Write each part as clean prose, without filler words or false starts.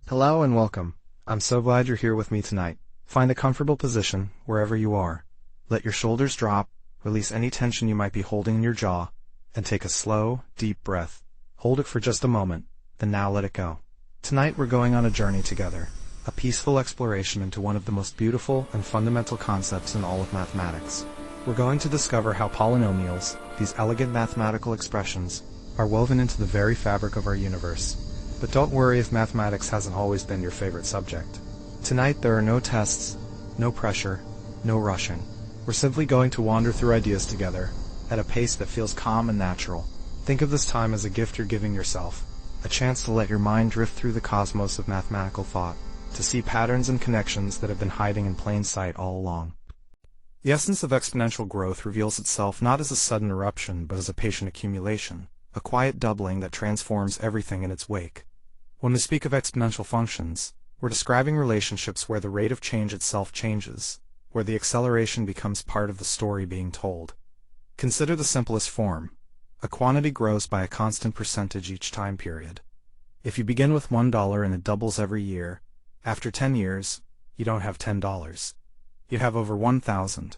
Hello and welcome. I'm so glad you're here with me tonight. Find a comfortable position wherever you are. Let your shoulders drop, release any tension you might be holding in your jaw, and take a slow, deep breath. Hold it for just a moment, then now let it go. Tonight we're going on a journey together, a peaceful exploration into one of the most beautiful and fundamental concepts in all of mathematics. We're going to discover how polynomials, these elegant mathematical expressions, are woven into the very fabric of our universe. But don't worry if mathematics hasn't always been your favorite subject. Tonight there are no tests, no pressure, no rushing. We're simply going to wander through ideas together, at a pace that feels calm and natural. Think of this time as a gift you're giving yourself, a chance to let your mind drift through the cosmos of mathematical thought, to see patterns and connections that have been hiding in plain sight all along. The essence of exponential growth reveals itself not as a sudden eruption but as a patient accumulation, a quiet doubling that transforms everything in its wake. When we speak of exponential functions, we're describing relationships where the rate of change itself changes, where the acceleration becomes part of the story being told. Consider the simplest form. A quantity grows by a constant percentage each time period. If you begin with $1 and it doubles every year, after 10 years, you don't have $10. You have over 1,000.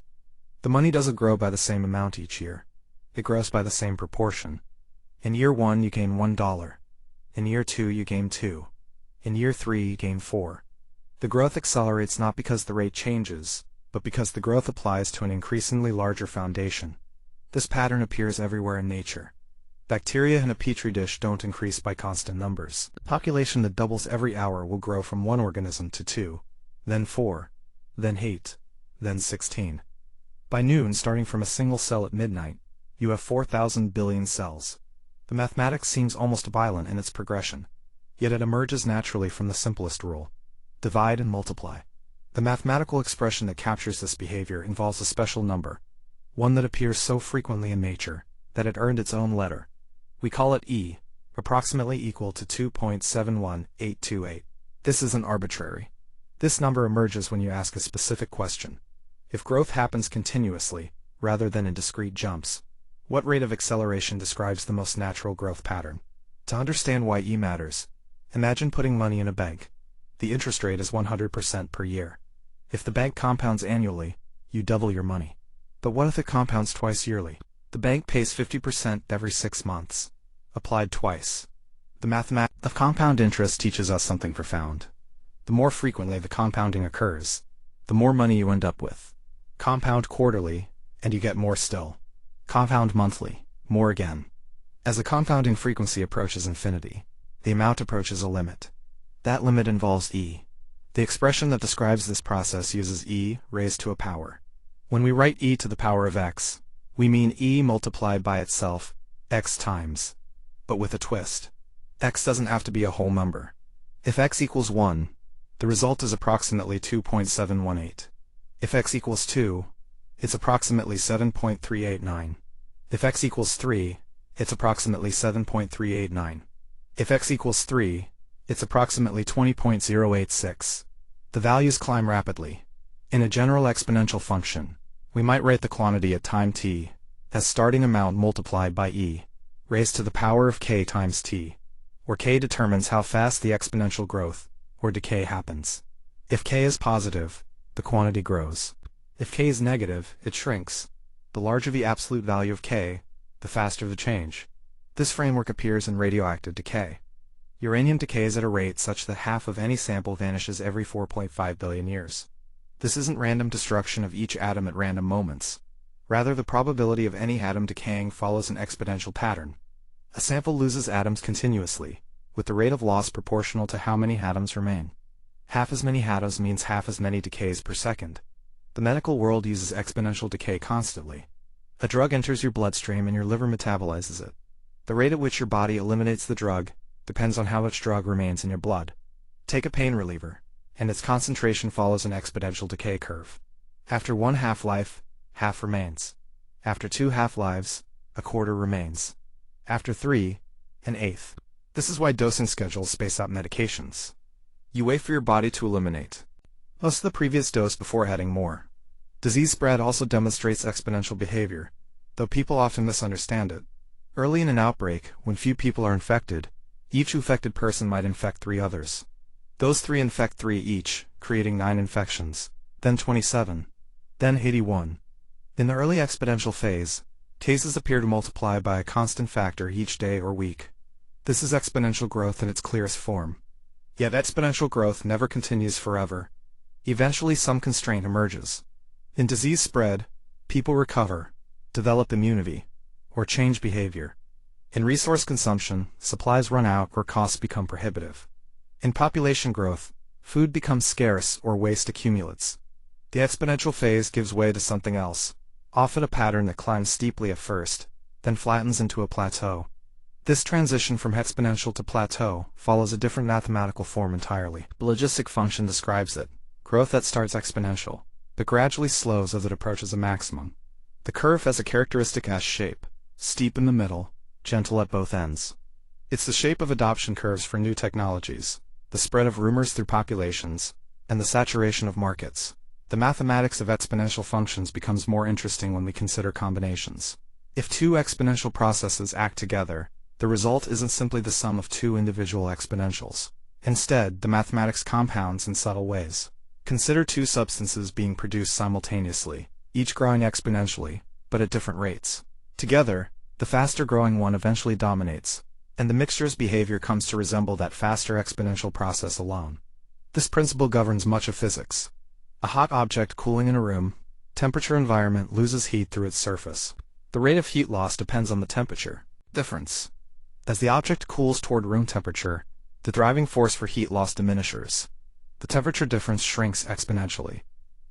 The money doesn't grow by the same amount each year. It grows by the same proportion. In year 1 you gain $1. In year 2 you gain 2. In year 3 you gain 4. The growth accelerates not because the rate changes, but because the growth applies to an increasingly larger foundation. This pattern appears everywhere in nature. Bacteria in a petri dish don't increase by constant numbers. The population that doubles every hour will grow from one organism to 2, then 4, then 8, then 16. By noon, starting from a single cell at midnight, you have 4,000 billion cells. The mathematics seems almost violent in its progression, yet it emerges naturally from the simplest rule: divide and multiply. The mathematical expression that captures this behavior involves a special number, one that appears so frequently in nature that it earned its own letter. We call it e, approximately equal to 2.71828. This isn't arbitrary. This number emerges when you ask a specific question. If growth happens continuously, rather than in discrete jumps, what rate of acceleration describes the most natural growth pattern? To understand why e matters, imagine putting money in a bank. The interest rate is 100% per year. If the bank compounds annually, you double your money. But what if it compounds twice yearly? The bank pays 50% every 6 months, applied twice. The compound interest teaches us something profound. The more frequently the compounding occurs, the more money you end up with. Compound quarterly, and you get more still. Compound monthly, more again. As the compounding frequency approaches infinity, the amount approaches a limit. That limit involves e. The expression that describes this process uses e raised to a power. When we write e to the power of x, we mean e multiplied by itself, x times. But with a twist. X doesn't have to be a whole number. If x equals 1, the result is approximately 2.718. If x equals 2, it's approximately 7.389. If x equals 3, it's approximately 7.389. If x equals 3, it's approximately 20.086. The values climb rapidly. In a general exponential function, we might write the quantity at time t as starting amount multiplied by e, raised to the power of k times t, where k determines how fast the exponential growth, or decay, happens. If k is positive, the quantity grows. If k is negative, it shrinks. The larger the absolute value of k, the faster the change. This framework appears in radioactive decay. Uranium decays at a rate such that half of any sample vanishes every 4.5 billion years. This isn't random destruction of each atom at random moments. Rather, the probability of any atom decaying follows an exponential pattern. A sample loses atoms continuously, with the rate of loss proportional to how many atoms remain. Half as many atoms means half as many decays per second. The medical world uses exponential decay constantly. A drug enters your bloodstream and your liver metabolizes it. The rate at which your body eliminates the drug depends on how much drug remains in your blood. Take a pain reliever, and its concentration follows an exponential decay curve. After 1 half-life, half remains. After 2 half-lives, a quarter remains. After 3, an eighth. This is why dosing schedules space out medications. You wait for your body to eliminate most of the previous dose before adding more. Disease spread also demonstrates exponential behavior, though people often misunderstand it. Early in an outbreak, when few people are infected, each infected person might infect 3 others. Those 3 infect 3 each, creating 9 infections, then 27, then 81. In the early exponential phase, cases appear to multiply by a constant factor each day or week. This is exponential growth in its clearest form. Yet exponential growth never continues forever. Eventually some constraint emerges. In disease spread, people recover, develop immunity, or change behavior. In resource consumption, supplies run out or costs become prohibitive. In population growth, food becomes scarce or waste accumulates. The exponential phase gives way to something else, often a pattern that climbs steeply at first, then flattens into a plateau. This transition from exponential to plateau follows a different mathematical form entirely. The logistic function describes it: growth that starts exponential, but gradually slows as it approaches a maximum. The curve has a characteristic S shape, steep in the middle, gentle at both ends. It's the shape of adoption curves for new technologies, the spread of rumors through populations, and the saturation of markets. The mathematics of exponential functions becomes more interesting when we consider combinations. If 2 exponential processes act together, the result isn't simply the sum of 2 individual exponentials. Instead, the mathematics compounds in subtle ways. Consider 2 substances being produced simultaneously, each growing exponentially, but at different rates. Together, the faster-growing one eventually dominates, and the mixture's behavior comes to resemble that faster exponential process alone. This principle governs much of physics. A hot object cooling in a room, temperature environment loses heat through its surface. The rate of heat loss depends on the temperature difference. As the object cools toward room temperature, the driving force for heat loss diminishes. The temperature difference shrinks exponentially.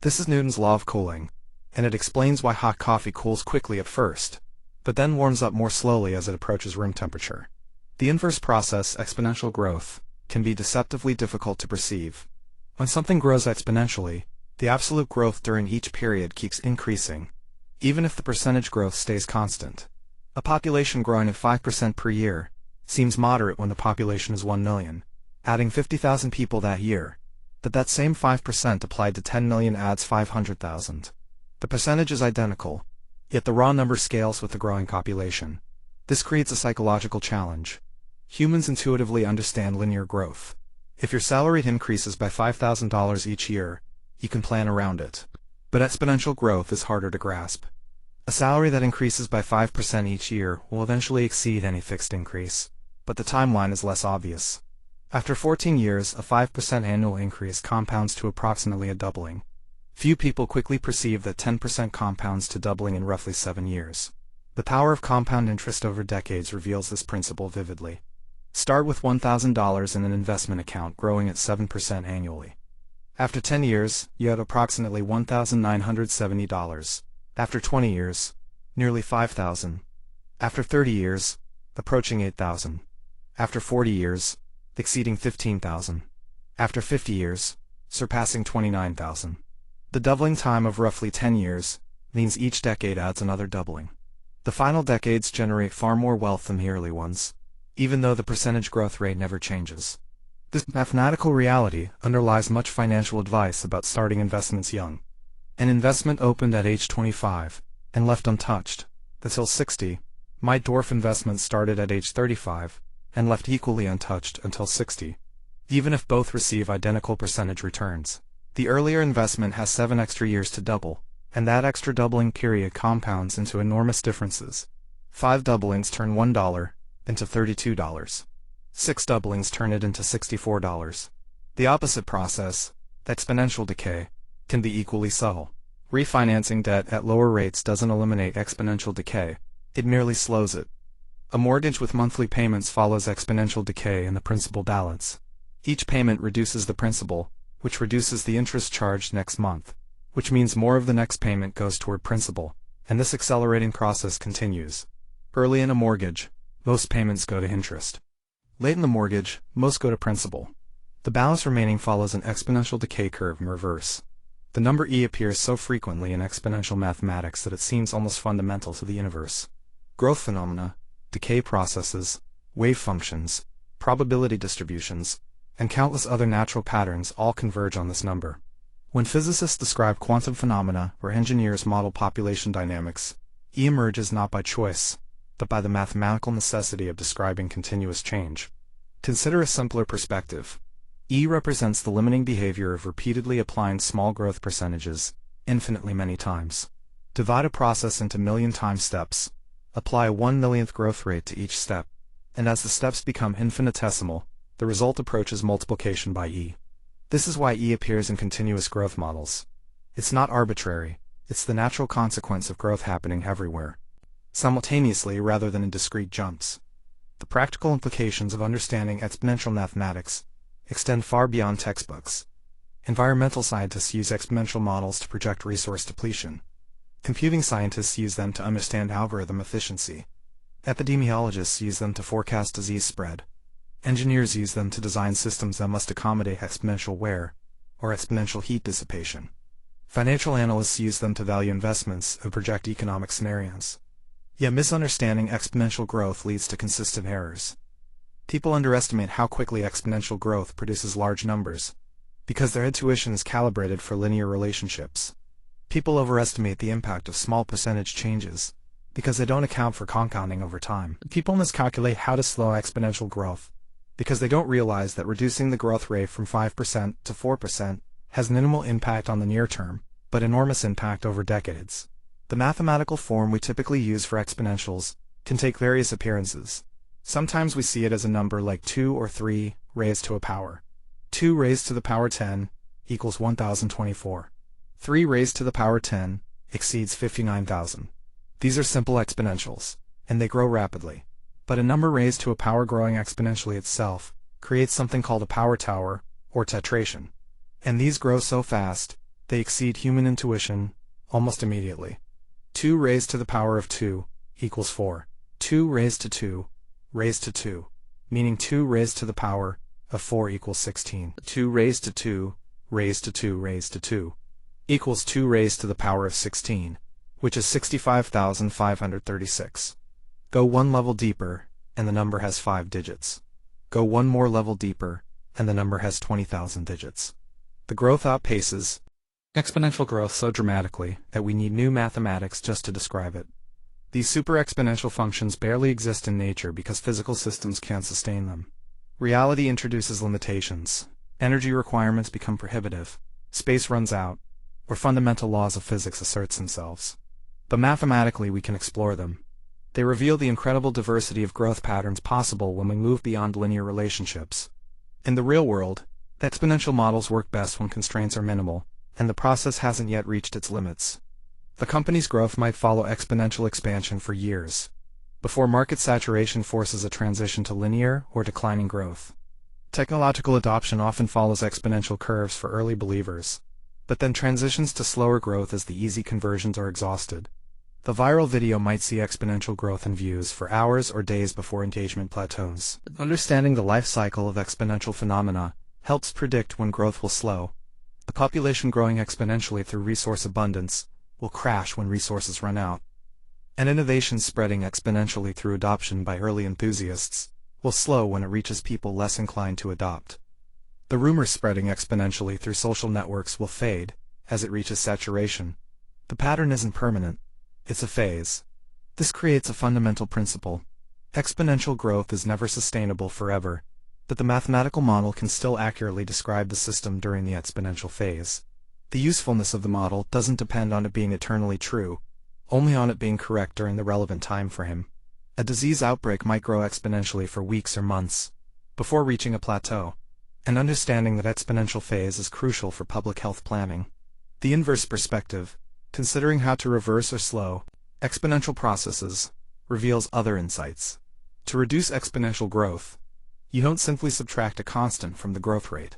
This is Newton's law of cooling, and it explains why hot coffee cools quickly at first, but then warms up more slowly as it approaches room temperature. The inverse process, exponential growth, can be deceptively difficult to perceive. When something grows exponentially, the absolute growth during each period keeps increasing, even if the percentage growth stays constant. A population growing at 5% per year seems moderate when the population is 1 million, adding 50,000 people that year, but that same 5% applied to 10 million adds 500,000. The percentage is identical, yet the raw number scales with the growing population. This creates a psychological challenge. Humans intuitively understand linear growth. If your salary increases by $5,000 each year, you can plan around it. But exponential growth is harder to grasp. A salary that increases by 5% each year will eventually exceed any fixed increase, but the timeline is less obvious. After 14 years, a 5% annual increase compounds to approximately a doubling. Few people quickly perceive that 10% compounds to doubling in roughly 7 years. The power of compound interest over decades reveals this principle vividly. Start with $1,000 in an investment account growing at 7% annually. After 10 years, you had approximately $1,970. After 20 years, nearly $5,000. After 30 years, approaching $8,000. After 40 years, exceeding $15,000. After 50 years, surpassing $29,000. The doubling time of roughly 10 years means each decade adds another doubling. The final decades generate far more wealth than the early ones, even though the percentage growth rate never changes. This mathematical reality underlies much financial advice about starting investments young. An investment opened at age 25 and left untouched until 60 might dwarf investments started at age 35 and left equally untouched until 60, even if both receive identical percentage returns. The earlier investment has 7 extra years to double, and that extra doubling period compounds into enormous differences. 5 doublings turn $1 into $32. 6 doublings turn it into $64. The opposite process, exponential decay, can be equally subtle. Refinancing debt at lower rates doesn't eliminate exponential decay, it merely slows it. A mortgage with monthly payments follows exponential decay in the principal balance. Each payment reduces the principal, which reduces the interest charged next month, which means more of the next payment goes toward principal, and this accelerating process continues. Early in a mortgage, most payments go to interest. Late in the mortgage, most go to principal. The balance remaining follows an exponential decay curve in reverse. The number e appears so frequently in exponential mathematics that it seems almost fundamental to the universe. Growth phenomena, decay processes, wave functions, probability distributions, and countless other natural patterns all converge on this number. When physicists describe quantum phenomena or engineers model population dynamics, E emerges not by choice, but by the mathematical necessity of describing continuous change. Consider a simpler perspective. E represents the limiting behavior of repeatedly applying small growth percentages, infinitely many times. Divide a process into million-time steps. Apply a 1/1,000,000th growth rate to each step, and as the steps become infinitesimal, the result approaches multiplication by E. This is why E appears in continuous growth models. It's not arbitrary, it's the natural consequence of growth happening everywhere, simultaneously rather than in discrete jumps. The practical implications of understanding exponential mathematics extend far beyond textbooks. Environmental scientists use exponential models to project resource depletion. Computing scientists use them to understand algorithm efficiency. Epidemiologists use them to forecast disease spread. Engineers use them to design systems that must accommodate exponential wear, or exponential heat dissipation. Financial analysts use them to value investments and project economic scenarios. Yet misunderstanding exponential growth leads to consistent errors. People underestimate how quickly exponential growth produces large numbers, because their intuition is calibrated for linear relationships. People overestimate the impact of small percentage changes, because they don't account for compounding over time. People miscalculate how to slow exponential growth, because they don't realize that reducing the growth rate from 5% to 4% has minimal impact on the near term, but enormous impact over decades. The mathematical form we typically use for exponentials can take various appearances. Sometimes we see it as a number like 2 or 3 raised to a power. 2 raised to the power 10 equals 1024. 3 raised to the power 10 exceeds 59,000. These are simple exponentials, and they grow rapidly. But a number raised to a power growing exponentially itself creates something called a power tower, or tetration. And these grow so fast, they exceed human intuition almost immediately. 2 raised to the power of 2 equals 4. 2 raised to 2 raised to 2, meaning 2 raised to the power of 4 equals 16. 2 raised to 2 raised to 2 raised to 2 equals 2 raised to the power of 16, which is 65,536. Go one level deeper, and the number has 5 digits. Go one more level deeper, and the number has 20,000 digits. The growth outpaces exponential growth so dramatically that we need new mathematics just to describe it. These super-exponential functions barely exist in nature because physical systems can't sustain them. Reality introduces limitations. Energy requirements become prohibitive, space runs out, or fundamental laws of physics assert themselves. But mathematically we can explore them. They reveal the incredible diversity of growth patterns possible when we move beyond linear relationships. In the real world, the exponential models work best when constraints are minimal, and the process hasn't yet reached its limits. The company's growth might follow exponential expansion for years, before market saturation forces a transition to linear or declining growth. Technological adoption often follows exponential curves for early believers, but then transitions to slower growth as the easy conversions are exhausted. The viral video might see exponential growth in views for hours or days before engagement plateaus. Understanding the life cycle of exponential phenomena helps predict when growth will slow. A population growing exponentially through resource abundance will crash when resources run out. An innovation spreading exponentially through adoption by early enthusiasts will slow when it reaches people less inclined to adopt. The rumor spreading exponentially through social networks will fade as it reaches saturation. The pattern isn't permanent, it's a phase. This creates a fundamental principle. Exponential growth is never sustainable forever, but the mathematical model can still accurately describe the system during the exponential phase. The usefulness of the model doesn't depend on it being eternally true, only on it being correct during the relevant time frame. A disease outbreak might grow exponentially for weeks or months, before reaching a plateau, and understanding that exponential phase is crucial for public health planning. The inverse perspective, considering how to reverse or slow exponential processes, reveals other insights. To reduce exponential growth, you don't simply subtract a constant from the growth rate.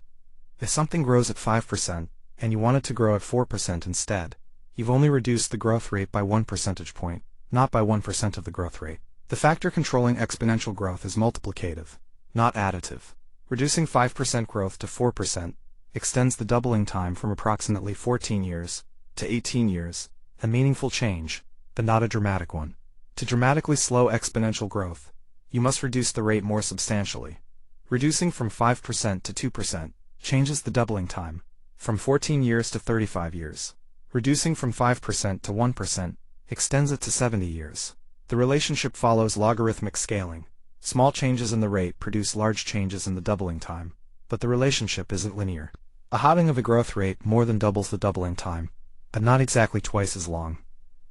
If something grows at 5%, and you want it to grow at 4% instead, you've only reduced the growth rate by 1 percentage point, not by 1% of the growth rate. The factor controlling exponential growth is multiplicative, not additive. Reducing 5% growth to 4% extends the doubling time from approximately 14 years to 18 years, a meaningful change, but not a dramatic one. To dramatically slow exponential growth, you must reduce the rate more substantially. Reducing from 5% to 2% changes the doubling time, from 14 years to 35 years. Reducing from 5% to 1% extends it to 70 years. The relationship follows logarithmic scaling. Small changes in the rate produce large changes in the doubling time. but the relationship isn't linear. A halving of the growth rate more than doubles the doubling time, but not exactly twice as long.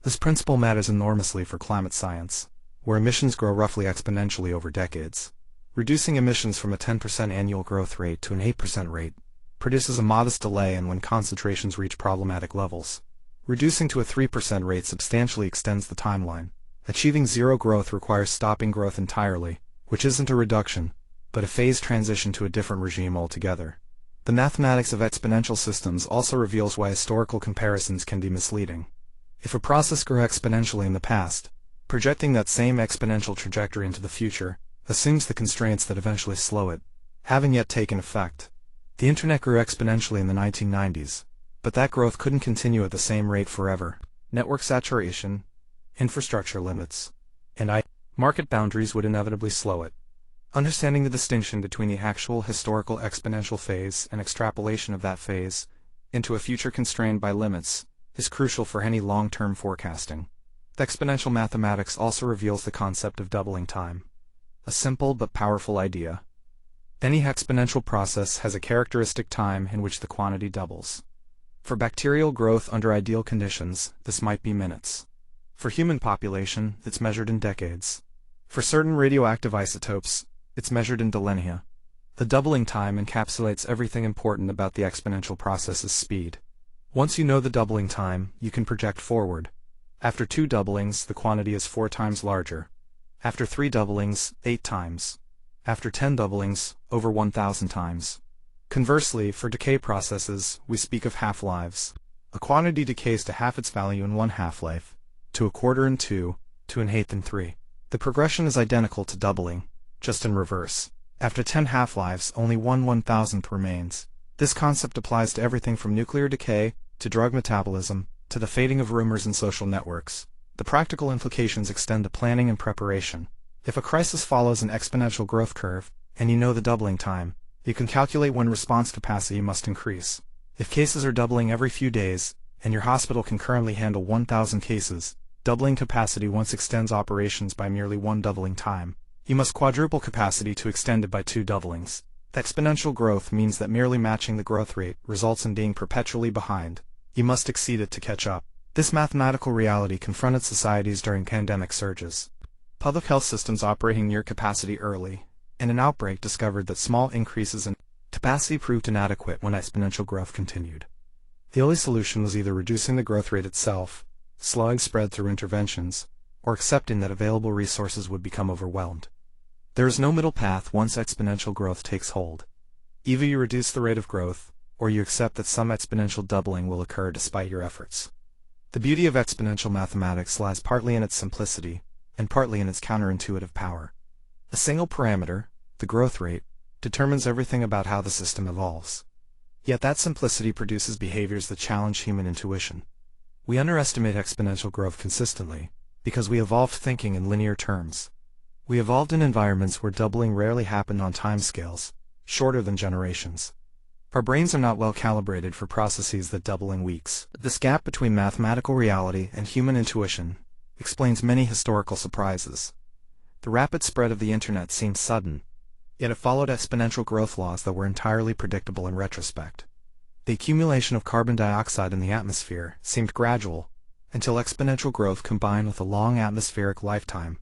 This principle matters enormously for climate science, where emissions grow roughly exponentially over decades. Reducing emissions from a 10% annual growth rate to an 8% rate produces a modest delay in when concentrations reach problematic levels. Reducing to a 3% rate substantially extends the timeline. Achieving zero growth requires stopping growth entirely, which isn't a reduction, but a phased transition to a different regime altogether. The mathematics of exponential systems also reveals why historical comparisons can be misleading. If a process grew exponentially in the past, projecting that same exponential trajectory into the future assumes the constraints that eventually slow it, haven't yet taken effect. The internet grew exponentially in the 1990s, but that growth couldn't continue at the same rate forever. Network saturation, infrastructure limits, and market boundaries would inevitably slow it. Understanding the distinction between the actual historical exponential phase and extrapolation of that phase into a future constrained by limits is crucial for any long-term forecasting. The exponential mathematics also reveals the concept of doubling time. A simple but powerful idea. Any exponential process has a characteristic time in which the quantity doubles. For bacterial growth under ideal conditions, this might be minutes. For human population, it's measured in decades. For certain radioactive isotopes, it's measured in millennia. The doubling time encapsulates everything important about the exponential process's speed. Once you know the doubling time, you can project forward. After 2 doublings, the quantity is 4 times larger. After 3 doublings, 8 times. After 10 doublings, over 1,000 times. Conversely, for decay processes, we speak of half-lives. A quantity decays to half its value in 1 half-life, to a quarter in 2, to an eighth in 3. The progression is identical to doubling, just in reverse. After 10 half-lives, only 1/1000th remains. This concept applies to everything from nuclear decay, to drug metabolism, to the fading of rumors in social networks. The practical implications extend to planning and preparation. If a crisis follows an exponential growth curve, and you know the doubling time, you can calculate when response capacity must increase. If cases are doubling every few days, and your hospital can currently handle 1,000 cases, doubling capacity once extends operations by merely 1 doubling time. You must quadruple capacity to extend it by 2 doublings. The exponential growth means that merely matching the growth rate results in being perpetually behind. You must exceed it to catch up. This mathematical reality confronted societies during pandemic surges. Public health systems operating near capacity early, and an outbreak discovered that small increases in capacity proved inadequate when exponential growth continued. The only solution was either reducing the growth rate itself, slowing spread through interventions, or accepting that available resources would become overwhelmed. There is no middle path once exponential growth takes hold. Either you reduce the rate of growth, or you accept that some exponential doubling will occur despite your efforts. The beauty of exponential mathematics lies partly in its simplicity, and partly in its counterintuitive power. A single parameter, the growth rate, determines everything about how the system evolves. Yet that simplicity produces behaviors that challenge human intuition. We underestimate exponential growth consistently, because we evolved thinking in linear terms. We evolved in environments where doubling rarely happened on timescales shorter than generations. Our brains are not well calibrated for processes that double in weeks. This gap between mathematical reality and human intuition explains many historical surprises. The rapid spread of the internet seemed sudden, yet it followed exponential growth laws that were entirely predictable in retrospect. The accumulation of carbon dioxide in the atmosphere seemed gradual, until exponential growth combined with a long atmospheric lifetime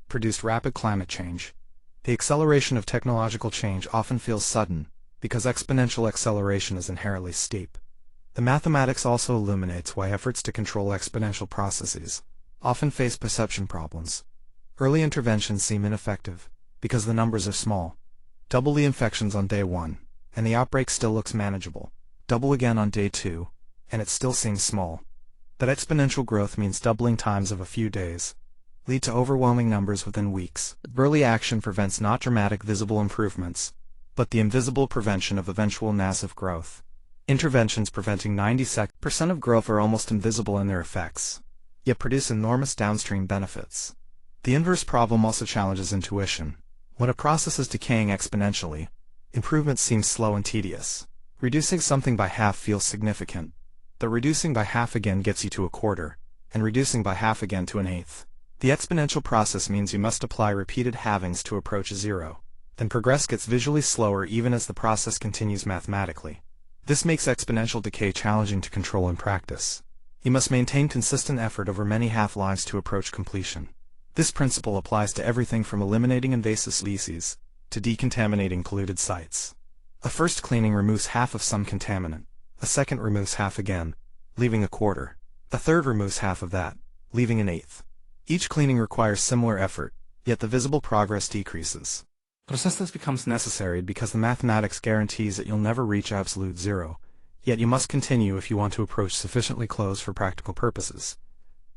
produced rapid climate change. The acceleration of technological change often feels sudden, because exponential acceleration is inherently steep. The mathematics also illuminates why efforts to control exponential processes often face perception problems. Early interventions seem ineffective, because the numbers are small. Double the infections on day 1, and the outbreak still looks manageable. Double again on day 2, and it still seems small. That exponential growth means doubling times of a few days lead to overwhelming numbers within weeks. Early action prevents not dramatic visible improvements, but the invisible prevention of eventual massive growth. Interventions preventing 90% of growth are almost invisible in their effects, yet produce enormous downstream benefits. The inverse problem also challenges intuition. When a process is decaying exponentially, improvement seems slow and tedious. Reducing something by half feels significant. The reducing by half again gets you to a quarter, and reducing by half again to an eighth. The exponential process means you must apply repeated halvings to approach zero. then progress gets visually slower even as the process continues mathematically. This makes exponential decay challenging to control in practice. You must maintain consistent effort over many half-lives to approach completion. This principle applies to everything from eliminating invasive species to decontaminating polluted sites. A first cleaning removes half of some contaminant. A second removes half again, leaving a quarter. A third removes half of that, leaving an eighth. Each cleaning requires similar effort, yet the visible progress decreases. Persistence becomes necessary because the mathematics guarantees that you'll never reach absolute zero, yet you must continue if you want to approach sufficiently close for practical purposes.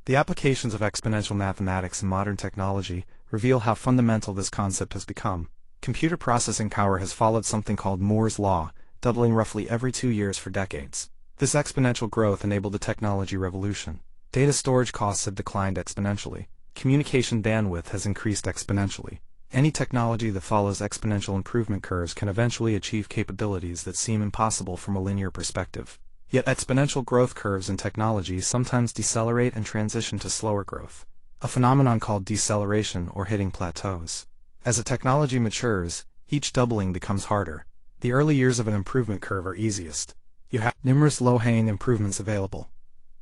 The applications of exponential mathematics in modern technology reveal how fundamental this concept has become. Computer processing power has followed something called Moore's Law, doubling roughly every 2 years for decades. This exponential growth enabled the technology revolution. Data storage costs have declined exponentially. Communication bandwidth has increased exponentially. Any technology that follows exponential improvement curves can eventually achieve capabilities that seem impossible from a linear perspective. Yet exponential growth curves in technology sometimes decelerate and transition to slower growth, a phenomenon called deceleration or hitting plateaus. As a technology matures, each doubling becomes harder. The early years of an improvement curve are easiest. You have numerous low-hanging improvements available.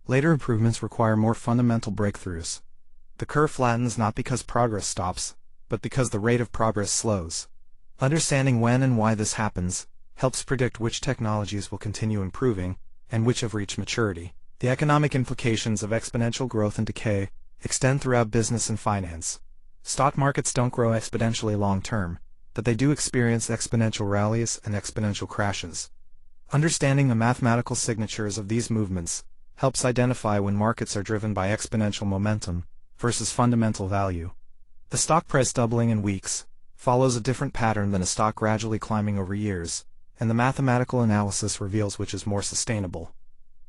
Later improvements require more fundamental breakthroughs. The curve flattens not because progress stops, but because the rate of progress slows. Understanding when and why this happens helps predict which technologies will continue improving and which have reached maturity. The economic implications of exponential growth and decay extend throughout business and finance. Stock markets don't grow exponentially long-term, but they do experience exponential rallies and exponential crashes. Understanding the mathematical signatures of these movements helps identify when markets are driven by exponential momentum versus fundamental value. The stock price doubling in weeks follows a different pattern than a stock gradually climbing over years, and the mathematical analysis reveals which is more sustainable.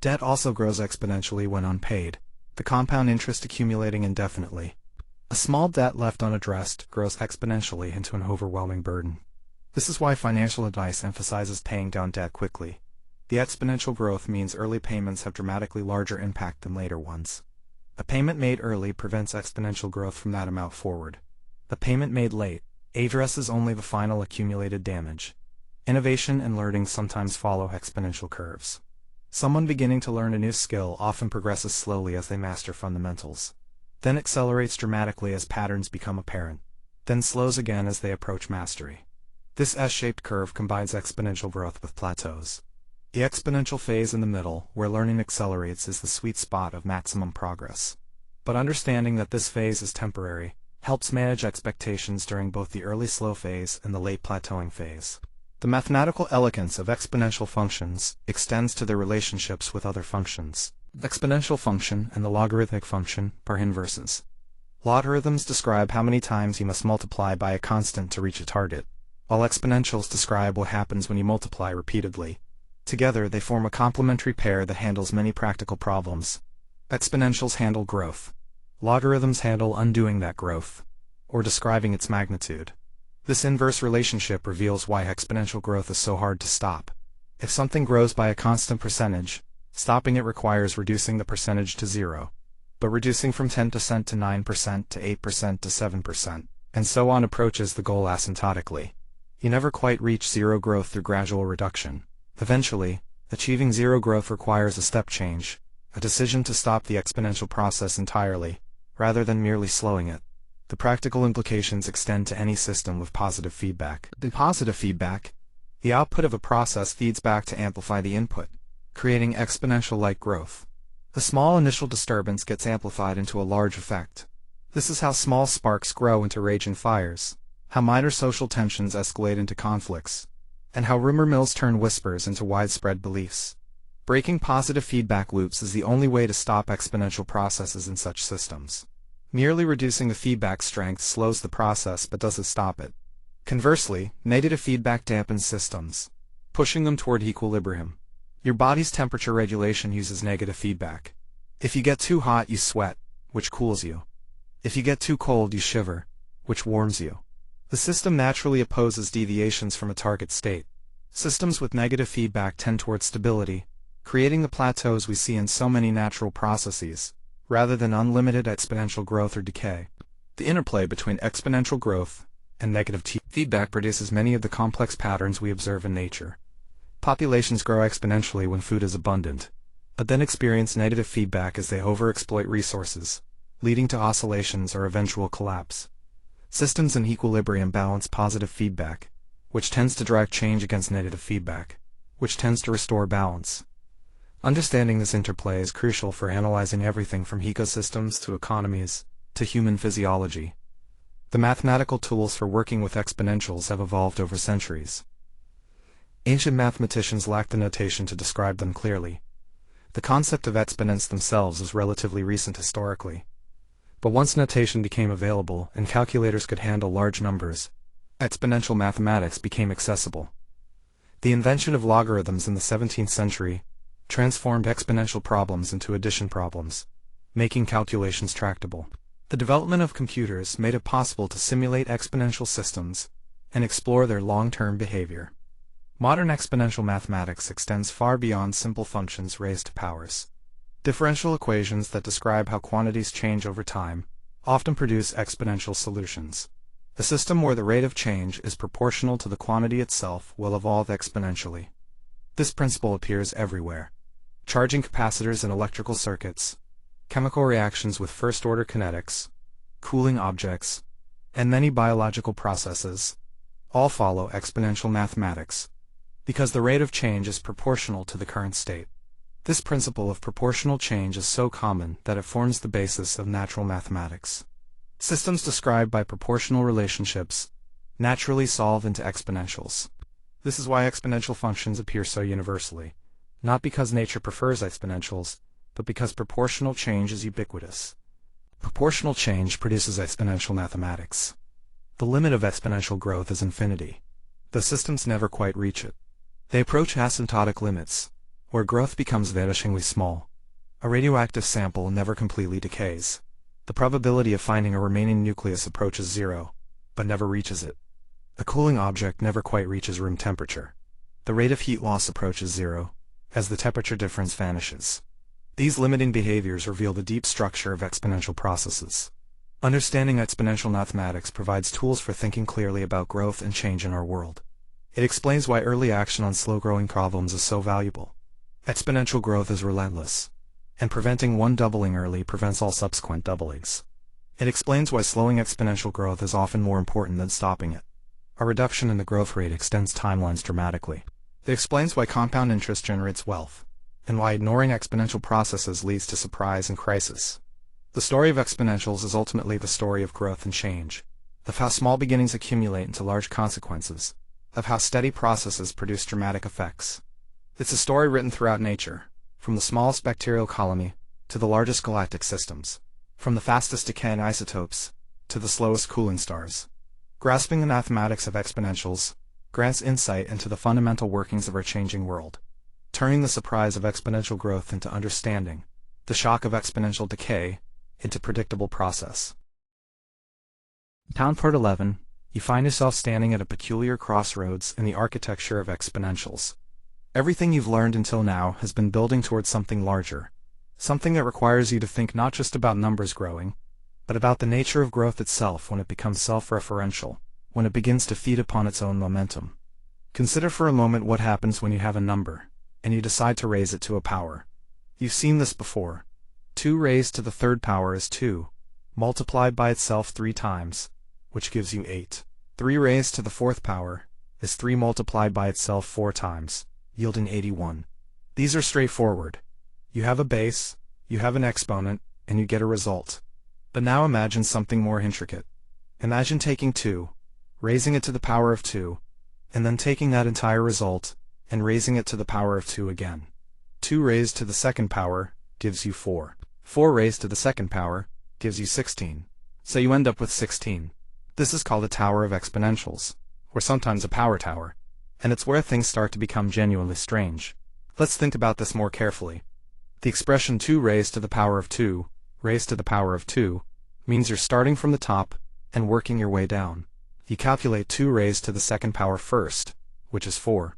Debt also grows exponentially when unpaid, the compound interest accumulating indefinitely. A small debt left unaddressed grows exponentially into an overwhelming burden. This is why financial advice emphasizes paying down debt quickly. The exponential growth means early payments have dramatically larger impact than later ones. A payment made early prevents exponential growth from that amount forward. A payment made late addresses only the final accumulated damage. Innovation and learning sometimes follow exponential curves. Someone beginning to learn a new skill often progresses slowly as they master fundamentals, then accelerates dramatically as patterns become apparent, then slows again as they approach mastery. This S-shaped curve combines exponential growth with plateaus. The exponential phase in the middle, where learning accelerates, is the sweet spot of maximum progress. But understanding that this phase is temporary helps manage expectations during both the early slow phase and the late plateauing phase. The mathematical elegance of exponential functions extends to their relationships with other functions. The exponential function and the logarithmic function are inverses. Logarithms describe how many times you must multiply by a constant to reach a target, while exponentials describe what happens when you multiply repeatedly. Together, they form a complementary pair that handles many practical problems. Exponentials handle growth. Logarithms handle undoing that growth, or describing its magnitude. This inverse relationship reveals why exponential growth is so hard to stop. If something grows by a constant percentage, stopping it requires reducing the percentage to 0. But reducing from 10% to 9% to 8% to 7%, and so on approaches the goal asymptotically. You never quite reach zero growth through gradual reduction. Eventually, achieving zero growth requires a step change, a decision to stop the exponential process entirely, rather than merely slowing it. The practical implications extend to any system with positive feedback. The positive feedback, the output of a process feeds back to amplify the input, creating exponential-like growth. The small initial disturbance gets amplified into a large effect. This is how small sparks grow into raging fires, how minor social tensions escalate into conflicts, and how rumor mills turn whispers into widespread beliefs. Breaking positive feedback loops is the only way to stop exponential processes in such systems. Merely reducing the feedback strength slows the process but doesn't stop it. Conversely, negative feedback dampens systems, pushing them toward equilibrium. Your body's temperature regulation uses negative feedback. If you get too hot, you sweat, which cools you. If you get too cold, you shiver, which warms you. The system naturally opposes deviations from a target state. Systems with negative feedback tend toward stability, creating the plateaus we see in so many natural processes, rather than unlimited exponential growth or decay. The interplay between exponential growth and negative feedback produces many of the complex patterns we observe in nature. Populations grow exponentially when food is abundant, but then experience negative feedback as they overexploit resources, leading to oscillations or eventual collapse. Systems in equilibrium balance positive feedback, which tends to drive change against negative feedback, which tends to restore balance. Understanding this interplay is crucial for analyzing everything from ecosystems to economies to human physiology. The mathematical tools for working with exponentials have evolved over centuries. Ancient mathematicians lacked the notation to describe them clearly. The concept of exponents themselves is relatively recent historically. But once notation became available and calculators could handle large numbers, exponential mathematics became accessible. The invention of logarithms in the 17th century transformed exponential problems into addition problems, making calculations tractable. The development of computers made it possible to simulate exponential systems and explore their long-term behavior. Modern exponential mathematics extends far beyond simple functions raised to powers. Differential equations that describe how quantities change over time often produce exponential solutions. A system where the rate of change is proportional to the quantity itself will evolve exponentially. This principle appears everywhere. Charging capacitors in electrical circuits, chemical reactions with first-order kinetics, cooling objects, and many biological processes all follow exponential mathematics, because the rate of change is proportional to the current state. This principle of proportional change is so common that it forms the basis of natural mathematics. Systems described by proportional relationships naturally solve into exponentials. This is why exponential functions appear so universally, not because nature prefers exponentials, but because proportional change is ubiquitous. Proportional change produces exponential mathematics. The limit of exponential growth is infinity. The systems never quite reach it. They approach asymptotic limits, where growth becomes vanishingly small. A radioactive sample never completely decays. The probability of finding a remaining nucleus approaches zero, but never reaches it. A cooling object never quite reaches room temperature. The rate of heat loss approaches zero, as the temperature difference vanishes. These limiting behaviors reveal the deep structure of exponential processes. Understanding exponential mathematics provides tools for thinking clearly about growth and change in our world. It explains why early action on slow-growing problems is so valuable. Exponential growth is relentless, and preventing one doubling early prevents all subsequent doublings. It explains why slowing exponential growth is often more important than stopping it. A reduction in the growth rate extends timelines dramatically. It explains why compound interest generates wealth, and why ignoring exponential processes leads to surprise and crisis. The story of exponentials is ultimately the story of growth and change, of how small beginnings accumulate into large consequences, of how steady processes produce dramatic effects. It's a story written throughout nature, from the smallest bacterial colony to the largest galactic systems, from the fastest decaying isotopes to the slowest cooling stars. Grasping the mathematics of exponentials grants insight into the fundamental workings of our changing world, turning the surprise of exponential growth into understanding, the shock of exponential decay into predictable process. Part 11. You find yourself standing at a peculiar crossroads in the architecture of exponentials. Everything you've learned until now has been building towards something larger, something that requires you to think not just about numbers growing, but about the nature of growth itself when it becomes self-referential, when it begins to feed upon its own momentum. Consider for a moment what happens when you have a number, and you decide to raise it to a power. You've seen this before. 2 raised to the third power is 2, multiplied by itself 3 times, which gives you 8. 3 raised to the fourth power is 3 multiplied by itself 4 times, yielding 81. These are straightforward. You have a base, you have an exponent, and you get a result. But now imagine something more intricate. Imagine taking 2, raising it to the power of 2, and then taking that entire result and raising it to the power of 2 again. 2 raised to the second power gives you 4. 4 raised to the second power gives you 16. So you end up with 16. This is called a tower of exponentials, or sometimes a power tower, and it's where things start to become genuinely strange. Let's think about this more carefully. The expression 2 raised to the power of 2, raised to the power of 2, means you're starting from the top and working your way down. You calculate 2 raised to the second power first, which is 4.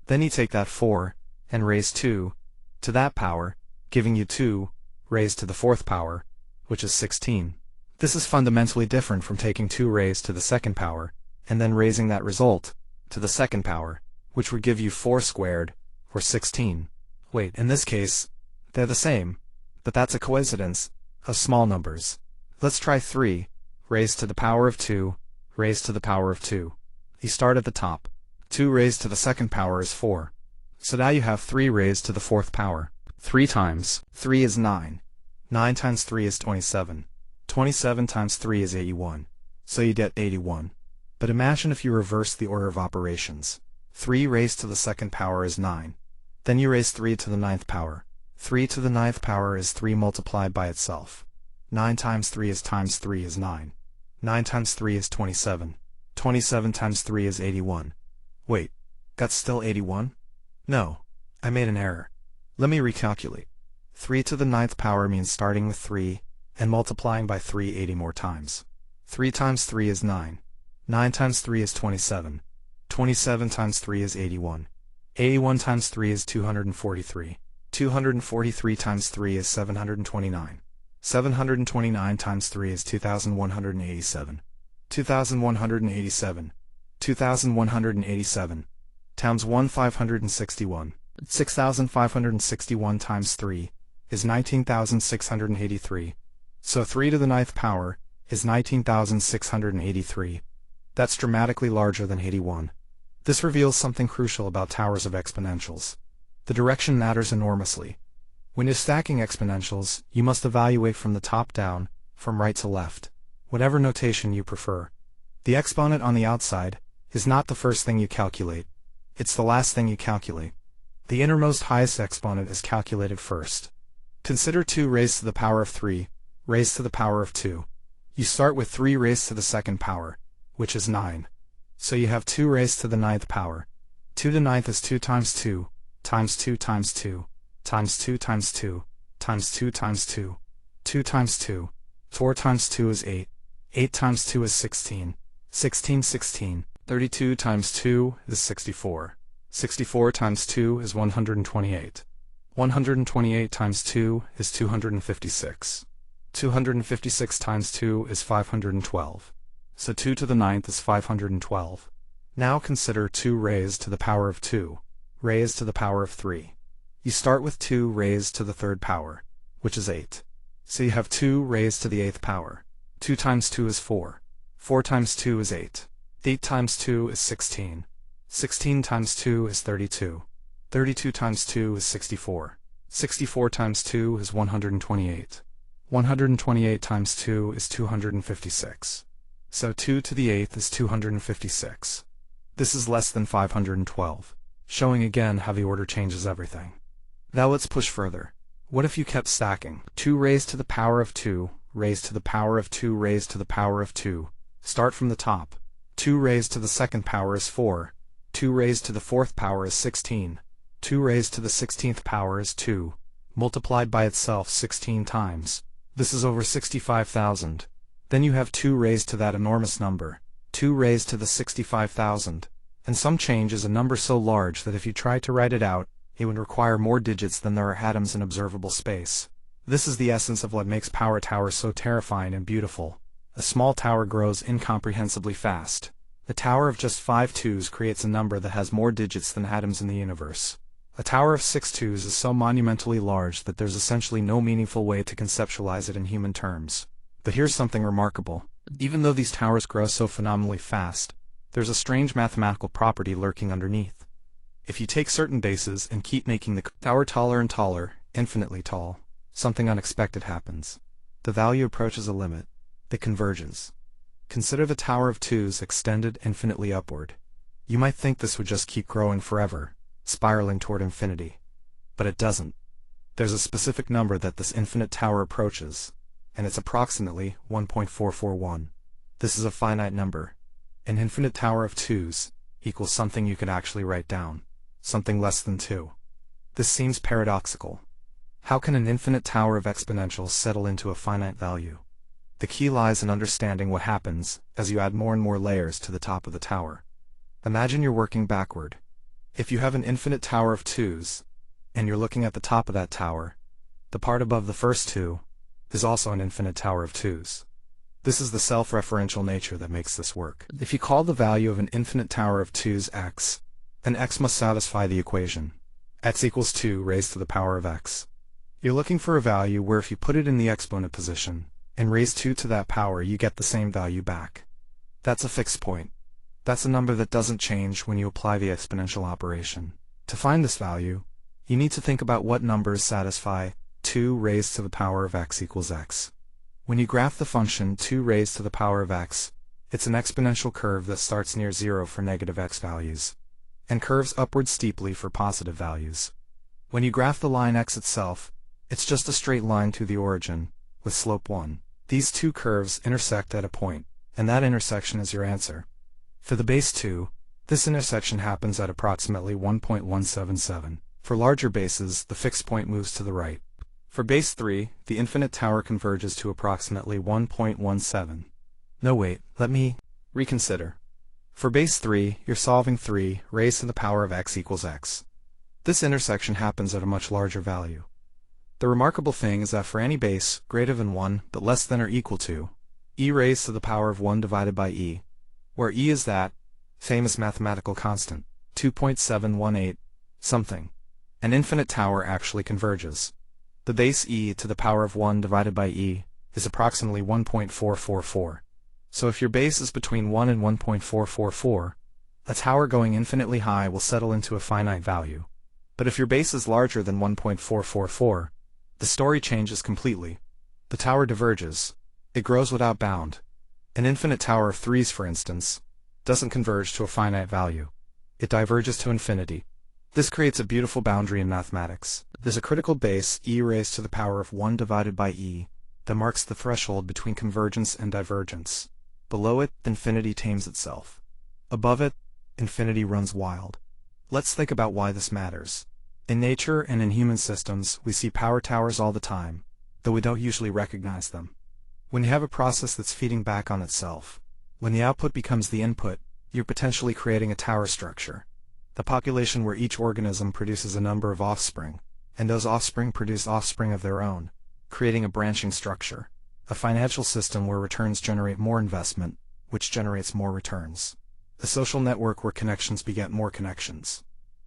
Then you take that 4 and raise 2 to that power, giving you 2 raised to the fourth power, which is 16. This is fundamentally different from taking 2 raised to the second power and then raising that result to the second power, which would give you 4 squared, or 16. Wait, in this case, they're the same, but that's a coincidence of small numbers. Let's try 3 raised to the power of 2 raised to the power of 2. You start at the top. 2 raised to the second power is 4. So now you have 3 raised to the fourth power. 3 times 3 is 9. 9 times 3 is 27. 27 times 3 is 81. So you get 81. But imagine if you reverse the order of operations. 3 raised to the second power is 9. Then you raise 3 to the ninth power. 3 to the ninth power is 3 multiplied by itself. 9 times 3 is 9. 9 times 3 is 27. 27 times 3 is 81. Wait, that's still 81? No, I made an error. Let me recalculate. 3 to the ninth power means starting with 3 and multiplying by 3 80 more times. 3 times 3 is 9. 9 times 3 is 27. 27 times 3 is 81. 81 times 3 is 243. 243 times 3 is 729. 729 times 3 is 2,187. 2,187. 2,187 times 1,561. 6,561 times 3 is 19,683. So 3 to the ninth power is 19,683. That's dramatically larger than 81. This reveals something crucial about towers of exponentials. The direction matters enormously. When you're stacking exponentials, you must evaluate from the top down, from right to left, whatever notation you prefer. The exponent on the outside is not the first thing you calculate. It's the last thing you calculate. The innermost highest exponent is calculated first. Consider 2 raised to the power of 3, raised to the power of 2. You start with 3 raised to the second power, which is 9. So you have 2 raised to the ninth power. 2 to ninth is 2 times 2, times 2 times 2, times 2 times 2, times 2 times 2, 2 times 2. 4 times 2 is 8. 8 times 2 is 16. 16. 32 times 2 is 64. 64 times 2 is 128. 128 times 2 is 256. 256 times 2 is 512. So 2 to the ninth is 512. Now consider 2 raised to the power of 2, raised to the power of 3. You start with 2 raised to the third power, which is 8. So you have 2 raised to the eighth power. 2 times 2 is 4. 4 times 2 is 8. 8 times 2 is 16. 16 times 2 is 32. 32 times 2 is 64. 64 times 2 is 128. 128 times 2 is 256. So 2 to the eighth is 256. This is less than 512, showing again how the order changes everything. Now let's push further. What if you kept stacking? 2 raised to the power of 2, raised to the power of 2 raised to the power of 2. Start from the top. 2 raised to the second power is 4. 2 raised to the fourth power is 16. 2 raised to the 16th power is 2. Multiplied by itself 16 times. This is over 65,000. Then you have 2 raised to that enormous number. 2 raised to the 65,000. And some change is a number so large that if you try to write it out, it would require more digits than there are atoms in observable space. This is the essence of what makes power towers so terrifying and beautiful. A small tower grows incomprehensibly fast. The tower of just 5 twos creates a number that has more digits than atoms in the universe. A tower of 6 twos is so monumentally large that there's essentially no meaningful way to conceptualize it in human terms. But here's something remarkable. Even though these towers grow so phenomenally fast, there's a strange mathematical property lurking underneath. If you take certain bases and keep making the tower taller and taller, infinitely tall, something unexpected happens. The value approaches a limit. It converges. Consider the tower of twos extended infinitely upward. You might think this would just keep growing forever, spiraling toward infinity. But it doesn't. There's a specific number that this infinite tower approaches, and it's approximately 1.441. This is a finite number. An infinite tower of twos equals something you could actually write down, something less than 2. This seems paradoxical. How can an infinite tower of exponentials settle into a finite value? The key lies in understanding what happens as you add more and more layers to the top of the tower. Imagine you're working backward. If you have an infinite tower of twos, and you're looking at the top of that tower, the part above the first 2 is also an infinite tower of twos. This is the self-referential nature that makes this work. If you call the value of an infinite tower of 2's x, then x must satisfy the equation x equals 2 raised to the power of x. You're looking for a value where if you put it in the exponent position and raise 2 to that power, you get the same value back. That's a fixed point. That's a number that doesn't change when you apply the exponential operation. To find this value, you need to think about what numbers satisfy 2 raised to the power of x equals x. When you graph the function 2 raised to the power of x, it's an exponential curve that starts near 0 for negative x values, and curves upward steeply for positive values. When you graph the line x itself, it's just a straight line to the origin, with slope 1. These two curves intersect at a point, and that intersection is your answer. For the base 2, this intersection happens at approximately 1.177. For larger bases, the fixed point moves to the right. For base 3, the infinite tower converges to approximately 1.17. No wait, let me reconsider. For base 3, you're solving 3 raised to the power of x equals x. This intersection happens at a much larger value. The remarkable thing is that for any base greater than 1 but less than or equal to e raised to the power of 1 divided by e, where e is that famous mathematical constant, 2.718 something, an infinite tower actually converges. The base e to the power of 1 divided by e is approximately 1.444. So if your base is between 1 and 1.444, a tower going infinitely high will settle into a finite value. But if your base is larger than 1.444, the story changes completely. The tower diverges. It grows without bound. An infinite tower of 3's, for instance, doesn't converge to a finite value. It diverges to infinity. This creates a beautiful boundary in mathematics. There's a critical base, e raised to the power of 1 divided by e, that marks the threshold between convergence and divergence. Below it, infinity tames itself. Above it, infinity runs wild. Let's think about why this matters. In nature and in human systems, we see power towers all the time, though we don't usually recognize them. When you have a process that's feeding back on itself, when the output becomes the input, you're potentially creating a tower structure. The population where each organism produces a number of offspring, and those offspring produce offspring of their own, creating a branching structure. A financial system where returns generate more investment, which generates more returns. A social network where connections beget more connections.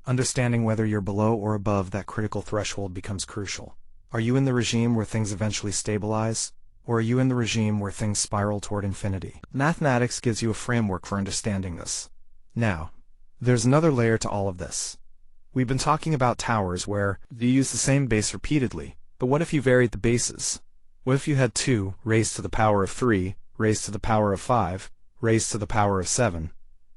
Understanding whether you're below or above that critical threshold becomes crucial. Are you in the regime where things eventually stabilize, or are you in the regime where things spiral toward infinity? Mathematics gives you a framework for understanding this. Now, there's another layer to all of this. We've been talking about towers where you use the same base repeatedly, but what if you varied the bases? What if you had 2 raised to the power of 3, raised to the power of 5, raised to the power of 7?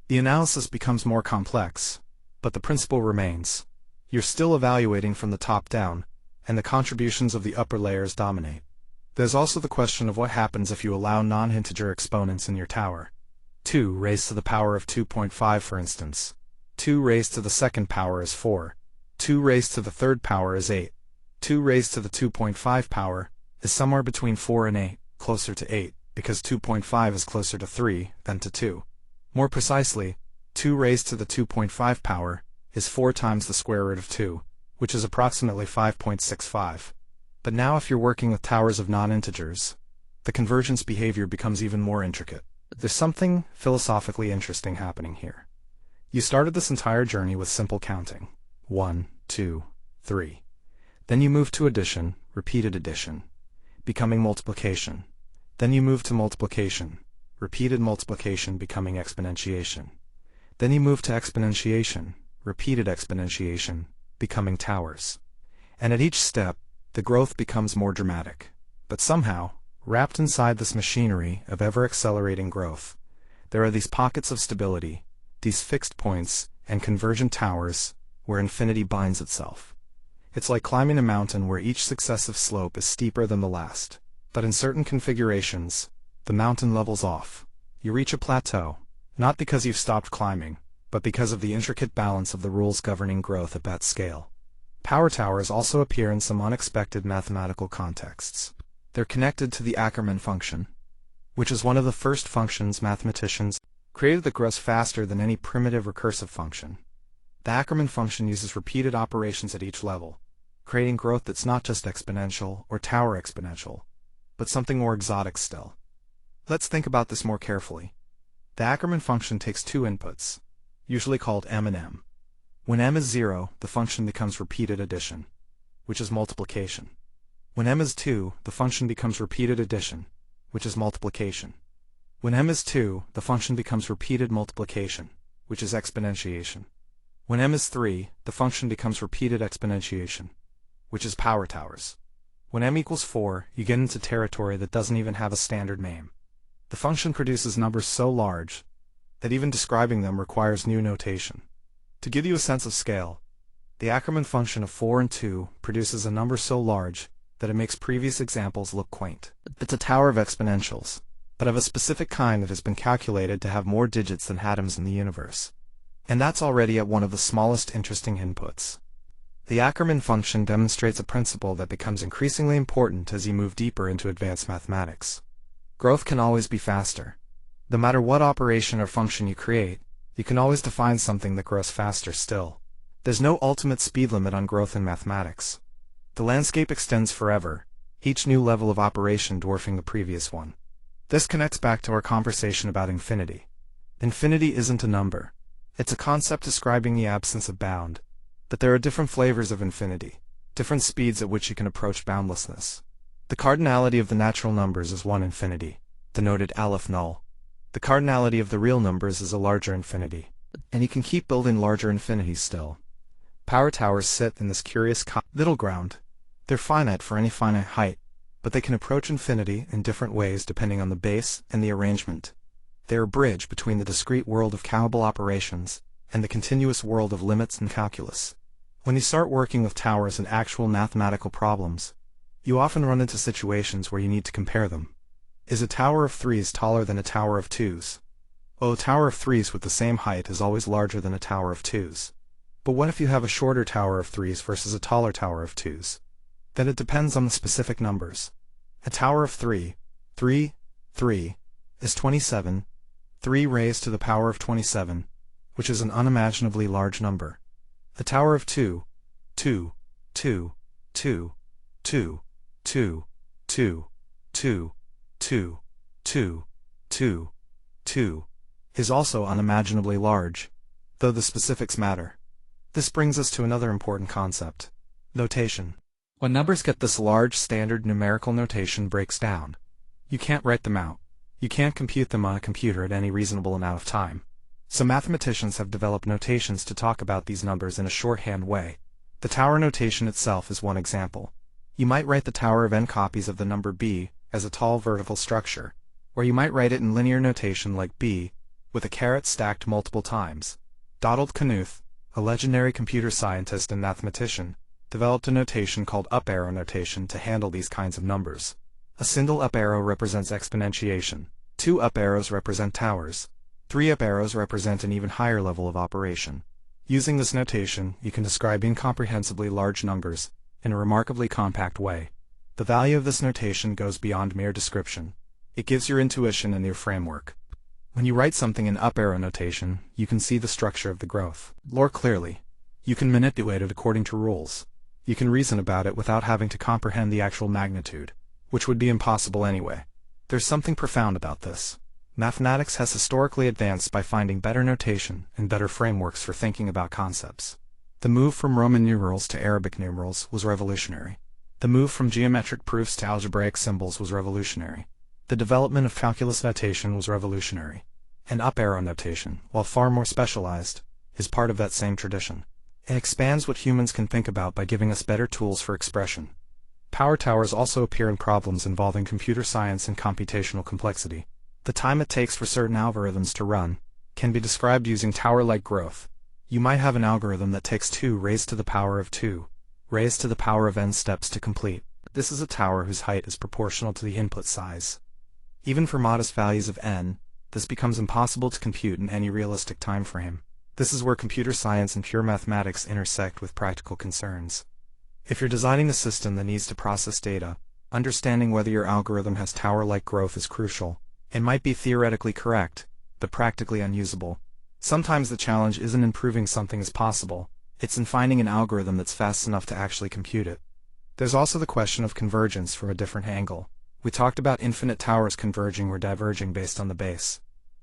The analysis becomes more complex, but the principle remains. You're still evaluating from the top down, and the contributions of the upper layers dominate. There's also the question of what happens if you allow non-integer exponents in your tower. 2 raised to the power of 2.5, for instance. 2 raised to the second power is 4. 2 raised to the third power is 8. 2 raised to the 2.5 power is somewhere between 4 and 8, closer to 8, because 2.5 is closer to 3 than to 2. More precisely, 2 raised to the 2.5 power is 4 times the square root of 2, which is approximately 5.65. But now if you're working with towers of non-integers, the convergence behavior becomes even more intricate. There's something philosophically interesting happening here. You started this entire journey with simple counting. 1, 2, 3. Then you moved to addition, repeated addition, becoming multiplication. Then you moved to multiplication, repeated multiplication becoming exponentiation. Then you moved to exponentiation, repeated exponentiation, becoming towers. And at each step, the growth becomes more dramatic. But somehow, wrapped inside this machinery of ever-accelerating growth, there are these pockets of stability, these fixed points and convergent towers where infinity binds itself. It's like climbing a mountain where each successive slope is steeper than the last. But in certain configurations, the mountain levels off. You reach a plateau, not because you've stopped climbing, but because of the intricate balance of the rules governing growth at that scale. Power towers also appear in some unexpected mathematical contexts. They're connected to the Ackermann function, which is one of the first functions mathematicians created that grows faster than any primitive recursive function. The Ackermann function uses repeated operations at each level, creating growth that's not just exponential or tower exponential, but something more exotic still. Let's think about this more carefully. The Ackermann function takes two inputs, usually called m and m. When m is 0, the function becomes repeated addition, which is multiplication. When m is 2, the function becomes repeated addition, which is multiplication. When m is 2, the function becomes repeated multiplication, which is exponentiation. When m is 3, the function becomes repeated exponentiation, which is power towers. When m equals 4, you get into territory that doesn't even have a standard name. The function produces numbers so large that even describing them requires new notation. To give you a sense of scale, the Ackermann function of 4 and 2 produces a number so large that it makes previous examples look quaint. It's a tower of exponentials, but of a specific kind that has been calculated to have more digits than atoms in the universe. And that's already at one of the smallest interesting inputs. The Ackermann function demonstrates a principle that becomes increasingly important as you move deeper into advanced mathematics. Growth can always be faster. No matter what operation or function you create, you can always define something that grows faster still. There's no ultimate speed limit on growth in mathematics. The landscape extends forever, each new level of operation dwarfing the previous one. This connects back to our conversation about infinity. Infinity isn't a number. It's a concept describing the absence of bound. But there are different flavors of infinity, different speeds at which you can approach boundlessness. The cardinality of the natural numbers is one infinity, denoted aleph null. The cardinality of the real numbers is a larger infinity. And you can keep building larger infinities still. Power towers sit in this curious middle ground. They're finite for any finite height, but they can approach infinity in different ways depending on the base and the arrangement. They're a bridge between the discrete world of countable operations and the continuous world of limits and calculus. When you start working with towers and actual mathematical problems, you often run into situations where you need to compare them. Is a tower of 3s taller than a tower of 2s? Well, a tower of 3s with the same height is always larger than a tower of 2s. But what if you have a shorter tower of 3s versus a taller tower of 2s? Then it depends on the specific numbers. A tower of 3 is 27, 3 raised to the power of 27, which is an unimaginably large number. A tower of 2 is also unimaginably large, though the specifics matter. This brings us to another important concept: notation. When numbers get this large, standard numerical notation breaks down. You can't write them out. You can't compute them on a computer at any reasonable amount of time. So mathematicians have developed notations to talk about these numbers in a shorthand way. The tower notation itself is one example. You might write the tower of n copies of the number b as a tall vertical structure, or you might write it in linear notation like b, with a caret stacked multiple times. Donald Knuth, a legendary computer scientist and mathematician, developed a notation called up arrow notation to handle these kinds of numbers. A single up arrow represents exponentiation, 2 up arrows represent towers, 3 up arrows represent an even higher level of operation. Using this notation, you can describe incomprehensibly large numbers in a remarkably compact way. The value of this notation goes beyond mere description. It gives your intuition and your framework. When you write something in up arrow notation, you can see the structure of the growth more clearly. You can manipulate it according to rules. You can reason about it without having to comprehend the actual magnitude, which would be impossible anyway. There's something profound about this. Mathematics has historically advanced by finding better notation and better frameworks for thinking about concepts. The move from Roman numerals to Arabic numerals was revolutionary. The move from geometric proofs to algebraic symbols was revolutionary. The development of calculus notation was revolutionary. And up arrow notation, while far more specialized, is part of that same tradition. It expands what humans can think about by giving us better tools for expression. Power towers also appear in problems involving computer science and computational complexity. The time it takes for certain algorithms to run can be described using tower-like growth. You might have an algorithm that takes 2 raised to the power of 2, raised to the power of n steps to complete. This is a tower whose height is proportional to the input size. Even for modest values of n, this becomes impossible to compute in any realistic time frame. This is where computer science and pure mathematics intersect with practical concerns. If you're designing a system that needs to process data, understanding whether your algorithm has tower-like growth is crucial. It might be theoretically correct, but practically unusable. Sometimes the challenge isn't in proving something is possible, it's in finding an algorithm that's fast enough to actually compute it. There's also the question of convergence from a different angle. We talked about infinite towers converging or diverging based on the base.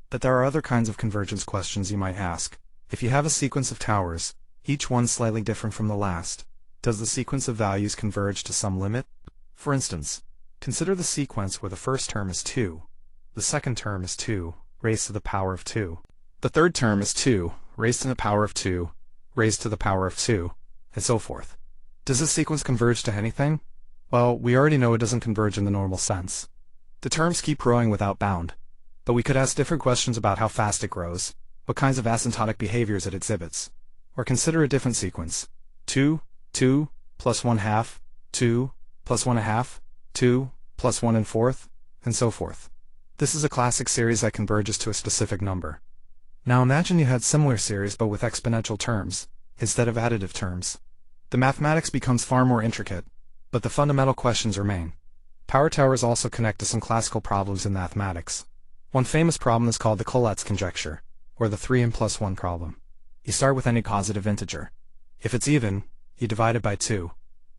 But there are other kinds of convergence questions you might ask. If you have a sequence of towers, each one slightly different from the last, does the sequence of values converge to some limit? For instance, consider the sequence where the first term is 2, the second term is 2 raised to the power of 2, the third term is 2 raised to the power of 2 raised to the power of 2, and so forth. Does this sequence converge to anything? Well, we already know it doesn't converge in the normal sense. The terms keep growing without bound, but we could ask different questions about how fast it grows, what kinds of asymptotic behaviors it exhibits, or consider a different sequence: 2, 2, plus 1/2, 2, plus 1/2, 2, plus 1 and fourth, and so forth. This is a classic series that converges to a specific number. Now imagine you had similar series but with exponential terms, instead of additive terms. The mathematics becomes far more intricate, but the fundamental questions remain. Power towers also connect to some classical problems in mathematics. One famous problem is called the Collatz conjecture, or the 3n plus 1 problem. You start with any positive integer. If it's even, you divide it by 2.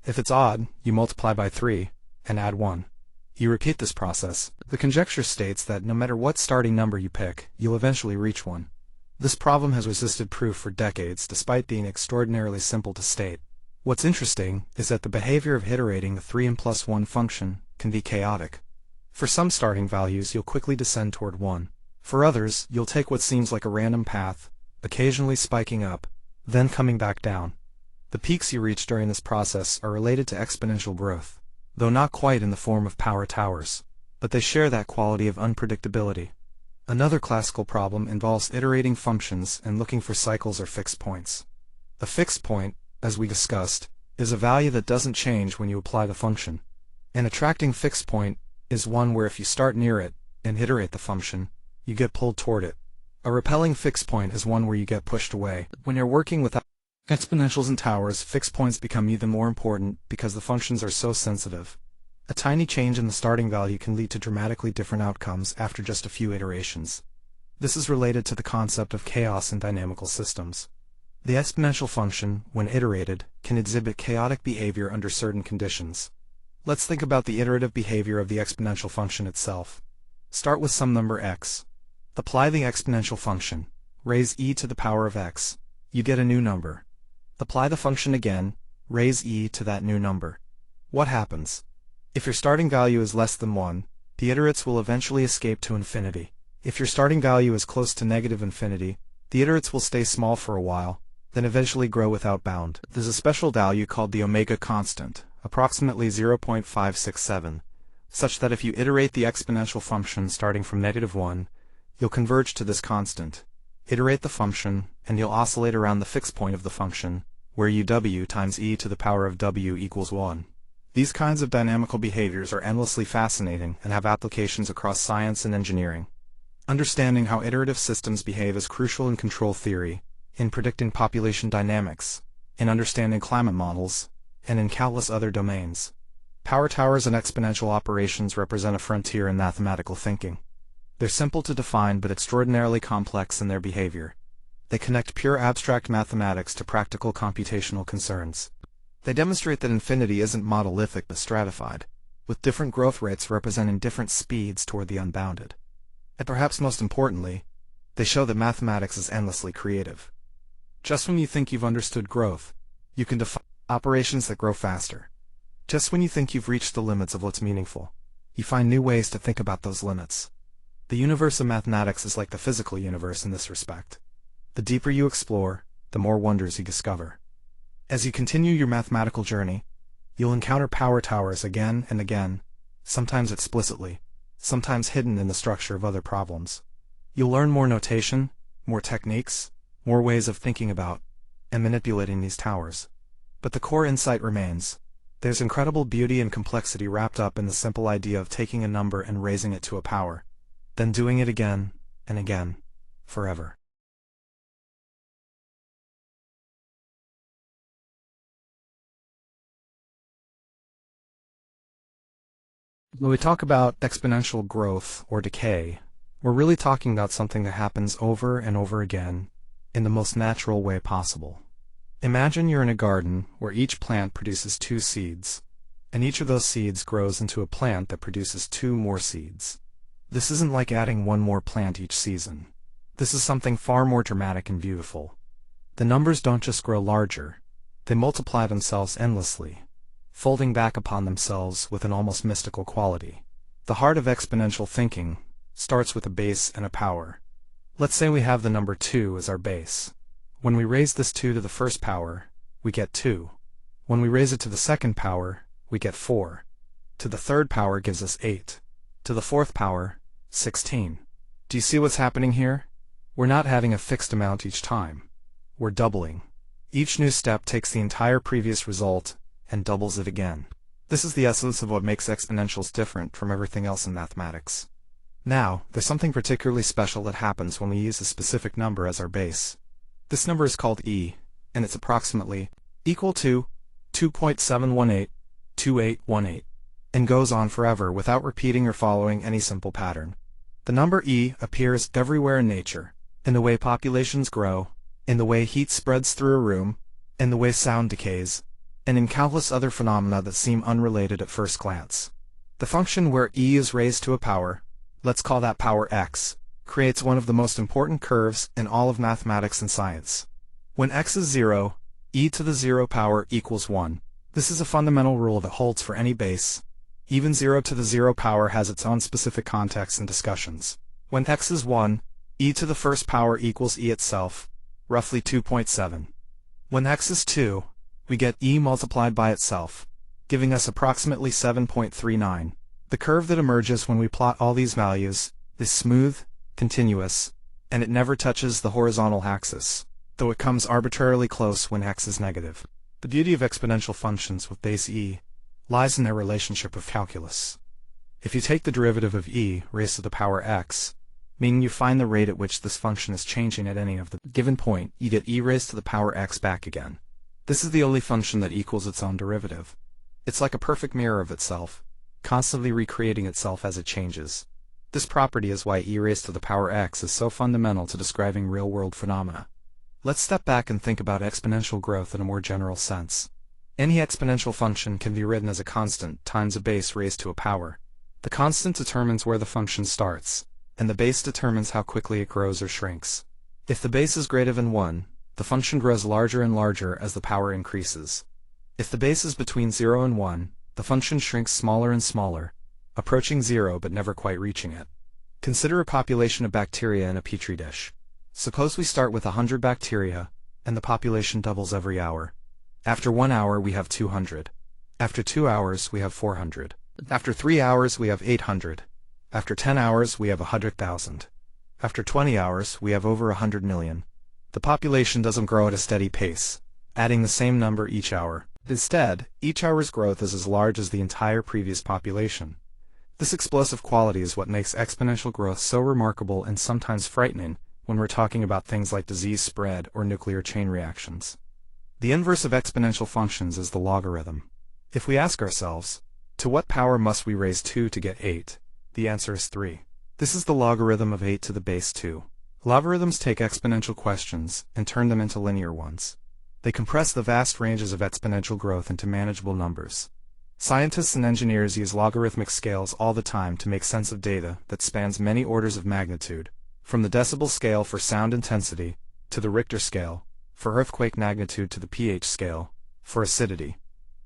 If it's odd, you multiply by 3, and add 1. You repeat this process. The conjecture states that no matter what starting number you pick, you'll eventually reach 1. This problem has resisted proof for decades despite being extraordinarily simple to state. What's interesting is that the behavior of iterating the 3n plus 1 function can be chaotic. For some starting values, you'll quickly descend toward 1. For others, you'll take what seems like a random path, occasionally spiking up, then coming back down. The peaks you reach during this process are related to exponential growth, though not quite in the form of power towers, but they share that quality of unpredictability. Another classical problem involves iterating functions and looking for cycles or fixed points. A fixed point, as we discussed, is a value that doesn't change when you apply the function. An attracting fixed point is one where if you start near it and iterate the function, you get pulled toward it. A repelling fixed point is one where you get pushed away. When you're working with exponentials and towers, fixed points become even more important because the functions are so sensitive. A tiny change in the starting value can lead to dramatically different outcomes after just a few iterations. This is related to the concept of chaos in dynamical systems. The exponential function, when iterated, can exhibit chaotic behavior under certain conditions. Let's think about the iterative behavior of the exponential function itself. Start with some number x. Apply the exponential function. Raise e to the power of x. You get a new number. Apply the function again. Raise e to that new number. What happens? If your starting value is less than 1, the iterates will eventually escape to infinity. If your starting value is close to negative infinity, the iterates will stay small for a while, then eventually grow without bound. There's a special value called the omega constant, approximately 0.567, such that if you iterate the exponential function starting from -1, you'll converge to this constant. Iterate the function, and you'll oscillate around the fixed point of the function, where uw times e to the power of w equals 1. These kinds of dynamical behaviors are endlessly fascinating and have applications across science and engineering. Understanding how iterative systems behave is crucial in control theory, in predicting population dynamics, in understanding climate models, and in countless other domains. Power towers and exponential operations represent a frontier in mathematical thinking. They're simple to define but extraordinarily complex in their behavior. They connect pure abstract mathematics to practical computational concerns. They demonstrate that infinity isn't monolithic but stratified, with different growth rates representing different speeds toward the unbounded. And perhaps most importantly, they show that mathematics is endlessly creative. Just when you think you've understood growth, you can define operations that grow faster. Just when you think you've reached the limits of what's meaningful, you find new ways to think about those limits. The universe of mathematics is like the physical universe in this respect. The deeper you explore, the more wonders you discover. As you continue your mathematical journey, you'll encounter power towers again and again, sometimes explicitly, sometimes hidden in the structure of other problems. You'll learn more notation, more techniques, more ways of thinking about and manipulating these towers. But the core insight remains. There's incredible beauty and complexity wrapped up in the simple idea of taking a number and raising it to a power, then doing it again and again, forever. When we talk about exponential growth or decay, we're really talking about something that happens over and over again in the most natural way possible. Imagine you're in a garden where each plant produces 2 seeds, and each of those seeds grows into a plant that produces 2 more seeds. This isn't like adding 1 more plant each season. This is something far more dramatic and beautiful. The numbers don't just grow larger, they multiply themselves endlessly, folding back upon themselves with an almost mystical quality. The heart of exponential thinking starts with a base and a power. Let's say we have the number 2 as our base. When we raise this 2 to the first power, we get 2. When we raise it to the second power, we get 4. To the third power gives us 8. To the fourth power, 16. Do you see what's happening here? We're not having a fixed amount each time. We're doubling. Each new step takes the entire previous result and doubles it again. This is the essence of what makes exponentials different from everything else in mathematics. Now, there's something particularly special that happens when we use a specific number as our base. This number is called e, and it's approximately equal to 2.7182818, and goes on forever without repeating or following any simple pattern. The number e appears everywhere in nature, in the way populations grow, in the way heat spreads through a room, in the way sound decays, and in countless other phenomena that seem unrelated at first glance. The function where e is raised to a power, let's call that power x, creates one of the most important curves in all of mathematics and science. When x is 0, e to the 0 power equals 1. This is a fundamental rule that holds for any base. Even 0 to the 0 power has its own specific context and discussions. When x is 1, e to the first power equals e itself, roughly 2.7. When x is 2, we get e multiplied by itself, giving us approximately 7.39. The curve that emerges when we plot all these values is smooth, continuous, and it never touches the horizontal axis, though it comes arbitrarily close when x is negative. The beauty of exponential functions with base e lies in their relationship with calculus. If you take the derivative of e raised to the power x, meaning you find the rate at which this function is changing at any of the given point, you get e raised to the power x back again. This is the only function that equals its own derivative. It's like a perfect mirror of itself, constantly recreating itself as it changes. This property is why e raised to the power x is so fundamental to describing real-world phenomena. Let's step back and think about exponential growth in a more general sense. Any exponential function can be written as a constant times a base raised to a power. The constant determines where the function starts, and the base determines how quickly it grows or shrinks. If the base is greater than 1, the function grows larger and larger as the power increases. If the base is between 0 and 1, the function shrinks smaller and smaller, approaching 0 but never quite reaching it. Consider a population of bacteria in a petri dish. Suppose we start with 100 bacteria, and the population doubles every hour. After 1 hour we have 200. After 2 hours we have 400. After 3 hours we have 800. After 10 hours we have 100,000. After 20 hours we have over 100 million. The population doesn't grow at a steady pace, adding the same number each hour. Instead, each hour's growth is as large as the entire previous population. This explosive quality is what makes exponential growth so remarkable and sometimes frightening when we're talking about things like disease spread or nuclear chain reactions. The inverse of exponential functions is the logarithm. If we ask ourselves, to what power must we raise 2 to get 8? The answer is 3. This is the logarithm of 8 to the base 2. Logarithms take exponential questions and turn them into linear ones. They compress the vast ranges of exponential growth into manageable numbers. Scientists and engineers use logarithmic scales all the time to make sense of data that spans many orders of magnitude, from the decibel scale for sound intensity, to the Richter scale, for earthquake magnitude, to the pH scale, for acidity.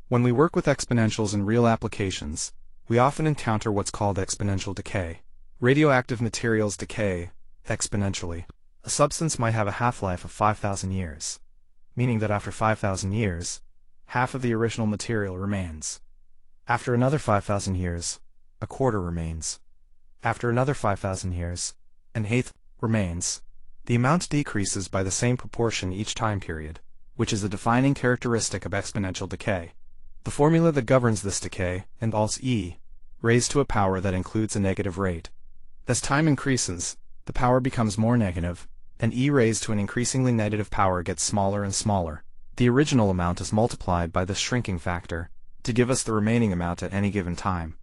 When we work with exponentials in real applications, we often encounter what's called exponential decay. Radioactive materials decay exponentially. A substance might have a half-life of 5,000 years, meaning that after 5,000 years, half of the original material remains. After another 5,000 years, a quarter remains. After another 5,000 years, an eighth remains. The amount decreases by the same proportion each time period, which is a defining characteristic of exponential decay. The formula that governs this decay involves e raised to a power that includes a negative rate. As time increases, the power becomes more negative, and e raised to an increasingly negative power gets smaller and smaller. The original amount is multiplied by the shrinking factor to give us the remaining amount at any given time.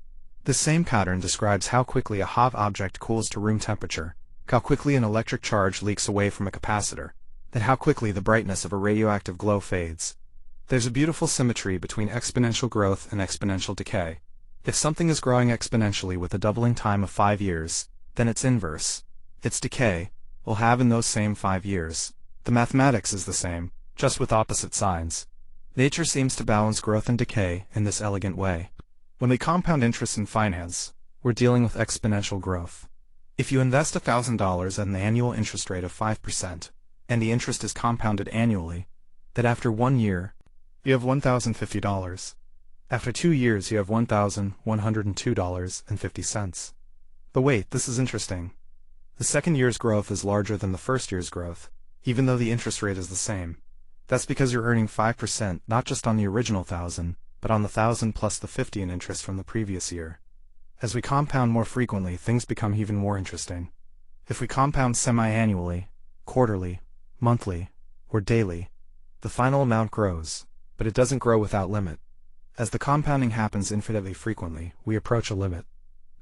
This same pattern describes how quickly a hot object cools to room temperature, how quickly an electric charge leaks away from a capacitor, and how quickly the brightness of a radioactive glow fades. There's a beautiful symmetry between exponential growth and exponential decay. If something is growing exponentially with a doubling time of 5 years, then its inverse, its decay, will have in those same 5 years. The mathematics is the same, just with opposite signs. Nature seems to balance growth and decay in this elegant way. When we compound interest in finance, we're dealing with exponential growth. If you invest $1,000 at an annual interest rate of 5%, and the interest is compounded annually, that after 1 year, you have $1,050. After 2 years, you have $1,102.50. But wait, this is interesting. The second year's growth is larger than the first year's growth, even though the interest rate is the same. That's because you're earning 5% not just on the original 1,000, but on the 1,000 plus the 50 in interest from the previous year. As we compound more frequently, things become even more interesting. If we compound semi-annually, quarterly, monthly, or daily, the final amount grows, but it doesn't grow without limit. As the compounding happens infinitely frequently, we approach a limit.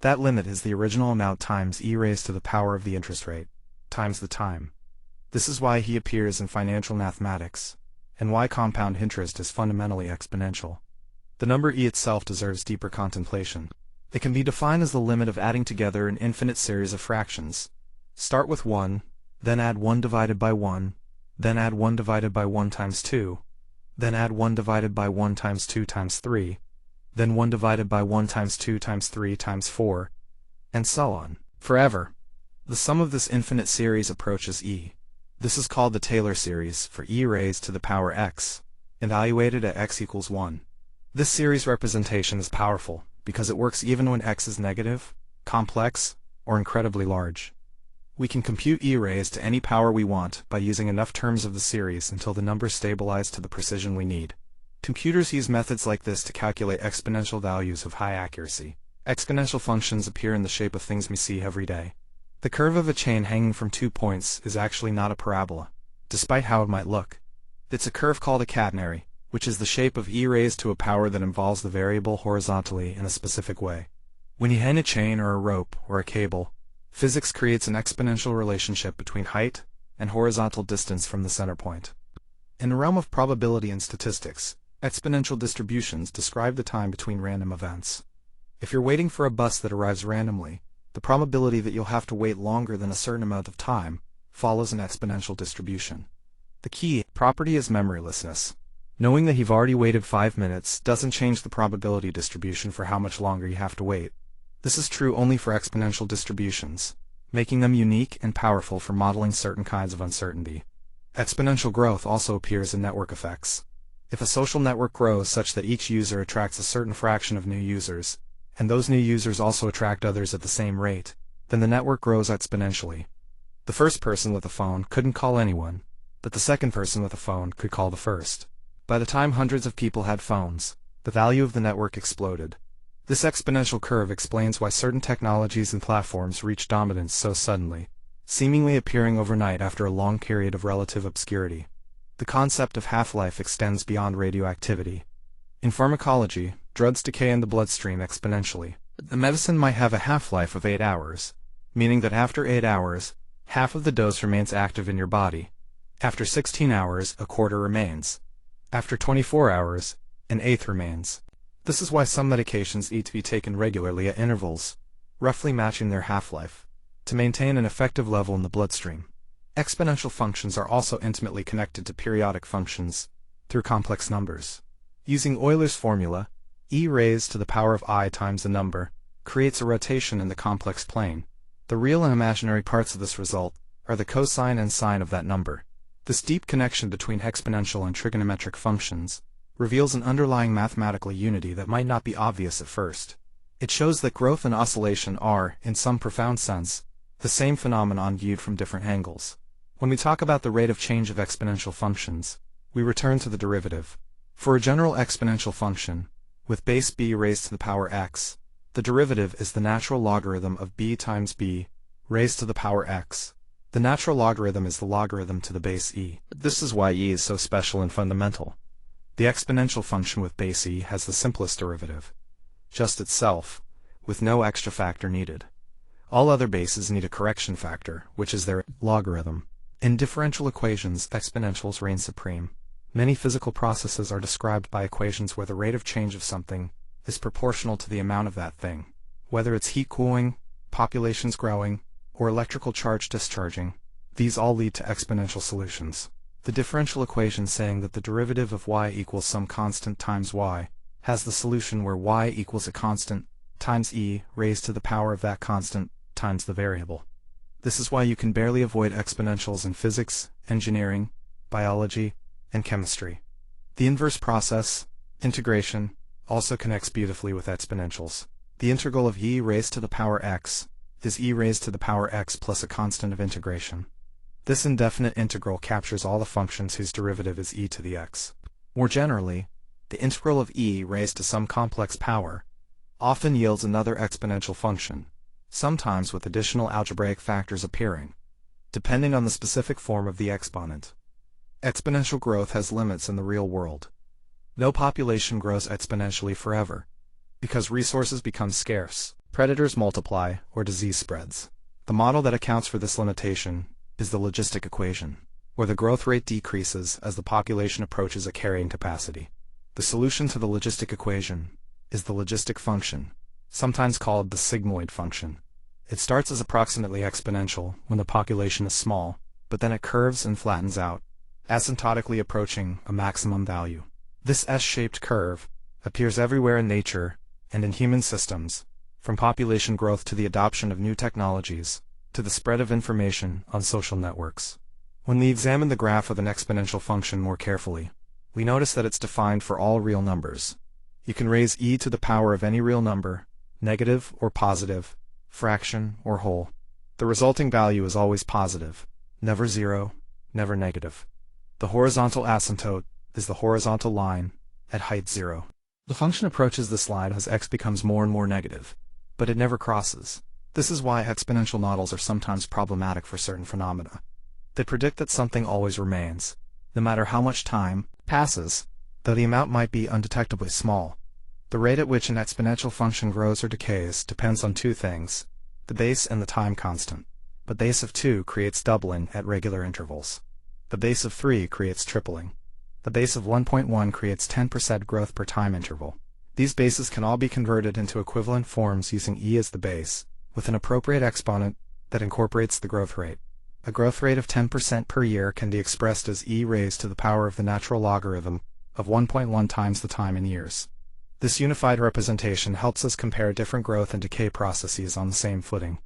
That limit is the original amount times e raised to the power of the interest rate, times the time. This is why he appears in financial mathematics, and why compound interest is fundamentally exponential. The number e itself deserves deeper contemplation. It can be defined as the limit of adding together an infinite series of fractions. Start with 1, then add 1 divided by 1, then add 1 divided by 1 times 2, then add 1 divided by 1 times 2 times 3, then 1 divided by 1 times 2 times 3 times 4, and so on, forever. The sum of this infinite series approaches e. This is called the Taylor series for e raised to the power x, evaluated at x equals 1. This series representation is powerful because it works even when x is negative, complex, or incredibly large. We can compute e raised to any power we want by using enough terms of the series until the number stabilizes to the precision we need. Computers use methods like this to calculate exponential values of high accuracy. Exponential functions appear in the shape of things we see every day. The curve of a chain hanging from 2 points is actually not a parabola, despite how it might look. It's a curve called a catenary, which is the shape of e raised to a power that involves the variable horizontally in a specific way. When you hang a chain or a rope or a cable, physics creates an exponential relationship between height and horizontal distance from the center point. In the realm of probability and statistics, exponential distributions describe the time between random events. If you're waiting for a bus that arrives randomly, the probability that you'll have to wait longer than a certain amount of time follows an exponential distribution. The key property is memorylessness. Knowing that you've already waited 5 minutes doesn't change the probability distribution for how much longer you have to wait. This is true only for exponential distributions, making them unique and powerful for modeling certain kinds of uncertainty. Exponential growth also appears in network effects. If a social network grows such that each user attracts a certain fraction of new users, and those new users also attract others at the same rate, then the network grows exponentially. The first person with a phone couldn't call anyone, but the second person with a phone could call the first. By the time hundreds of people had phones, the value of the network exploded. This exponential curve explains why certain technologies and platforms reach dominance so suddenly, seemingly appearing overnight after a long period of relative obscurity. The concept of half-life extends beyond radioactivity. In pharmacology, drugs decay in the bloodstream exponentially. The medicine might have a half-life of 8 hours, meaning that after 8 hours, half of the dose remains active in your body. After 16 hours, a quarter remains. After 24 hours, an eighth remains. This is why some medications need to be taken regularly at intervals, roughly matching their half-life, to maintain an effective level in the bloodstream. Exponential functions are also intimately connected to periodic functions through complex numbers. Using Euler's formula, e raised to the power of I times the number creates a rotation in the complex plane. The real and imaginary parts of this result are the cosine and sine of that number. This deep connection between exponential and trigonometric functions reveals an underlying mathematical unity that might not be obvious at first. It shows that growth and oscillation are, in some profound sense, the same phenomenon viewed from different angles. When we talk about the rate of change of exponential functions, we return to the derivative. For a general exponential function, with base b raised to the power x, the derivative is the natural logarithm of b times b raised to the power x. The natural logarithm is the logarithm to the base e. This is why e is so special and fundamental. The exponential function with base e has the simplest derivative, just itself, with no extra factor needed. All other bases need a correction factor, which is their logarithm. In differential equations, exponentials reign supreme. Many physical processes are described by equations where the rate of change of something is proportional to the amount of that thing. Whether it's heat cooling, populations growing, or electrical charge discharging, these all lead to exponential solutions. The differential equation saying that the derivative of y equals some constant times y has the solution where y equals a constant times e raised to the power of that constant times the variable. This is why you can barely avoid exponentials in physics, engineering, biology, and chemistry. The inverse process, integration, also connects beautifully with exponentials. The integral of e raised to the power x is e raised to the power x plus a constant of integration. This indefinite integral captures all the functions whose derivative is e to the x. More generally, the integral of e raised to some complex power often yields another exponential function, sometimes with additional algebraic factors appearing, depending on the specific form of the exponent. Exponential growth has limits in the real world. No population grows exponentially forever, because resources become scarce, predators multiply, or disease spreads. The model that accounts for this limitation is the logistic equation, where the growth rate decreases as the population approaches a carrying capacity. The solution to the logistic equation is the logistic function, sometimes called the sigmoid function. It starts as approximately exponential when the population is small, but then it curves and flattens out, asymptotically approaching a maximum value. This S-shaped curve appears everywhere in nature and in human systems, from population growth to the adoption of new technologies, to the spread of information on social networks. When we examine the graph of an exponential function more carefully, we notice that it's defined for all real numbers. You can raise e to the power of any real number, negative or positive, fraction or whole. The resulting value is always positive, never zero, never negative. The horizontal asymptote is the horizontal line at height 0. The function approaches this line as x becomes more and more negative, but it never crosses. This is why exponential models are sometimes problematic for certain phenomena. They predict that something always remains, no matter how much time passes, though the amount might be undetectably small. The rate at which an exponential function grows or decays depends on two things, the base and the time constant. The base of 2 creates doubling at regular intervals. The base of 3 creates tripling. The base of 1.1 creates 10% growth per time interval. These bases can all be converted into equivalent forms using e as the base, with an appropriate exponent that incorporates the growth rate. A growth rate of 10% per year can be expressed as e raised to the power of the natural logarithm of 1.1 times the time in years. This unified representation helps us compare different growth and decay processes on the same footing.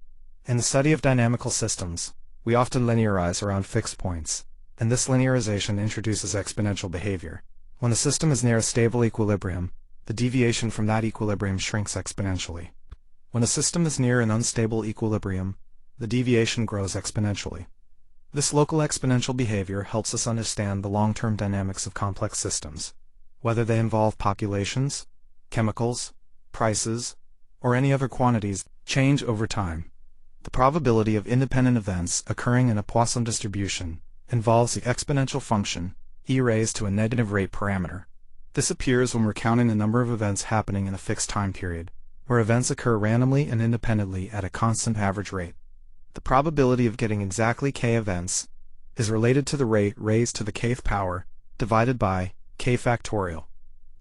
In the study of dynamical systems, we often linearize around fixed points, and this linearization introduces exponential behavior. When the system is near a stable equilibrium, the deviation from that equilibrium shrinks exponentially. When a system is near an unstable equilibrium, the deviation grows exponentially. This local exponential behavior helps us understand the long-term dynamics of complex systems, whether they involve populations, chemicals, prices, or any other quantities change over time. The probability of independent events occurring in a Poisson distribution involves the exponential function e raised to a negative rate parameter. This appears when we're counting the number of events happening in a fixed time period, where events occur randomly and independently at a constant average rate. The probability of getting exactly k events is related to the rate raised to the kth power divided by k factorial,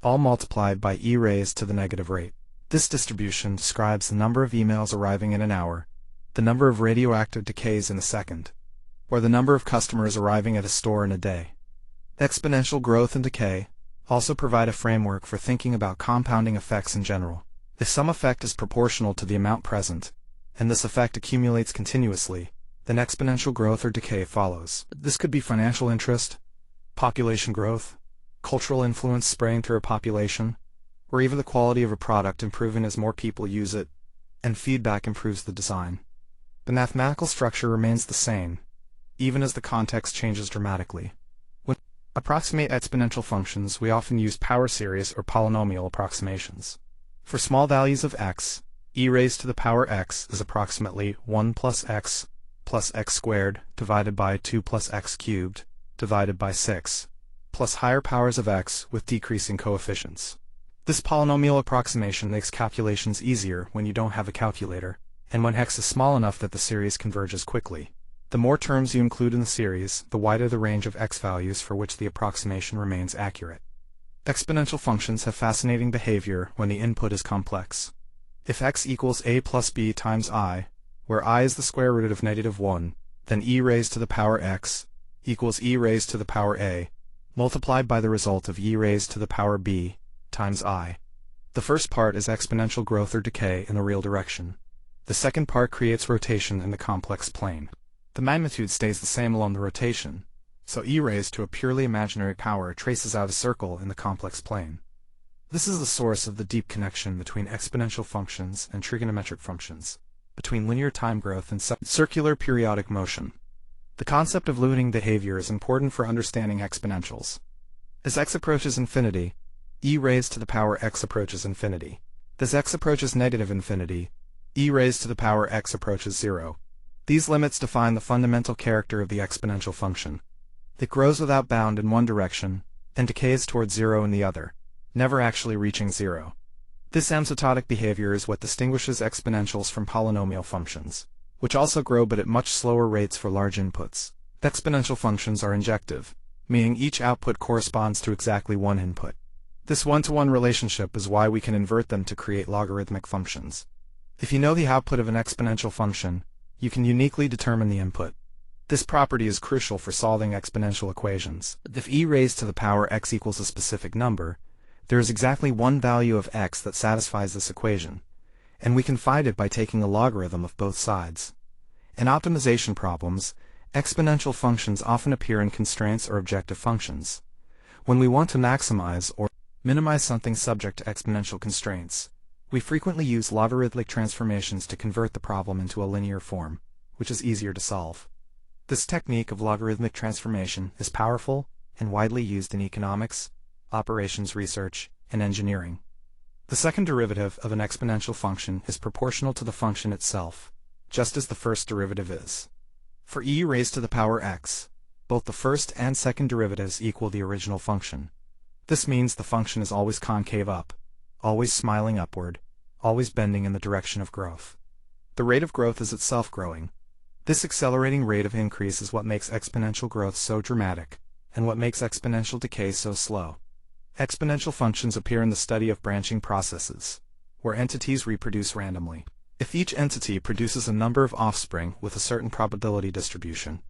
all multiplied by e raised to the negative rate. This distribution describes the number of emails arriving in an hour, the number of radioactive decays in a second, or the number of customers arriving at a store in a day. Exponential growth and decay also provide a framework for thinking about compounding effects in general. If some effect is proportional to the amount present, and this effect accumulates continuously, then exponential growth or decay follows. This could be financial interest, population growth, cultural influence spraying through a population, or even the quality of a product improving as more people use it, and feedback improves the design. The mathematical structure remains the same, even as the context changes dramatically. When we approximate exponential functions, we often use power series or polynomial approximations. For small values of x, e raised to the power x is approximately 1 plus x squared divided by 2 plus x cubed divided by 6, plus higher powers of x with decreasing coefficients. This polynomial approximation makes calculations easier when you don't have a calculator, and when x is small enough that the series converges quickly. The more terms you include in the series, the wider the range of x values for which the approximation remains accurate. Exponential functions have fascinating behavior when the input is complex. If x equals a plus b times I, where I is the square root of -1, then e raised to the power x equals e raised to the power a, multiplied by the result of e raised to the power b times I. The first part is exponential growth or decay in the real direction. The second part creates rotation in the complex plane. The magnitude stays the same along the rotation, so e raised to a purely imaginary power traces out a circle in the complex plane. This is the source of the deep connection between exponential functions and trigonometric functions, between linear time growth and circular periodic motion. The concept of limiting behavior is important for understanding exponentials. As x approaches infinity, e raised to the power x approaches infinity. As x approaches negative infinity, e raised to the power x approaches 0. These limits define the fundamental character of the exponential function. It grows without bound in one direction, and decays towards 0 in the other, never actually reaching 0. This asymptotic behavior is what distinguishes exponentials from polynomial functions, which also grow but at much slower rates for large inputs. Exponential functions are injective, meaning each output corresponds to exactly one input. This one-to-one relationship is why we can invert them to create logarithmic functions. If you know the output of an exponential function, you can uniquely determine the input. This property is crucial for solving exponential equations. If e raised to the power x equals a specific number, there is exactly one value of x that satisfies this equation, and we can find it by taking a logarithm of both sides. In optimization problems, exponential functions often appear in constraints or objective functions. When we want to maximize or minimize something subject to exponential constraints, we frequently use logarithmic transformations to convert the problem into a linear form, which is easier to solve. This technique of logarithmic transformation is powerful and widely used in economics, operations research, and engineering. The second derivative of an exponential function is proportional to the function itself, just as the first derivative is. For e raised to the power x, both the first and second derivatives equal the original function. This means the function is always concave up, always smiling upward, always bending in the direction of growth. The rate of growth is itself growing. This accelerating rate of increase is what makes exponential growth so dramatic, and what makes exponential decay so slow. Exponential functions appear in the study of branching processes, where entities reproduce randomly. If each entity produces a number of offspring with a certain probability distribution,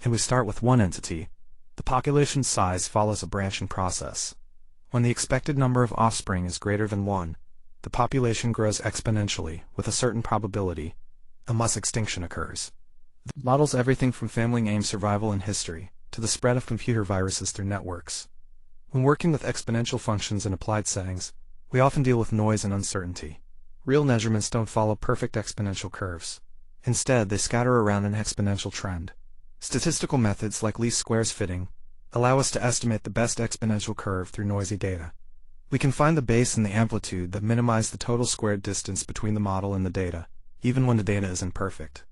and we start with one entity, the population size follows a branching process. When the expected number of offspring is greater than 1, the population grows exponentially with a certain probability, unless extinction occurs. It models everything from family name survival in history to the spread of computer viruses through networks. When working with exponential functions in applied settings, we often deal with noise and uncertainty. Real measurements don't follow perfect exponential curves. Instead, they scatter around an exponential trend. Statistical methods like least squares fitting allow us to estimate the best exponential curve through noisy data. We can find the base and the amplitude that minimize the total squared distance between the model and the data, even when the data isn't perfect.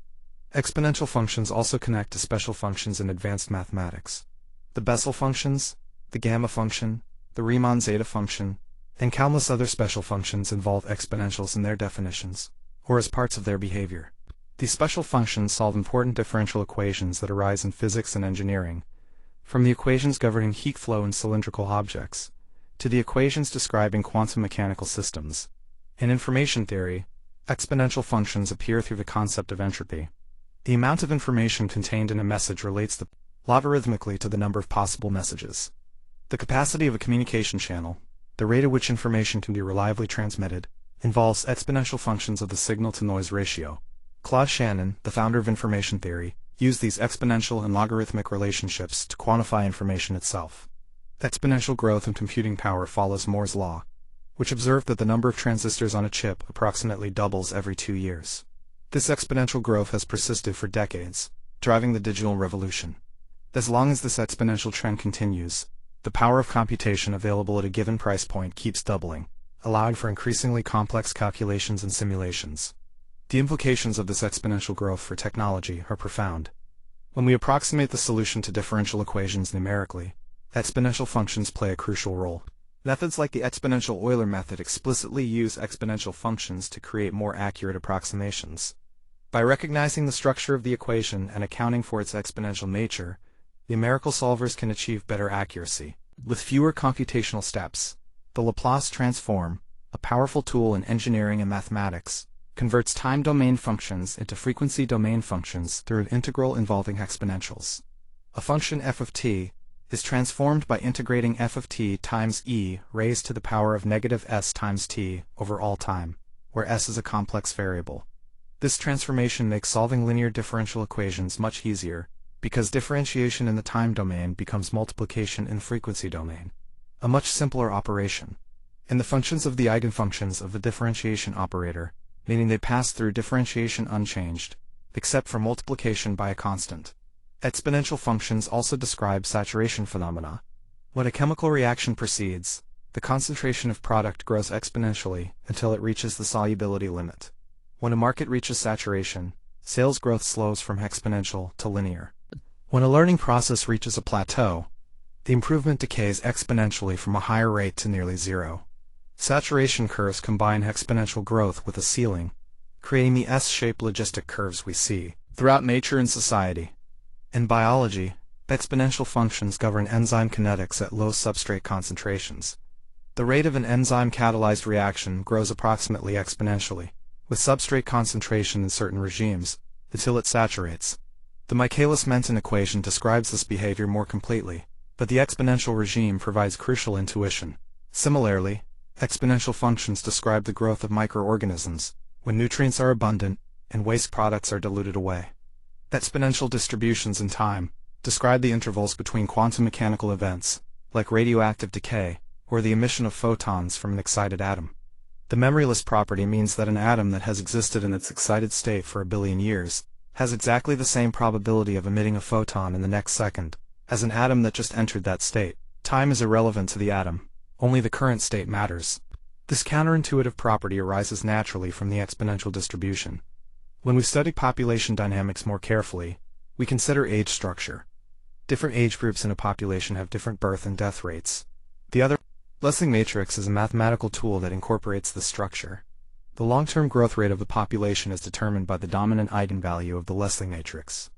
Exponential functions also connect to special functions in advanced mathematics. The Bessel functions, the gamma function, the Riemann zeta function, and countless other special functions involve exponentials in their definitions, or as parts of their behavior. These special functions solve important differential equations that arise in physics and engineering, from the equations governing heat flow in cylindrical objects, to the equations describing quantum mechanical systems. In information theory, exponential functions appear through the concept of entropy. The amount of information contained in a message relates logarithmically to the number of possible messages. The capacity of a communication channel, the rate at which information can be reliably transmitted, involves exponential functions of the signal-to-noise ratio. Claude Shannon, the founder of information theory, used these exponential and logarithmic relationships to quantify information itself. Exponential growth in computing power follows Moore's law, which observed that the number of transistors on a chip approximately doubles every 2 years. This exponential growth has persisted for decades, driving the digital revolution. As long as this exponential trend continues, the power of computation available at a given price point keeps doubling, allowing for increasingly complex calculations and simulations. The implications of this exponential growth for technology are profound. When we approximate the solution to differential equations numerically, exponential functions play a crucial role. Methods like the exponential Euler method explicitly use exponential functions to create more accurate approximations. By recognizing the structure of the equation and accounting for its exponential nature, the numerical solvers can achieve better accuracy. With fewer computational steps, the Laplace transform, a powerful tool in engineering and mathematics, converts time domain functions into frequency domain functions through an integral involving exponentials. A function f of t is transformed by integrating f of t times e raised to the power of negative s times t over all time, where s is a complex variable. This transformation makes solving linear differential equations much easier, because differentiation in the time domain becomes multiplication in the frequency domain, a much simpler operation. In the functions of the eigenfunctions of the differentiation operator, meaning they pass through differentiation unchanged, except for multiplication by a constant. Exponential functions also describe saturation phenomena. When a chemical reaction proceeds, the concentration of product grows exponentially until it reaches the solubility limit. When a market reaches saturation, sales growth slows from exponential to linear. When a learning process reaches a plateau, the improvement decays exponentially from a higher rate to nearly zero. Saturation curves combine exponential growth with a ceiling, creating the S-shaped logistic curves we see throughout nature and society. In biology, exponential functions govern enzyme kinetics at low substrate concentrations. The rate of an enzyme-catalyzed reaction grows approximately exponentially, with substrate concentration in certain regimes, until it saturates. The Michaelis-Menten equation describes this behavior more completely, but the exponential regime provides crucial intuition. Similarly, exponential functions describe the growth of microorganisms, when nutrients are abundant and waste products are diluted away. Exponential distributions in time describe the intervals between quantum mechanical events, like radioactive decay, or the emission of photons from an excited atom. The memoryless property means that an atom that has existed in its excited state for 1 billion years has exactly the same probability of emitting a photon in the next second as an atom that just entered that state. Time is irrelevant to the atom, only the current state matters. This counterintuitive property arises naturally from the exponential distribution. When we study population dynamics more carefully, we consider age structure. Different age groups in a population have different birth and death rates. The other Lessing matrix is a mathematical tool that incorporates this structure. The long-term growth rate of the population is determined by the dominant eigenvalue of the Lessing matrix.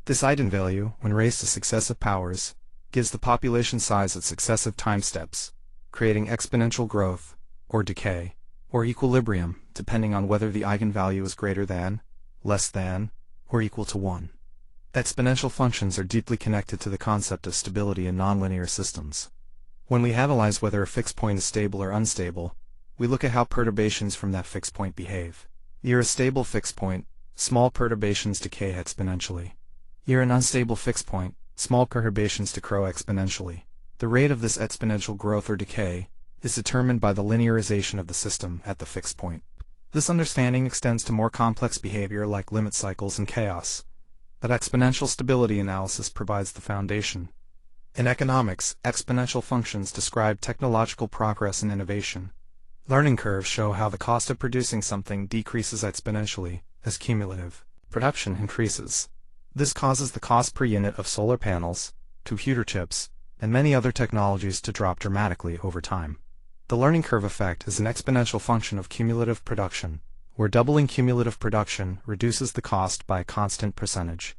This eigenvalue, when raised to successive powers, gives the population size at successive time steps, creating exponential growth, or decay, or equilibrium, depending on whether the eigenvalue is greater than, less than, or equal to 1. Exponential functions are deeply connected to the concept of stability in nonlinear systems. When we analyze whether a fixed point is stable or unstable, we look at how perturbations from that fixed point behave. Near a stable fixed point, small perturbations decay exponentially. Near an unstable fixed point, small perturbations decay exponentially. The rate of this exponential growth or decay is determined by the linearization of the system at the fixed point. This understanding extends to more complex behavior like limit cycles and chaos, but exponential stability analysis provides the foundation. In economics, exponential functions describe technological progress and innovation. Learning curves show how the cost of producing something decreases exponentially as cumulative production increases. This causes the cost per unit of solar panels, computer chips, and many other technologies to drop dramatically over time. The learning curve effect is an exponential function of cumulative production, where doubling cumulative production reduces the cost by a constant percentage.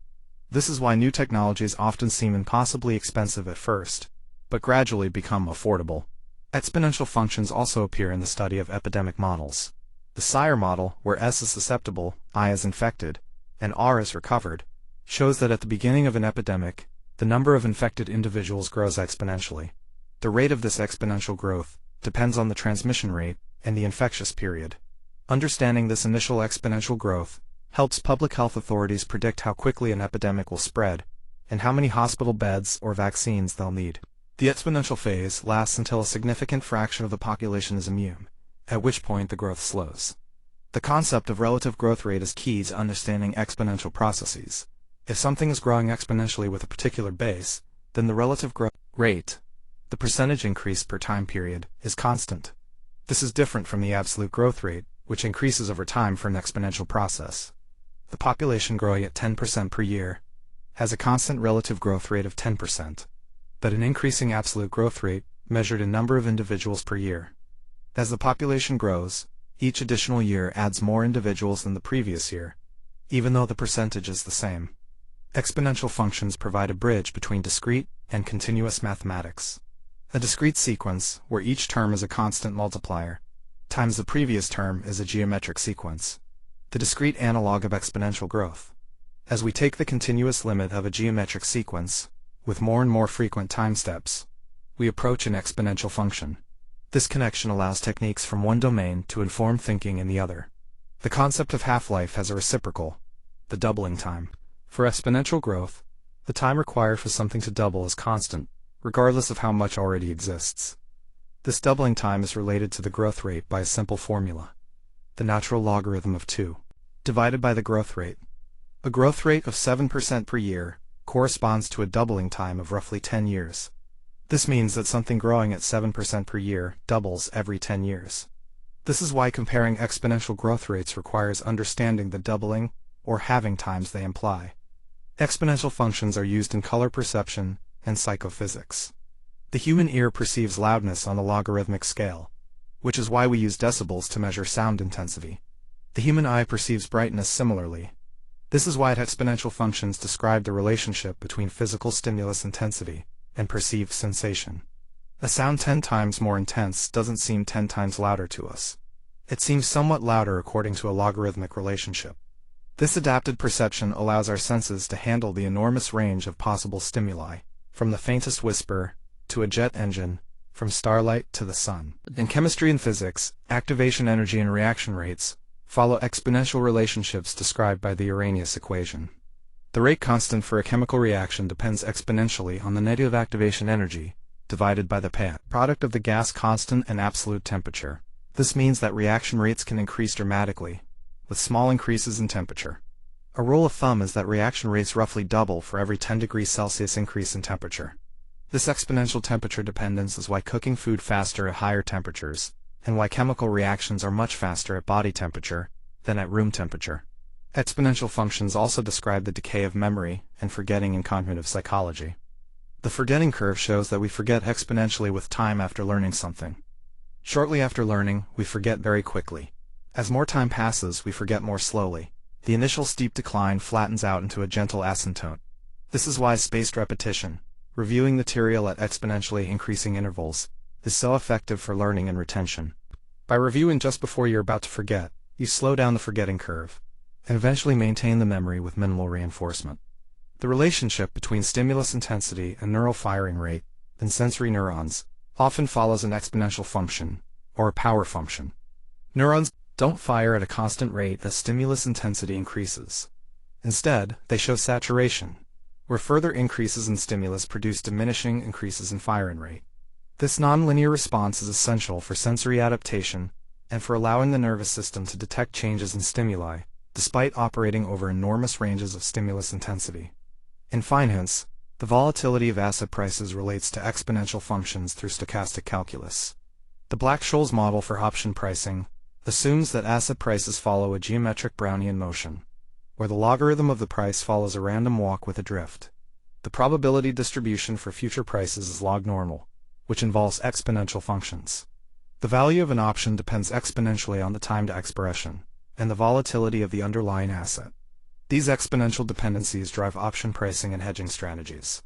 This is why new technologies often seem impossibly expensive at first, but gradually become affordable. Exponential functions also appear in the study of epidemic models. The Sire model, where S is susceptible, I is infected, and R is recovered, shows that at the beginning of an epidemic, the number of infected individuals grows exponentially. The rate of this exponential growth depends on the transmission rate and the infectious period. Understanding this initial exponential growth helps public health authorities predict how quickly an epidemic will spread, and how many hospital beds or vaccines they'll need. The exponential phase lasts until a significant fraction of the population is immune, at which point the growth slows. The concept of relative growth rate is key to understanding exponential processes. If something is growing exponentially with a particular base, then the relative growth rate, the percentage increase per time period, is constant. This is different from the absolute growth rate, which increases over time for an exponential process. The population growing at 10% per year has a constant relative growth rate of 10%, but an increasing absolute growth rate measured in number of individuals per year. As the population grows, each additional year adds more individuals than the previous year. even though the percentage is the same. Exponential functions provide a bridge between discrete and continuous mathematics. A discrete sequence, where each term is a constant multiplier, times the previous term is a geometric sequence. The discrete analog of exponential growth. As we take the continuous limit of a geometric sequence, with more and more frequent time steps, we approach an exponential function. This connection allows techniques from one domain to inform thinking in the other. The concept of half-life has a reciprocal, the doubling time. For exponential growth, the time required for something to double is constant, regardless of how much already exists. This doubling time is related to the growth rate by a simple formula. The natural logarithm of 2 divided by the growth rate. A growth rate of 7% per year corresponds to a doubling time of roughly 10 years. This means that something growing at 7% per year doubles every 10 years. This is why comparing exponential growth rates requires understanding the doubling or halving times they imply. Exponential functions are used in color perception and psychophysics. The human ear perceives loudness on the logarithmic scale, which is why we use decibels to measure sound intensity. The human eye perceives brightness similarly. This is why exponential functions describe the relationship between physical stimulus intensity and perceived sensation. A sound 10 times more intense doesn't seem 10 times louder to us. It seems somewhat louder according to a logarithmic relationship. This adapted perception allows our senses to handle the enormous range of possible stimuli, from the faintest whisper to a jet engine, from starlight to the sun. In chemistry and physics, activation energy and reaction rates follow exponential relationships described by the Arrhenius equation. The rate constant for a chemical reaction depends exponentially on the negative activation energy divided by the product of the gas constant and absolute temperature. This means that reaction rates can increase dramatically, with small increases in temperature. A rule of thumb is that reaction rates roughly double for every 10 degrees Celsius increase in temperature. This exponential temperature dependence is why cooking food faster at higher temperatures, and why chemical reactions are much faster at body temperature than at room temperature. Exponential functions also describe the decay of memory and forgetting in cognitive psychology. The forgetting curve shows that we forget exponentially with time after learning something. Shortly after learning, we forget very quickly. As more time passes, we forget more slowly. The initial steep decline flattens out into a gentle asymptote. This is why spaced repetition, reviewing material at exponentially increasing intervals, is so effective for learning and retention. By reviewing just before you're about to forget, you slow down the forgetting curve, and eventually maintain the memory with minimal reinforcement. The relationship between stimulus intensity and neural firing rate in sensory neurons often follows an exponential function, or a power function. Neurons don't fire at a constant rate as stimulus intensity increases. Instead, they show saturation, where further increases in stimulus produce diminishing increases in firing rate. This nonlinear response is essential for sensory adaptation and for allowing the nervous system to detect changes in stimuli, despite operating over enormous ranges of stimulus intensity. In finance, the volatility of asset prices relates to exponential functions through stochastic calculus. The Black-Scholes model for option pricing assumes that asset prices follow a geometric Brownian motion, where the logarithm of the price follows a random walk with a drift. The probability distribution for future prices is log normal, which involves exponential functions. The value of an option depends exponentially on the time to expiration, and the volatility of the underlying asset. These exponential dependencies drive option pricing and hedging strategies.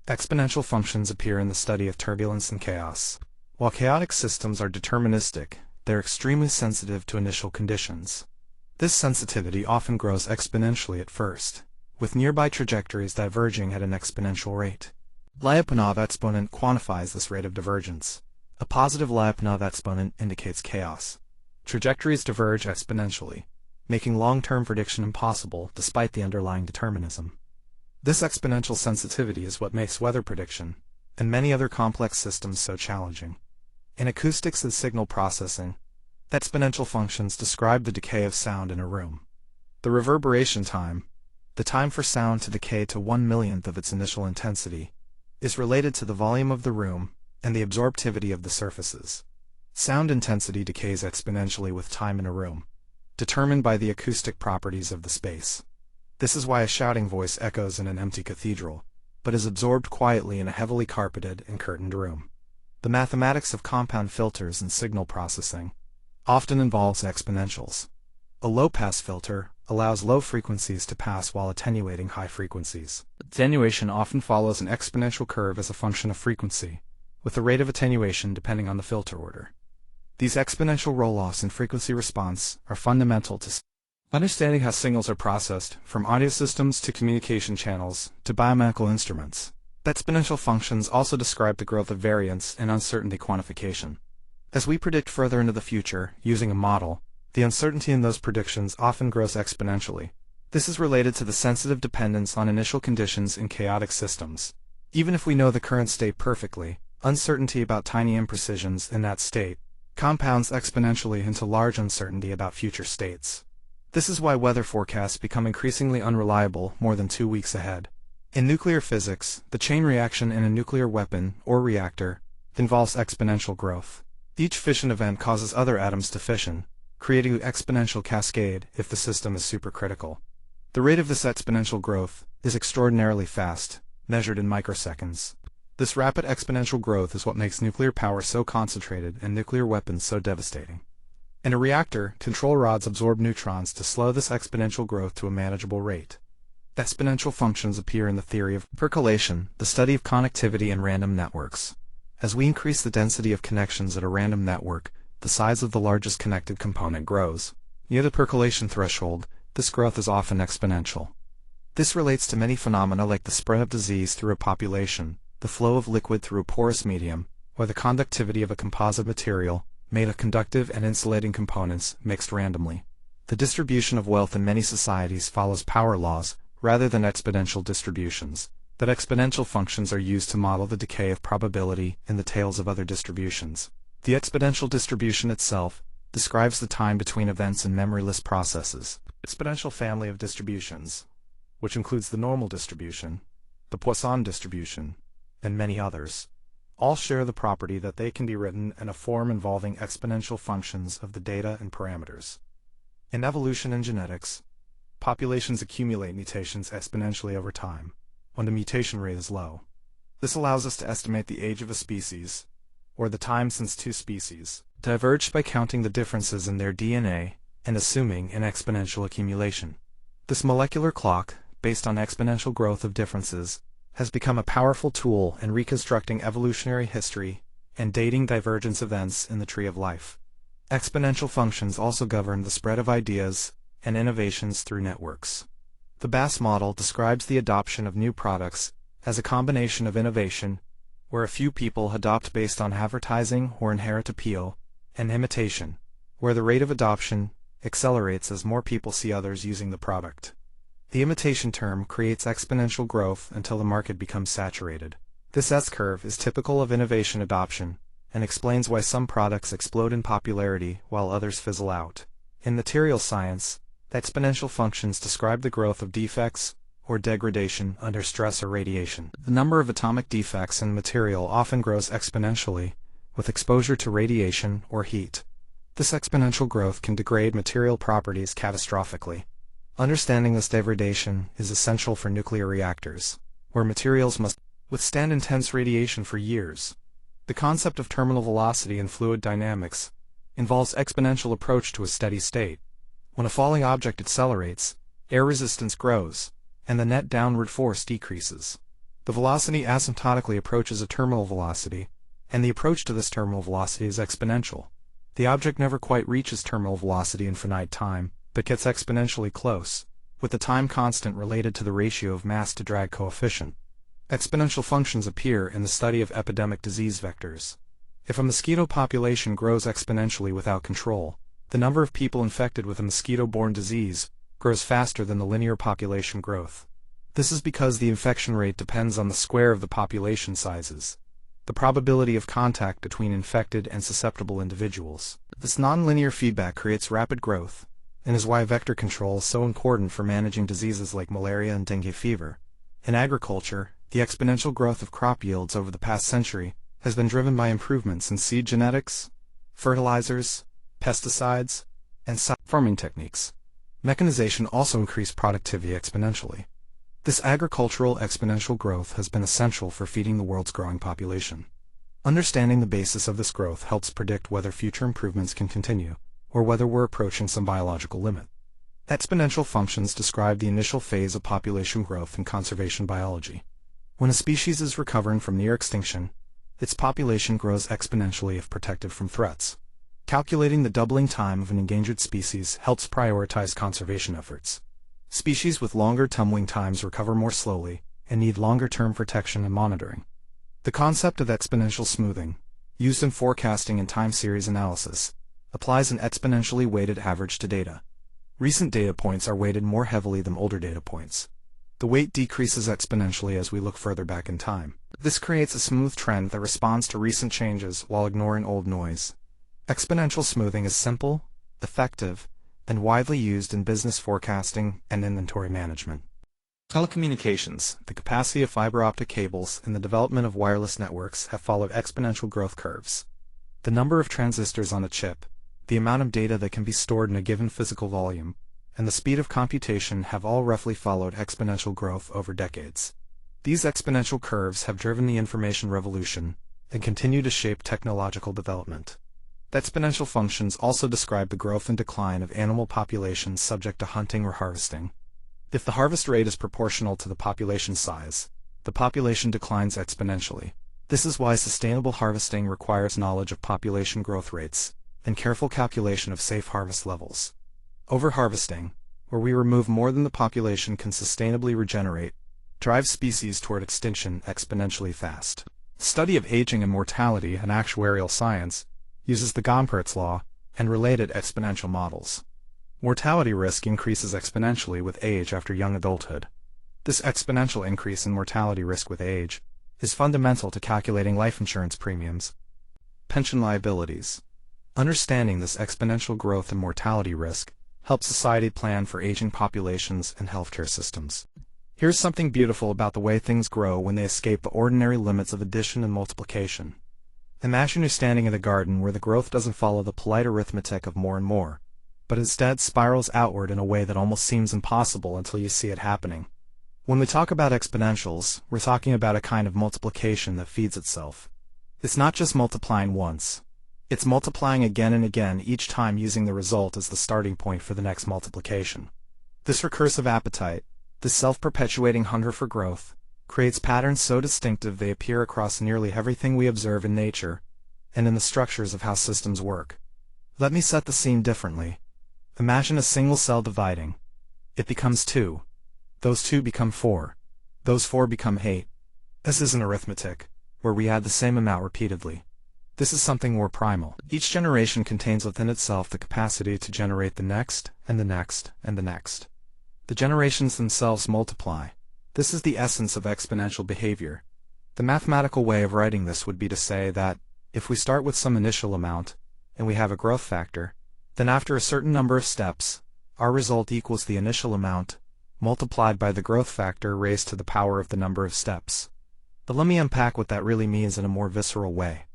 Exponential functions appear in the study of turbulence and chaos. While chaotic systems are deterministic, they're extremely sensitive to initial conditions. This sensitivity often grows exponentially at first, with nearby trajectories diverging at an exponential rate. Lyapunov exponent quantifies this rate of divergence. A positive Lyapunov exponent indicates chaos. Trajectories diverge exponentially, making long-term prediction impossible despite the underlying determinism. This exponential sensitivity is what makes weather prediction, and many other complex systems so challenging. In acoustics and signal processing, exponential functions describe the decay of sound in a room. The reverberation time, the time for sound to decay to 1/millionth of its initial intensity, is related to the volume of the room and the absorptivity of the surfaces. Sound intensity decays exponentially with time in a room, determined by the acoustic properties of the space. This is why a shouting voice echoes in an empty cathedral, but is absorbed quietly in a heavily carpeted and curtained room. The mathematics of compound filters and signal processing often involves exponentials. A low-pass filter, allows low frequencies to pass while attenuating high frequencies. Attenuation often follows an exponential curve as a function of frequency, with the rate of attenuation depending on the filter order. These exponential roll-offs in frequency response are fundamental to understanding how signals are processed, from audio systems to communication channels to biomedical instruments. Exponential functions also describe the growth of variance and uncertainty quantification. As we predict further into the future using a model, the uncertainty in those predictions often grows exponentially. This is related to the sensitive dependence on initial conditions in chaotic systems. Even if we know the current state perfectly, uncertainty about tiny imprecisions in that state compounds exponentially into large uncertainty about future states. This is why weather forecasts become increasingly unreliable more than 2 weeks ahead. In nuclear physics, the chain reaction in a nuclear weapon or reactor involves exponential growth. Each fission event causes other atoms to fission, creating an exponential cascade if the system is supercritical. The rate of this exponential growth is extraordinarily fast, measured in microseconds. This rapid exponential growth is what makes nuclear power so concentrated and nuclear weapons so devastating. In a reactor, control rods absorb neutrons to slow this exponential growth to a manageable rate. Exponential functions appear in the theory of percolation, the study of connectivity in random networks. As we increase the density of connections at a random network, the size of the largest connected component grows. Near the percolation threshold, this growth is often exponential. This relates to many phenomena like the spread of disease through a population, the flow of liquid through a porous medium, or the conductivity of a composite material made of conductive and insulating components mixed randomly. The distribution of wealth in many societies follows power laws rather than exponential distributions. That exponential functions are used to model the decay of probability in the tails of other distributions. The exponential distribution itself describes the time between events in memoryless processes. Exponential family of distributions, which includes the normal distribution, the Poisson distribution, and many others, all share the property that they can be written in a form involving exponential functions of the data and parameters. In evolution and genetics, populations accumulate mutations exponentially over time, when the mutation rate is low. This allows us to estimate the age of a species, or the time since two species diverged by counting the differences in their DNA and assuming an exponential accumulation. This molecular clock, based on exponential growth of differences, has become a powerful tool in reconstructing evolutionary history and dating divergence events in the tree of life. Exponential functions also govern the spread of ideas and innovations through networks. The Bass model describes the adoption of new products as a combination of innovation, where a few people adopt based on advertising or inherent appeal, and imitation, where the rate of adoption accelerates as more people see others using the product. The imitation term creates exponential growth until the market becomes saturated. This S-curve is typical of innovation adoption and explains why some products explode in popularity while others fizzle out. In material science, exponential functions describe the growth of defects or degradation under stress or radiation. The number of atomic defects in material often grows exponentially with exposure to radiation or heat. This exponential growth can degrade material properties catastrophically. Understanding this degradation is essential for nuclear reactors, where materials must withstand intense radiation for years. The concept of terminal velocity in fluid dynamics involves exponential approach to a steady state. When a falling object accelerates, air resistance grows, and the net downward force decreases. The velocity asymptotically approaches a terminal velocity, and the approach to this terminal velocity is exponential. The object never quite reaches terminal velocity in finite time, but gets exponentially close, with the time constant related to the ratio of mass to drag coefficient. Exponential functions appear in the study of epidemic disease vectors. If a mosquito population grows exponentially without control, the number of people infected with a mosquito-borne disease grows faster than the linear population growth. This is because the infection rate depends on the square of the population sizes, the probability of contact between infected and susceptible individuals. This nonlinear feedback creates rapid growth, and is why vector control is so important for managing diseases like malaria and dengue fever. In agriculture, the exponential growth of crop yields over the past century has been driven by improvements in seed genetics, fertilizers, pesticides, and farming techniques. Mechanization also increased productivity exponentially. This agricultural exponential growth has been essential for feeding the world's growing population. Understanding the basis of this growth helps predict whether future improvements can continue, or whether we're approaching some biological limit. Exponential functions describe the initial phase of population growth in conservation biology. When a species is recovering from near extinction, its population grows exponentially if protected from threats. Calculating the doubling time of an endangered species helps prioritize conservation efforts. Species with longer tumbling times recover more slowly and need longer-term protection and monitoring. The concept of exponential smoothing, used in forecasting and time series analysis, applies an exponentially weighted average to data. Recent data points are weighted more heavily than older data points. The weight decreases exponentially as we look further back in time. This creates a smooth trend that responds to recent changes while ignoring old noise. Exponential smoothing is simple, effective, and widely used in business forecasting and inventory management. Telecommunications, the capacity of fiber optic cables, and the development of wireless networks have followed exponential growth curves. The number of transistors on a chip, the amount of data that can be stored in a given physical volume, and the speed of computation have all roughly followed exponential growth over decades. These exponential curves have driven the information revolution and continue to shape technological development. The exponential functions also describe the growth and decline of animal populations subject to hunting or harvesting. If the harvest rate is proportional to the population size, the population declines exponentially. This is why sustainable harvesting requires knowledge of population growth rates and careful calculation of safe harvest levels. Overharvesting, where we remove more than the population can sustainably regenerate, drives species toward extinction exponentially fast. The study of aging and mortality and actuarial science uses the Gompertz law and related exponential models. Mortality risk increases exponentially with age after young adulthood. This exponential increase in mortality risk with age is fundamental to calculating life insurance premiums. Pension liabilities. Understanding this exponential growth and mortality risk helps society plan for aging populations and healthcare systems. Here's something beautiful about the way things grow when they escape the ordinary limits of addition and multiplication. Imagine you're standing in a garden where the growth doesn't follow the polite arithmetic of more and more, but instead spirals outward in a way that almost seems impossible until you see it happening. When we talk about exponentials, we're talking about a kind of multiplication that feeds itself. It's not just multiplying once. It's multiplying again and again, each time using the result as the starting point for the next multiplication. This recursive appetite, this self-perpetuating hunger for growth, creates patterns so distinctive they appear across nearly everything we observe in nature and in the structures of how systems work. Let me set the scene differently. Imagine a single cell dividing. It becomes 2. Those 2 become 4. Those 4 become 8. This isn't arithmetic, where we add the same amount repeatedly. This is something more primal. Each generation contains within itself the capacity to generate the next, and the next, and the next. The generations themselves multiply. This is the essence of exponential behavior. The mathematical way of writing this would be to say that, if we start with some initial amount, and we have a growth factor, then after a certain number of steps, our result equals the initial amount, multiplied by the growth factor raised to the power of the number of steps. But let me unpack what that really means in a more visceral way.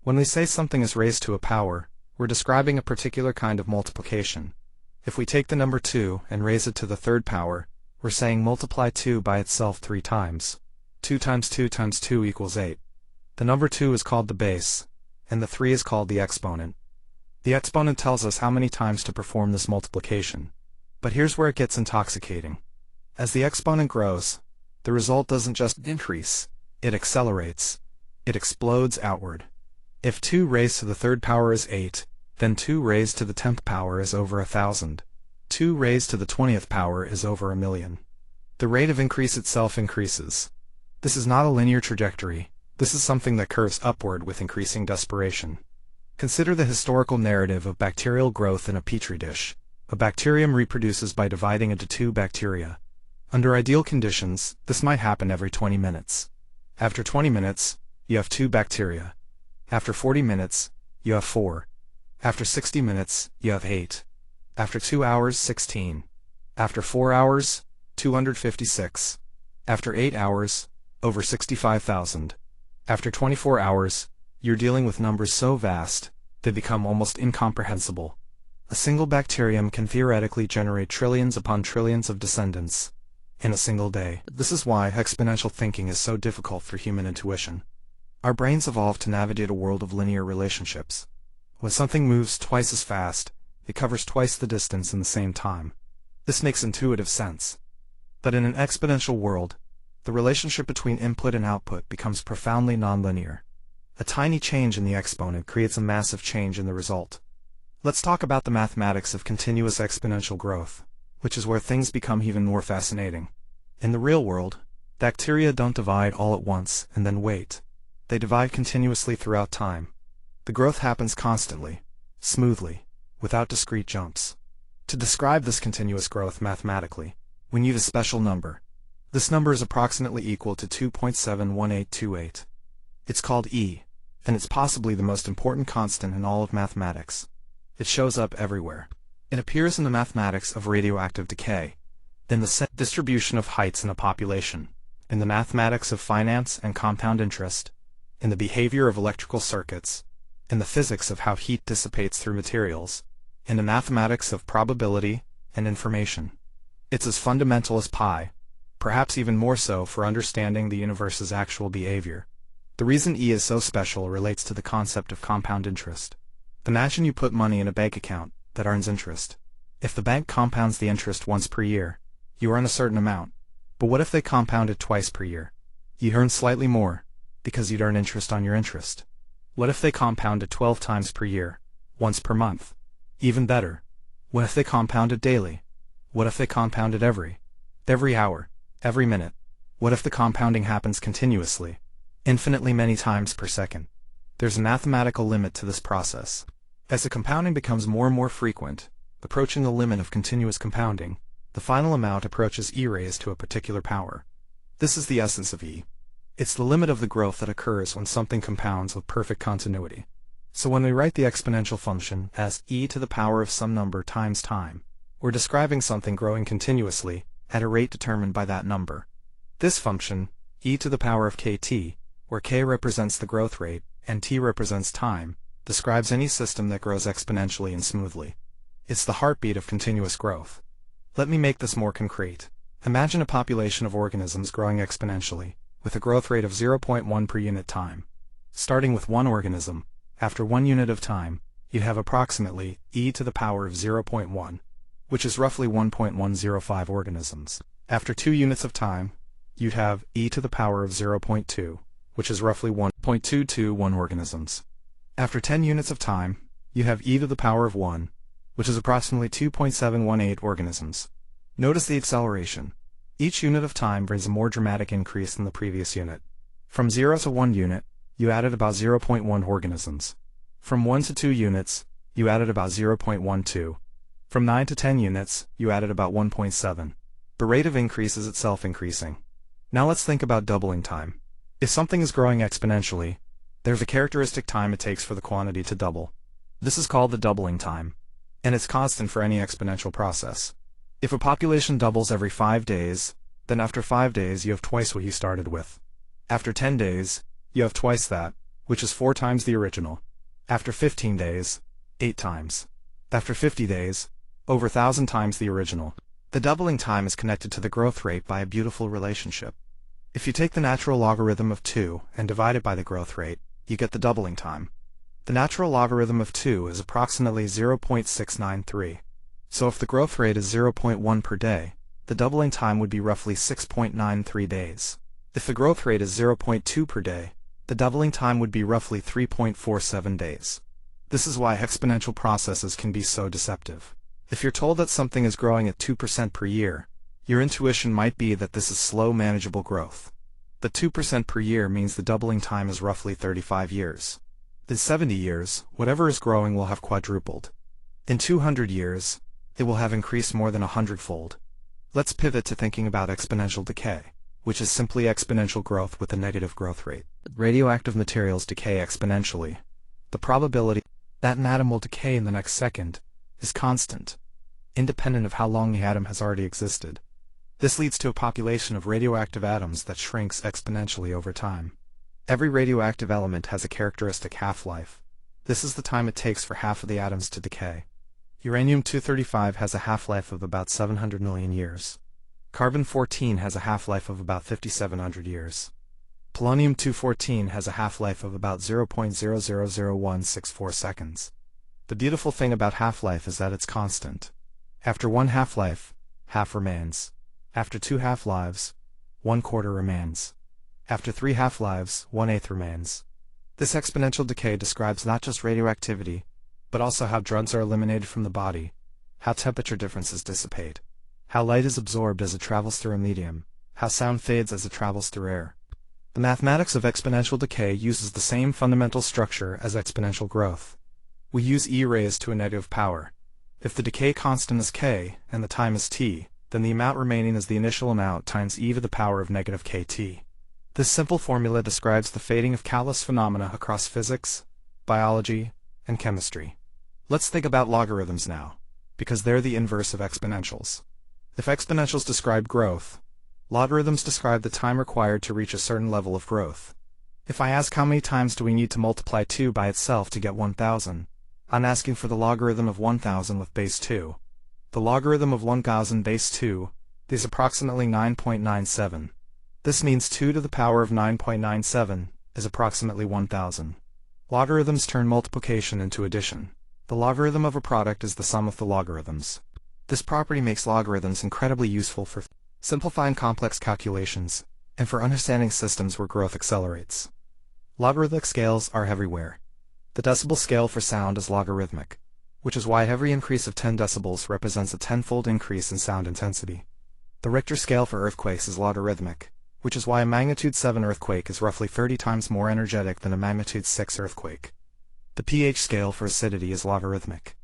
When we say something is raised to a power, we're describing a particular kind of multiplication. If we take the number 2 and raise it to the third power, we're saying multiply 2 by itself 3 times. 2 times 2 times 2 equals 8. The number 2 is called the base, and the 3 is called the exponent. The exponent tells us how many times to perform this multiplication. But here's where it gets intoxicating. As the exponent grows, the result doesn't just increase, it accelerates. It explodes outward. If 2 raised to the third power is 8, then 2 raised to the 10th power is over 1,000. 2 raised to the 20th power is over 1,000,000. The rate of increase itself increases. This is not a linear trajectory. This is something that curves upward with increasing desperation. Consider the historical narrative of bacterial growth in a petri dish. A bacterium reproduces by dividing into 2 bacteria. Under ideal conditions, this might happen every 20 minutes. After 20 minutes, you have 2 bacteria. After 40 minutes, you have 4. After 60 minutes, you have 8. After 2 hours, 16. After 4 hours, 256. After 8 hours, over 65,000. After 24 hours, you're dealing with numbers so vast, they become almost incomprehensible. A single bacterium can theoretically generate trillions upon trillions of descendants in a single day. This is why exponential thinking is so difficult for human intuition. Our brains evolved to navigate a world of linear relationships. When something moves twice as fast, it covers twice the distance in the same time. This makes intuitive sense. But in an exponential world, the relationship between input and output becomes profoundly nonlinear. A tiny change in the exponent creates a massive change in the result. Let's talk about the mathematics of continuous exponential growth, which is where things become even more fascinating. In the real world, bacteria don't divide all at once and then wait. They divide continuously throughout time. The growth happens constantly, smoothly, without discrete jumps. To describe this continuous growth mathematically, we need a special number. This number is approximately equal to 2.71828. It's called E, and it's possibly the most important constant in all of mathematics. It shows up everywhere. It appears in the mathematics of radioactive decay, in the set distribution of heights in a population, in the mathematics of finance and compound interest, in the behavior of electrical circuits, in the physics of how heat dissipates through materials, in the mathematics of probability and information. It's as fundamental as pi, perhaps even more so for understanding the universe's actual behavior. The reason E is so special relates to the concept of compound interest. Imagine you put money in a bank account that earns interest. If the bank compounds the interest once per year, you earn a certain amount. But what if they compound it twice per year? You earn slightly more, because you'd earn interest on your interest. What if they compound it 12 times per year, once per month? Even better. What if they compound it daily? What if they compound it every hour, every minute? What if the compounding happens continuously, infinitely many times per second? There's a mathematical limit to this process. As the compounding becomes more and more frequent, approaching the limit of continuous compounding, the final amount approaches e raised to a particular power. This is the essence of E. It's the limit of the growth that occurs when something compounds with perfect continuity. So when we write the exponential function as e to the power of some number times time, we're describing something growing continuously at a rate determined by that number. This function, e to the power of kt, where k represents the growth rate and t represents time, describes any system that grows exponentially and smoothly. It's the heartbeat of continuous growth. Let me make this more concrete. Imagine a population of organisms growing exponentially, with a growth rate of 0.1 per unit time. Starting with one organism, after 1 unit of time, you'd have approximately e to the power of 0.1, which is roughly 1.105 organisms. After 2 units of time, you'd have e to the power of 0.2, which is roughly 1.221 organisms. After 10 units of time, you have e to the power of 1, which is approximately 2.718 organisms. Notice the acceleration. Each unit of time brings a more dramatic increase than the previous unit. From 0 to 1 unit, you added about 0.1 organisms. From 1 to 2 units, you added about 0.12. From 9 to 10 units, you added about 1.7. The rate of increase is itself increasing. Now let's think about doubling time. If something is growing exponentially, there's a characteristic time it takes for the quantity to double. This is called the doubling time, and it's constant for any exponential process. If a population doubles every 5 days, then after 5 days you have twice what you started with. After 10 days, you have twice that, which is 4 times the original. After 15 days, 8 times. After 50 days, over 1,000 times the original. The doubling time is connected to the growth rate by a beautiful relationship. If you take the natural logarithm of 2 and divide it by the growth rate, you get the doubling time. The natural logarithm of 2 is approximately 0.693. So if the growth rate is 0.1 per day, the doubling time would be roughly 6.93 days. If the growth rate is 0.2 per day, the doubling time would be roughly 3.47 days. This is why exponential processes can be so deceptive. If you're told that something is growing at 2% per year, your intuition might be that this is slow, manageable growth. The 2% per year means the doubling time is roughly 35 years. In 70 years, whatever is growing will have quadrupled. In 200 years, it will have increased more than 100-fold. Let's pivot to thinking about exponential decay, which is simply exponential growth with a negative growth rate. Radioactive materials decay exponentially. The probability that an atom will decay in the next second is constant, independent of how long the atom has already existed. This leads to a population of radioactive atoms that shrinks exponentially over time. Every radioactive element has a characteristic half-life. This is the time it takes for half of the atoms to decay. Uranium-235 has a half-life of about 700 million years. Carbon-14 has a half-life of about 5,700 years. Polonium-214 has a half-life of about 0.000164 seconds. The beautiful thing about half-life is that it's constant. After one half-life, half remains. After 2 half-lives, 1/4 remains. After 3 half-lives, 1/8 remains. This exponential decay describes not just radioactivity, but also how drugs are eliminated from the body, how temperature differences dissipate, how light is absorbed as it travels through a medium, how sound fades as it travels through air. The mathematics of exponential decay uses the same fundamental structure as exponential growth. We use e raised to a negative power. If the decay constant is k and the time is t, then the amount remaining is the initial amount times e to the power of negative kt. This simple formula describes the fading of countless phenomena across physics, biology, and chemistry. Let's think about logarithms now, because they're the inverse of exponentials. If exponentials describe growth, logarithms describe the time required to reach a certain level of growth. If I ask how many times do we need to multiply 2 by itself to get 1000, I'm asking for the logarithm of 1000 with base 2. The logarithm of 1000 base 2 is approximately 9.97. This means 2 to the power of 9.97 is approximately 1000. Logarithms turn multiplication into addition. The logarithm of a product is the sum of the logarithms. This property makes logarithms incredibly useful for simplifying complex calculations and for understanding systems where growth accelerates. Logarithmic scales are everywhere. The decibel scale for sound is logarithmic, which is why every increase of 10 decibels represents a 10-fold increase in sound intensity. The Richter scale for earthquakes is logarithmic, which is why a magnitude 7 earthquake is roughly 30 times more energetic than a magnitude 6 earthquake. The pH scale for acidity is logarithmic.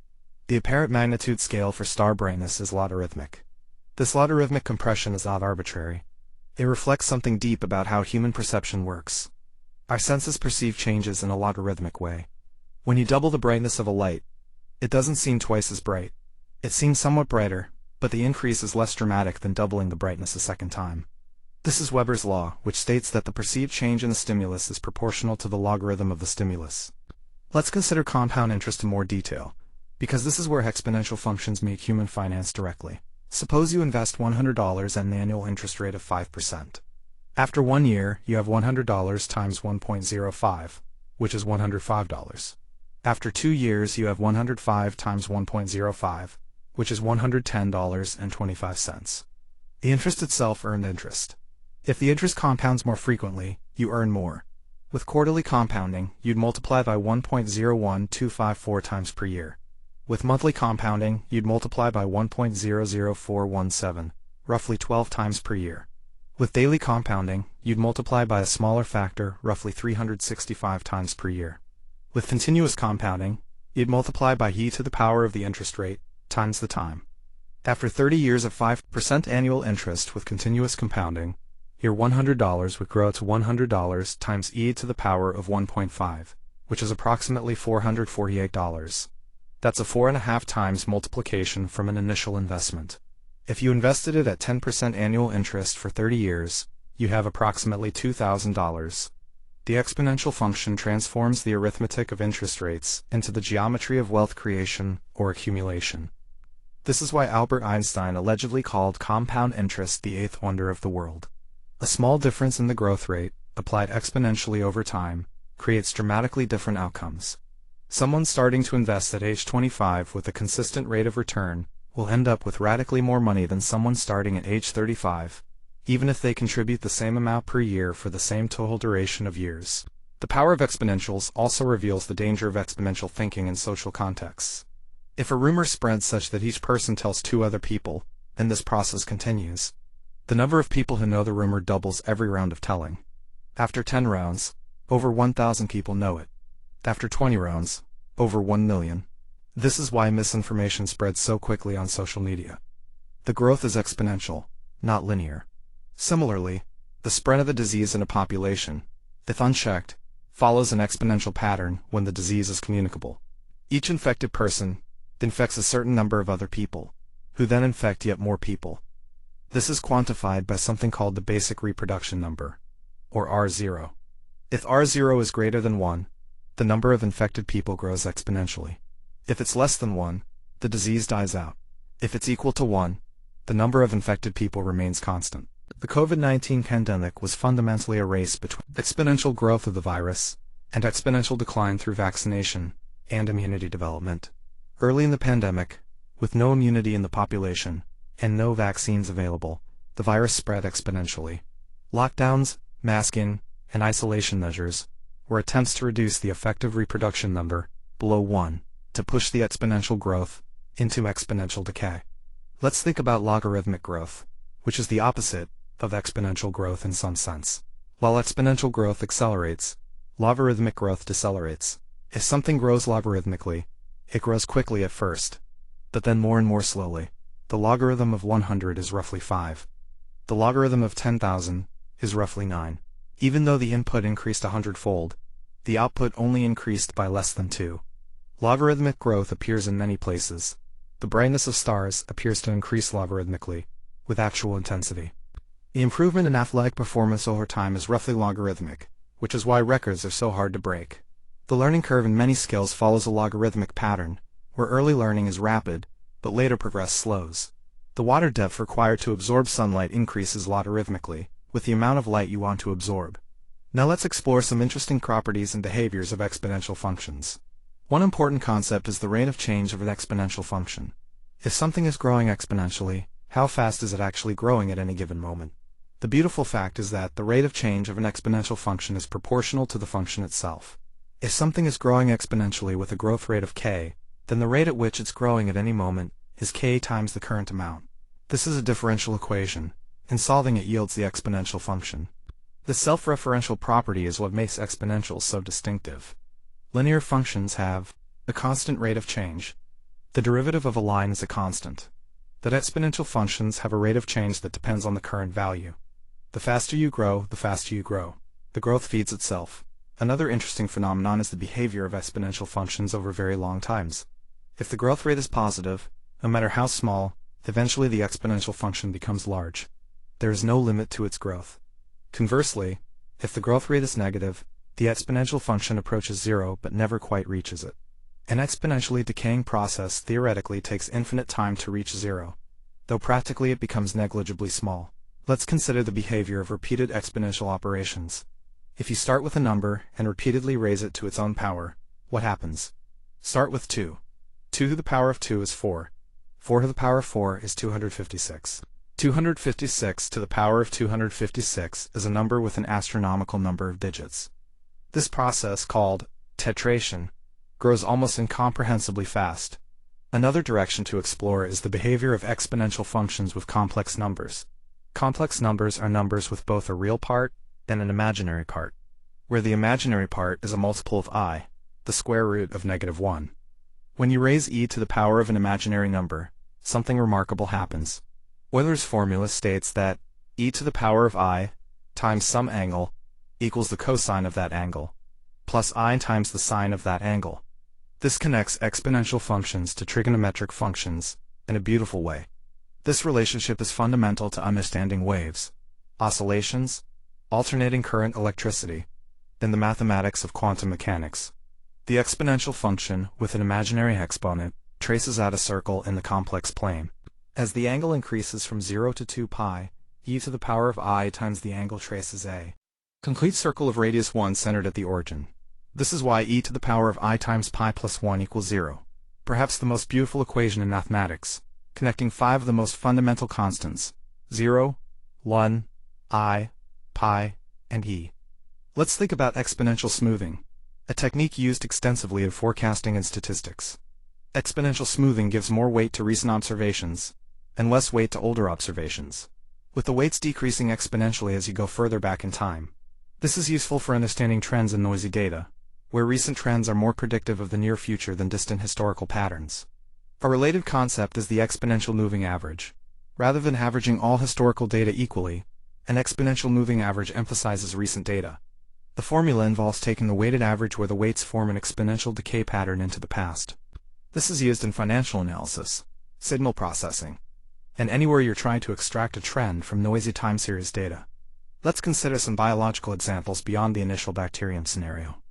The apparent magnitude scale for star brightness is logarithmic. This logarithmic compression is not arbitrary. It reflects something deep about how human perception works. Our senses perceive changes in a logarithmic way. When you double the brightness of a light, it doesn't seem twice as bright. It seems somewhat brighter, but the increase is less dramatic than doubling the brightness a second time. This is Weber's law, which states that the perceived change in the stimulus is proportional to the logarithm of the stimulus. Let's consider compound interest in more detail, because this is where exponential functions meet human finance directly. Suppose you invest $100 at an annual interest rate of 5%. After 1 year, you have $100 times 1.05, which is $105. After 2 years, you have 105 times 1.05, which is $110.25. The interest itself earned interest. If the interest compounds more frequently, you earn more. With quarterly compounding, you'd multiply by 1.01254 times per year. With monthly compounding, you'd multiply by 1.00417, roughly 12 times per year. With daily compounding, you'd multiply by a smaller factor, roughly 365 times per year. With continuous compounding, you'd multiply by e to the power of the interest rate, times the time. After 30 years of 5% annual interest with continuous compounding, your $100 would grow to $100 times e to the power of 1.5, which is approximately $448. That's a 4.5 times multiplication from an initial investment. If you invested it at 10% annual interest for 30 years, you have approximately $2,000. The exponential function transforms the arithmetic of interest rates into the geometry of wealth creation or accumulation. This is why Albert Einstein allegedly called compound interest the eighth wonder of the world. A small difference in the growth rate, applied exponentially over time, creates dramatically different outcomes. Someone starting to invest at age 25 with a consistent rate of return will end up with radically more money than someone starting at age 35, even if they contribute the same amount per year for the same total duration of years. The power of exponentials also reveals the danger of exponential thinking in social contexts. If a rumor spreads such that each person tells 2 other people, and this process continues, the number of people who know the rumor doubles every round of telling. After 10 rounds, over 1,000 people know it. After 20 rounds, over 1 million. This is why misinformation spreads so quickly on social media. The growth is exponential, not linear. Similarly, the spread of a disease in a population, if unchecked, follows an exponential pattern when the disease is communicable. Each infected person infects a certain number of other people, who then infect yet more people. This is quantified by something called the basic reproduction number, or R0. If R0 is greater than 1, the number of infected people grows exponentially. If it's less than 1, the disease dies out. If it's equal to 1, the number of infected people remains constant. The COVID-19 pandemic was fundamentally a race between exponential growth of the virus and exponential decline through vaccination and immunity development. Early in the pandemic, with no immunity in the population, and no vaccines available, the virus spread exponentially. Lockdowns, masking, and isolation measures were attempts to reduce the effective reproduction number below 1, to push the exponential growth into exponential decay. Let's think about logarithmic growth, which is the opposite of exponential growth in some sense. While exponential growth accelerates, logarithmic growth decelerates. If something grows logarithmically, it grows quickly at first, but then more and more slowly. The logarithm of 100 is roughly 5. The logarithm of 10,000 is roughly 9. Even though the input increased 100-fold, the output only increased by less than 2. Logarithmic growth appears in many places. The brightness of stars appears to increase logarithmically, with actual intensity. The improvement in athletic performance over time is roughly logarithmic, which is why records are so hard to break. The learning curve in many skills follows a logarithmic pattern, where early learning is rapid, but later progress slows. The water depth required to absorb sunlight increases logarithmically, with the amount of light you want to absorb. Now let's explore some interesting properties and behaviors of exponential functions. One important concept is the rate of change of an exponential function. If something is growing exponentially, how fast is it actually growing at any given moment? The beautiful fact is that the rate of change of an exponential function is proportional to the function itself. If something is growing exponentially with a growth rate of k, then the rate at which it's growing at any moment is k times the current amount. This is a differential equation, and solving it yields the exponential function. The self-referential property is what makes exponentials so distinctive. Linear functions have a constant rate of change. The derivative of a line is a constant. That exponential functions have a rate of change that depends on the current value. The faster you grow, the faster you grow. The growth feeds itself. Another interesting phenomenon is the behavior of exponential functions over very long times. If the growth rate is positive, no matter how small, eventually the exponential function becomes large. There is no limit to its growth. Conversely, if the growth rate is negative, the exponential function approaches zero but never quite reaches it. An exponentially decaying process theoretically takes infinite time to reach zero, though practically it becomes negligibly small. Let's consider the behavior of repeated exponential operations. If you start with a number and repeatedly raise it to its own power, what happens? Start with 2. 2 to the power of 2 is 4. 4 to the power of 4 is 256. 256 to the power of 256 is a number with an astronomical number of digits. This process, called tetration, grows almost incomprehensibly fast. Another direction to explore is the behavior of exponential functions with complex numbers. Complex numbers are numbers with both a real part and an imaginary part, where the imaginary part is a multiple of I, the square root of -1. When you raise e to the power of an imaginary number, something remarkable happens. Euler's formula states that e to the power of I times some angle equals the cosine of that angle, plus I times the sine of that angle. This connects exponential functions to trigonometric functions in a beautiful way. This relationship is fundamental to understanding waves, oscillations, alternating current electricity, and the mathematics of quantum mechanics. The exponential function with an imaginary exponent traces out a circle in the complex plane. As the angle increases from 0 to 2 pi, e to the power of I times the angle traces a complete circle of radius 1 centered at the origin. This is why e to the power of I times pi plus 1 equals 0. Perhaps the most beautiful equation in mathematics, connecting 5 of the most fundamental constants, 0, 1, I, pi, and e. Let's think about exponential smoothing, a technique used extensively in forecasting and statistics. Exponential smoothing gives more weight to recent observations, and less weight to older observations, with the weights decreasing exponentially as you go further back in time. This is useful for understanding trends in noisy data, where recent trends are more predictive of the near future than distant historical patterns. A related concept is the exponential moving average. Rather than averaging all historical data equally, an exponential moving average emphasizes recent data. The formula involves taking the weighted average where the weights form an exponential decay pattern into the past. This is used in financial analysis, signal processing, and anywhere you're trying to extract a trend from noisy time series data. Let's consider some biological examples beyond the initial bacterium scenario.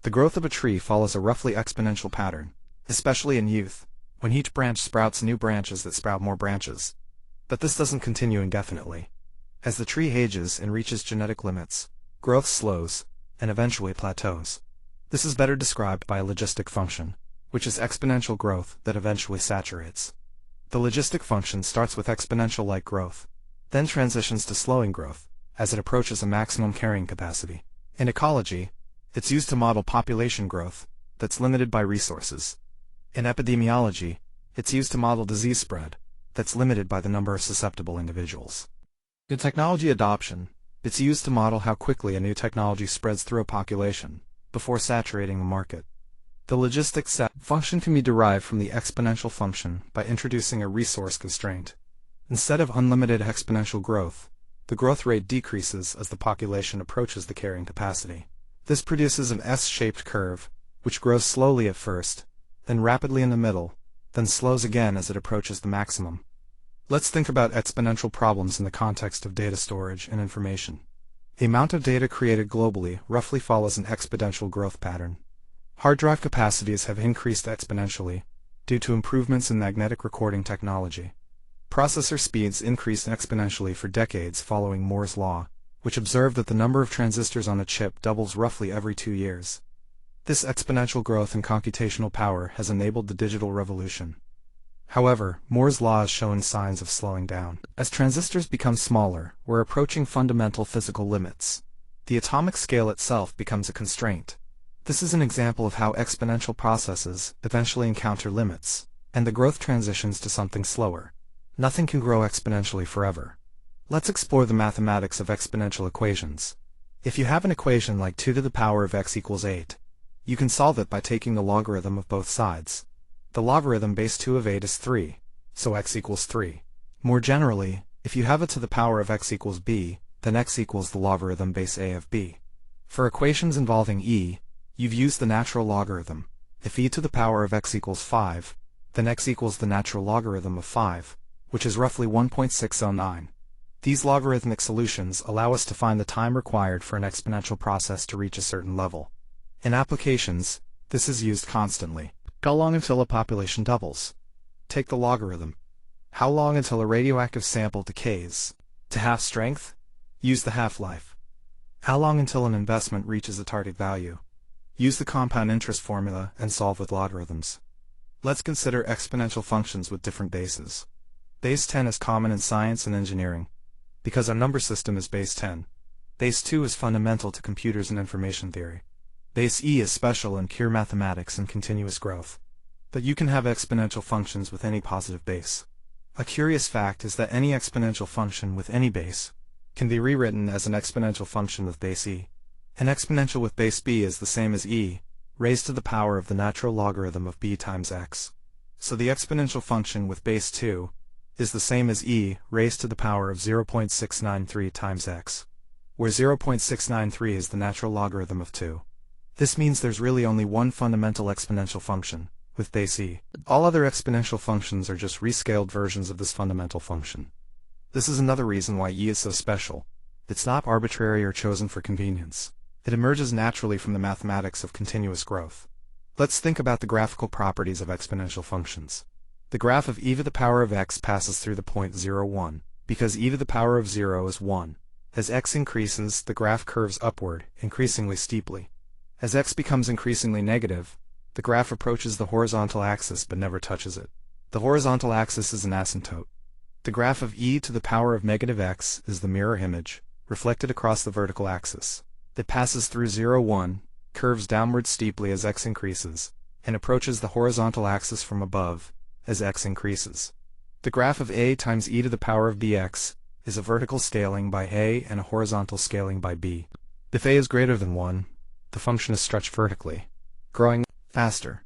The growth of a tree follows a roughly exponential pattern, especially in youth, when each branch sprouts new branches that sprout more branches. But this doesn't continue indefinitely. As the tree ages and reaches genetic limits, growth slows, and eventually plateaus. This is better described by a logistic function, which is exponential growth that eventually saturates. The logistic function starts with exponential-like growth, then transitions to slowing growth as it approaches a maximum carrying capacity. In ecology, it's used to model population growth that's limited by resources. In epidemiology, it's used to model disease spread that's limited by the number of susceptible individuals. In technology adoption, it's used to model how quickly a new technology spreads through a population before saturating the market. The logistic function can be derived from the exponential function by introducing a resource constraint. Instead of unlimited exponential growth, the growth rate decreases as the population approaches the carrying capacity. This produces an S-shaped curve, which grows slowly at first, then rapidly in the middle, then slows again as it approaches the maximum. Let's think about exponential problems in the context of data storage and information. The amount of data created globally roughly follows an exponential growth pattern. Hard drive capacities have increased exponentially due to improvements in magnetic recording technology. Processor speeds increased exponentially for decades following Moore's law, which observed that the number of transistors on a chip doubles roughly every 2 years. This exponential growth in computational power has enabled the digital revolution. However, Moore's law has shown signs of slowing down. As transistors become smaller, we're approaching fundamental physical limits. The atomic scale itself becomes a constraint. This is an example of how exponential processes eventually encounter limits, and the growth transitions to something slower. Nothing can grow exponentially forever. Let's explore the mathematics of exponential equations. If you have an equation like 2 to the power of x equals 8, you can solve it by taking the logarithm of both sides. The logarithm base 2 of 8 is 3, so x equals 3. More generally, if you have it to the power of x equals b, then x equals the logarithm base a of b. For equations involving e, you've used the natural logarithm. If e to the power of x equals 5, then x equals the natural logarithm of 5, which is roughly 1.609. These logarithmic solutions allow us to find the time required for an exponential process to reach a certain level. In applications, this is used constantly. How long until a population doubles? Take the logarithm. How long until a radioactive sample decays to half strength? Use the half-life. How long until an investment reaches a target value? Use the compound interest formula and solve with logarithms. Let's consider exponential functions with different bases. Base 10 is common in science and engineering, because our number system is base 10. Base 2 is fundamental to computers and information theory. Base E is special in pure mathematics and continuous growth. But you can have exponential functions with any positive base. A curious fact is that any exponential function with any base can be rewritten as an exponential function with base E. An exponential with base b is the same as e, raised to the power of the natural logarithm of b times x. So the exponential function with base 2 is the same as e raised to the power of 0.693 times x, where 0.693 is the natural logarithm of 2. This means there's really only one fundamental exponential function, with base e. All other exponential functions are just rescaled versions of this fundamental function. This is another reason why e is so special. It's not arbitrary or chosen for convenience. It emerges naturally from the mathematics of continuous growth. Let's think about the graphical properties of exponential functions. The graph of e to the power of x passes through the point 0, 1, because e to the power of 0 is 1. As x increases, the graph curves upward, increasingly steeply. As x becomes increasingly negative, the graph approaches the horizontal axis but never touches it. The horizontal axis is an asymptote. The graph of e to the power of negative x is the mirror image, reflected across the vertical axis. It passes through 0, 1, curves downward steeply as x increases, and approaches the horizontal axis from above as x increases. The graph of a times e to the power of bx is a vertical scaling by a and a horizontal scaling by b. If a is greater than 1, the function is stretched vertically, growing faster.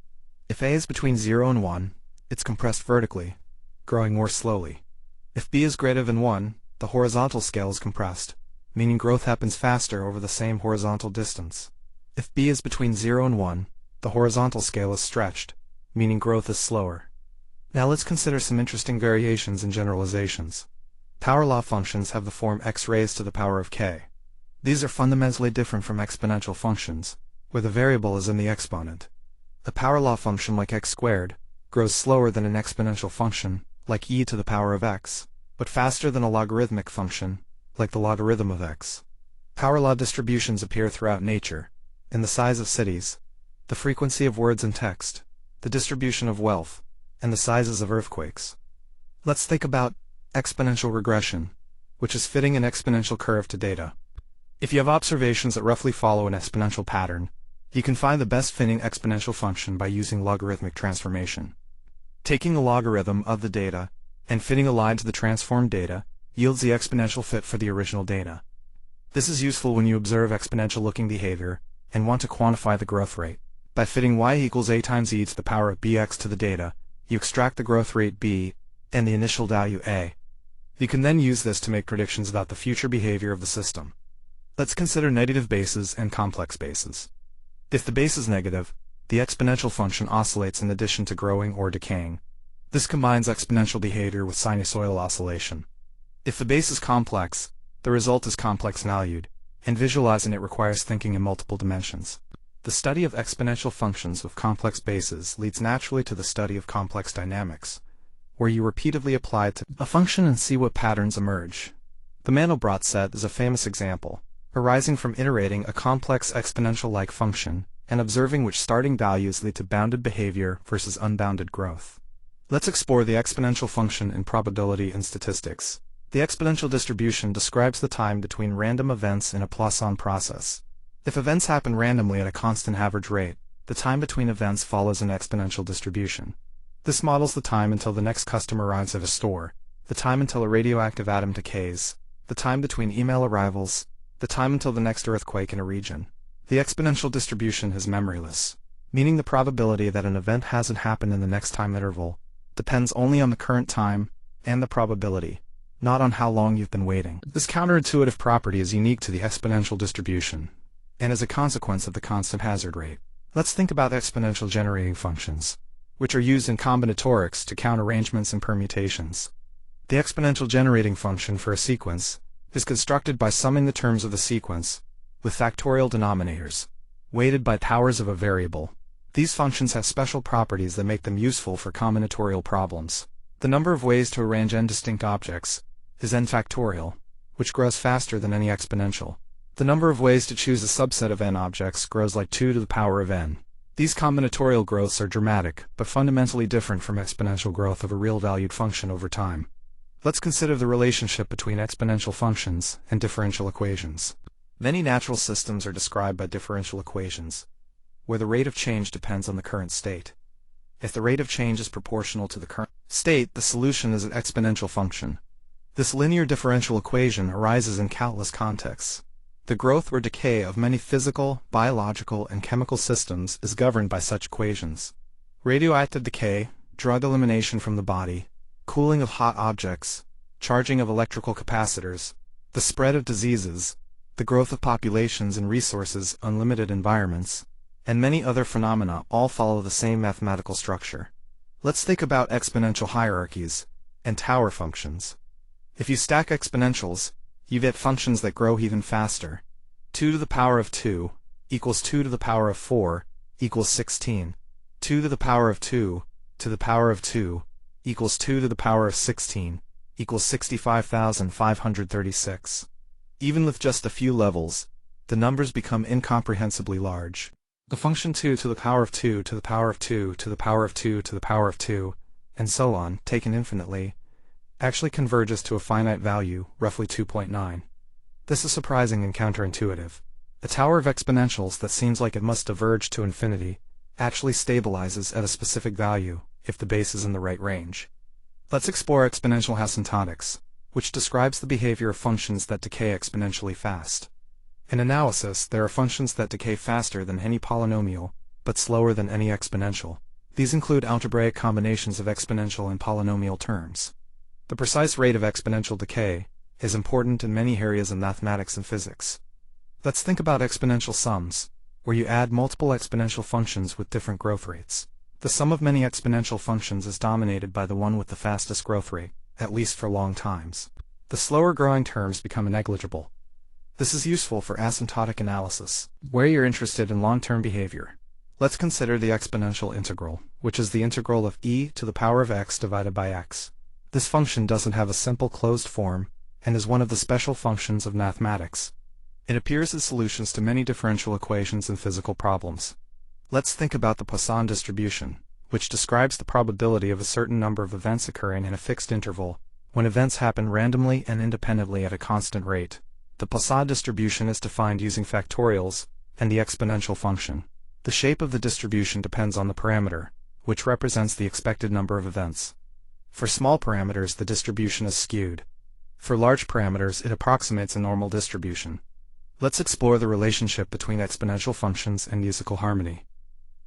If a is between 0 and 1, it's compressed vertically, growing more slowly. If b is greater than 1, the horizontal scale is compressed, meaning growth happens faster over the same horizontal distance. If b is between 0 and 1, the horizontal scale is stretched, meaning growth is slower. Now let's consider some interesting variations and generalizations. Power law functions have the form x raised to the power of k. These are fundamentally different from exponential functions, where the variable is in the exponent. A power law function like x squared grows slower than an exponential function like e to the power of x, but faster than a logarithmic function like the logarithm of x. Power law distributions appear throughout nature, in the size of cities, the frequency of words in text, the distribution of wealth, and the sizes of earthquakes. Let's think about exponential regression, which is fitting an exponential curve to data. If you have observations that roughly follow an exponential pattern, you can find the best fitting exponential function by using logarithmic transformation. Taking the logarithm of the data and fitting a line to the transformed data yields the exponential fit for the original data. This is useful when you observe exponential-looking behavior and want to quantify the growth rate. By fitting y equals a times e to the power of bx to the data, you extract the growth rate b and the initial value a. You can then use this to make predictions about the future behavior of the system. Let's consider negative bases and complex bases. If the base is negative, the exponential function oscillates in addition to growing or decaying. This combines exponential behavior with sinusoidal oscillation. If the base is complex, the result is complex valued, and visualizing it requires thinking in multiple dimensions. The study of exponential functions with complex bases leads naturally to the study of complex dynamics, where you repeatedly apply it to a function and see what patterns emerge. The Mandelbrot set is a famous example, arising from iterating a complex exponential-like function and observing which starting values lead to bounded behavior versus unbounded growth. Let's explore the exponential function in probability and statistics. The exponential distribution describes the time between random events in a Poisson process. If events happen randomly at a constant average rate, the time between events follows an exponential distribution. This models the time until the next customer arrives at a store, the time until a radioactive atom decays, the time between email arrivals, the time until the next earthquake in a region. The exponential distribution is memoryless, meaning the probability that an event hasn't happened in the next time interval depends only on the current time and the probability, not on how long you've been waiting. This counterintuitive property is unique to the exponential distribution, and is a consequence of the constant hazard rate. Let's think about exponential generating functions, which are used in combinatorics to count arrangements and permutations. The exponential generating function for a sequence is constructed by summing the terms of the sequence with factorial denominators, weighted by powers of a variable. These functions have special properties that make them useful for combinatorial problems. The number of ways to arrange n distinct objects is n factorial, which grows faster than any exponential. The number of ways to choose a subset of n objects grows like 2 to the power of n. These combinatorial growths are dramatic, but fundamentally different from exponential growth of a real-valued function over time. Let's consider the relationship between exponential functions and differential equations. Many natural systems are described by differential equations, where the rate of change depends on the current state. If the rate of change is proportional to the current state, the solution is an exponential function. This linear differential equation arises in countless contexts. The growth or decay of many physical, biological, and chemical systems is governed by such equations. Radioactive decay, drug elimination from the body, cooling of hot objects, charging of electrical capacitors, the spread of diseases, the growth of populations and resources, unlimited environments, and many other phenomena all follow the same mathematical structure. Let's think about exponential hierarchies and tower functions. If you stack exponentials, you get functions that grow even faster. 2 to the power of 2 equals 2 to the power of 4 equals 16. 2 to the power of 2 to the power of 2 equals 2 to the power of 16 equals 65,536. Even with just a few levels, the numbers become incomprehensibly large. The function 2 to the power of 2 to the power of 2 to the power of 2 to the power of 2, and so on, taken infinitely, actually converges to a finite value, roughly 2.9. This is surprising and counterintuitive. A tower of exponentials that seems like it must diverge to infinity actually stabilizes at a specific value if the base is in the right range. Let's explore exponential asymptotics, which describes the behavior of functions that decay exponentially fast. In analysis, there are functions that decay faster than any polynomial, but slower than any exponential. These include algebraic combinations of exponential and polynomial terms. The precise rate of exponential decay is important in many areas of mathematics and physics. Let's think about exponential sums, where you add multiple exponential functions with different growth rates. The sum of many exponential functions is dominated by the one with the fastest growth rate, at least for long times. The slower growing terms become negligible. This is useful for asymptotic analysis, where you're interested in long-term behavior. Let's consider the exponential integral, which is the integral of e to the power of x divided by x. This function doesn't have a simple closed form, and is one of the special functions of mathematics. It appears as solutions to many differential equations and physical problems. Let's think about the Poisson distribution, which describes the probability of a certain number of events occurring in a fixed interval, when events happen randomly and independently at a constant rate. The Poisson distribution is defined using factorials and the exponential function. The shape of the distribution depends on the parameter, which represents the expected number of events. For small parameters, the distribution is skewed. For large parameters, it approximates a normal distribution. Let's explore the relationship between exponential functions and musical harmony.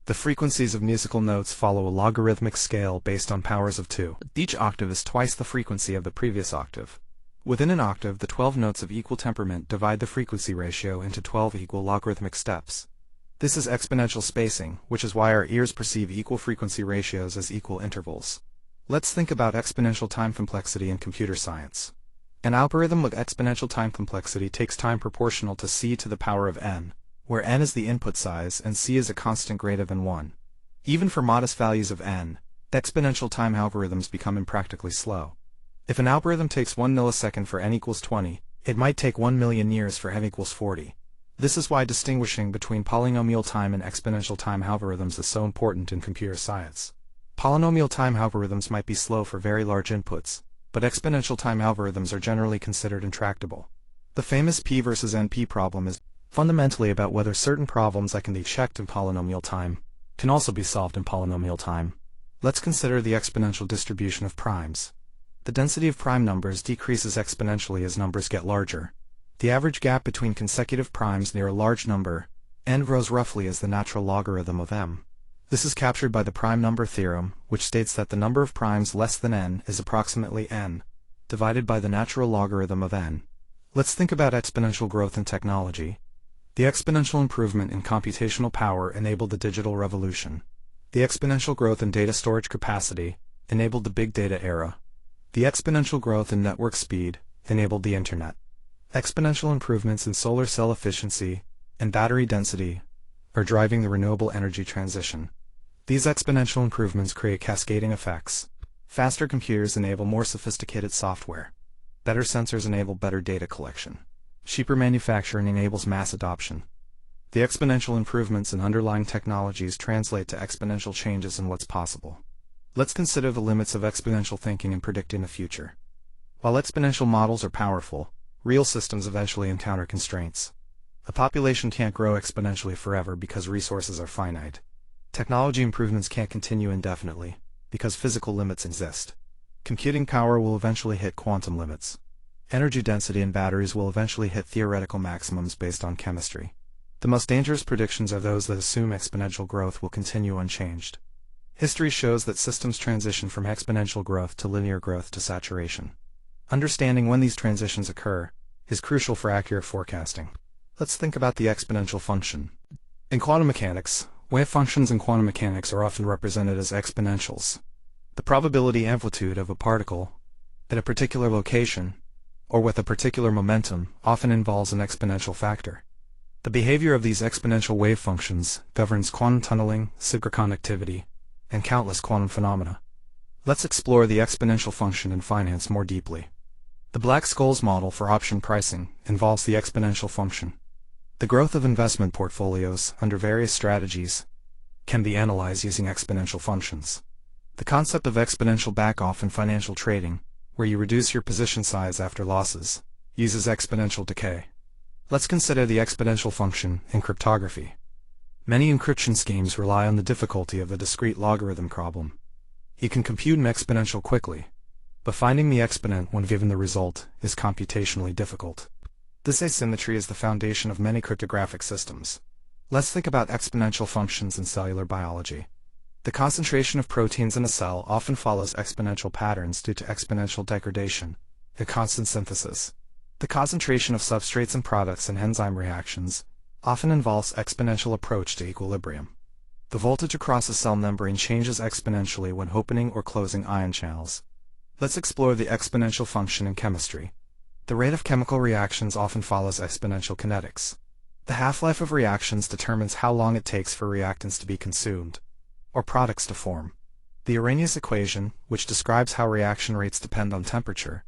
The frequencies of musical notes follow a logarithmic scale based on powers of 2. Each octave is twice the frequency of the previous octave. Within an octave, the 12 notes of equal temperament divide the frequency ratio into 12 equal logarithmic steps. This is exponential spacing, which is why our ears perceive equal frequency ratios as equal intervals. Let's think about exponential time complexity in computer science. An algorithm with exponential time complexity takes time proportional to c to the power of n, where n is the input size and c is a constant greater than 1. Even for modest values of n, exponential time algorithms become impractically slow. If an algorithm takes 1 millisecond for n equals 20, it might take 1 million years for n equals 40. This is why distinguishing between polynomial time and exponential time algorithms is so important in computer science. Polynomial time algorithms might be slow for very large inputs, but exponential time algorithms are generally considered intractable. The famous P versus NP problem is fundamentally about whether certain problems that can be checked in polynomial time can also be solved in polynomial time. Let's consider the exponential distribution of primes. The density of prime numbers decreases exponentially as numbers get larger. The average gap between consecutive primes near a large number, n, grows roughly as the natural logarithm of m. This is captured by the prime number theorem, which states that the number of primes less than n is approximately n, divided by the natural logarithm of n. Let's think about exponential growth in technology. The exponential improvement in computational power enabled the digital revolution. The exponential growth in data storage capacity enabled the big data era. The exponential growth in network speed enabled the internet. Exponential improvements in solar cell efficiency and battery density are driving the renewable energy transition. These exponential improvements create cascading effects. Faster computers enable more sophisticated software. Better sensors enable better data collection. Cheaper manufacturing enables mass adoption. The exponential improvements in underlying technologies translate to exponential changes in what's possible. Let's consider the limits of exponential thinking in predicting the future. While exponential models are powerful, real systems eventually encounter constraints. A population can't grow exponentially forever because resources are finite. Technology improvements can't continue indefinitely because physical limits exist. Computing power will eventually hit quantum limits. Energy density in batteries will eventually hit theoretical maximums based on chemistry. The most dangerous predictions are those that assume exponential growth will continue unchanged. History shows that systems transition from exponential growth to linear growth to saturation. Understanding when these transitions occur is crucial for accurate forecasting. Let's think about the exponential function. In quantum mechanics, wave functions in quantum mechanics are often represented as exponentials. The probability amplitude of a particle at a particular location or with a particular momentum often involves an exponential factor. The behavior of these exponential wave functions governs quantum tunneling, superconductivity, and countless quantum phenomena. Let's explore the exponential function in finance more deeply. The Black-Scholes model for option pricing involves the exponential function. The growth of investment portfolios under various strategies can be analyzed using exponential functions. The concept of exponential back-off in financial trading, where you reduce your position size after losses, uses exponential decay. Let's consider the exponential function in cryptography. Many encryption schemes rely on the difficulty of the discrete logarithm problem. You can compute an exponential quickly, but finding the exponent when given the result is computationally difficult. This asymmetry is the foundation of many cryptographic systems. Let's think about exponential functions in cellular biology. The concentration of proteins in a cell often follows exponential patterns due to exponential degradation, a constant synthesis. The concentration of substrates and products in enzyme reactions often involves exponential approach to equilibrium. The voltage across a cell membrane changes exponentially when opening or closing ion channels. Let's explore the exponential function in chemistry. The rate of chemical reactions often follows exponential kinetics. The half-life of reactions determines how long it takes for reactants to be consumed, or products to form. The Arrhenius equation, which describes how reaction rates depend on temperature,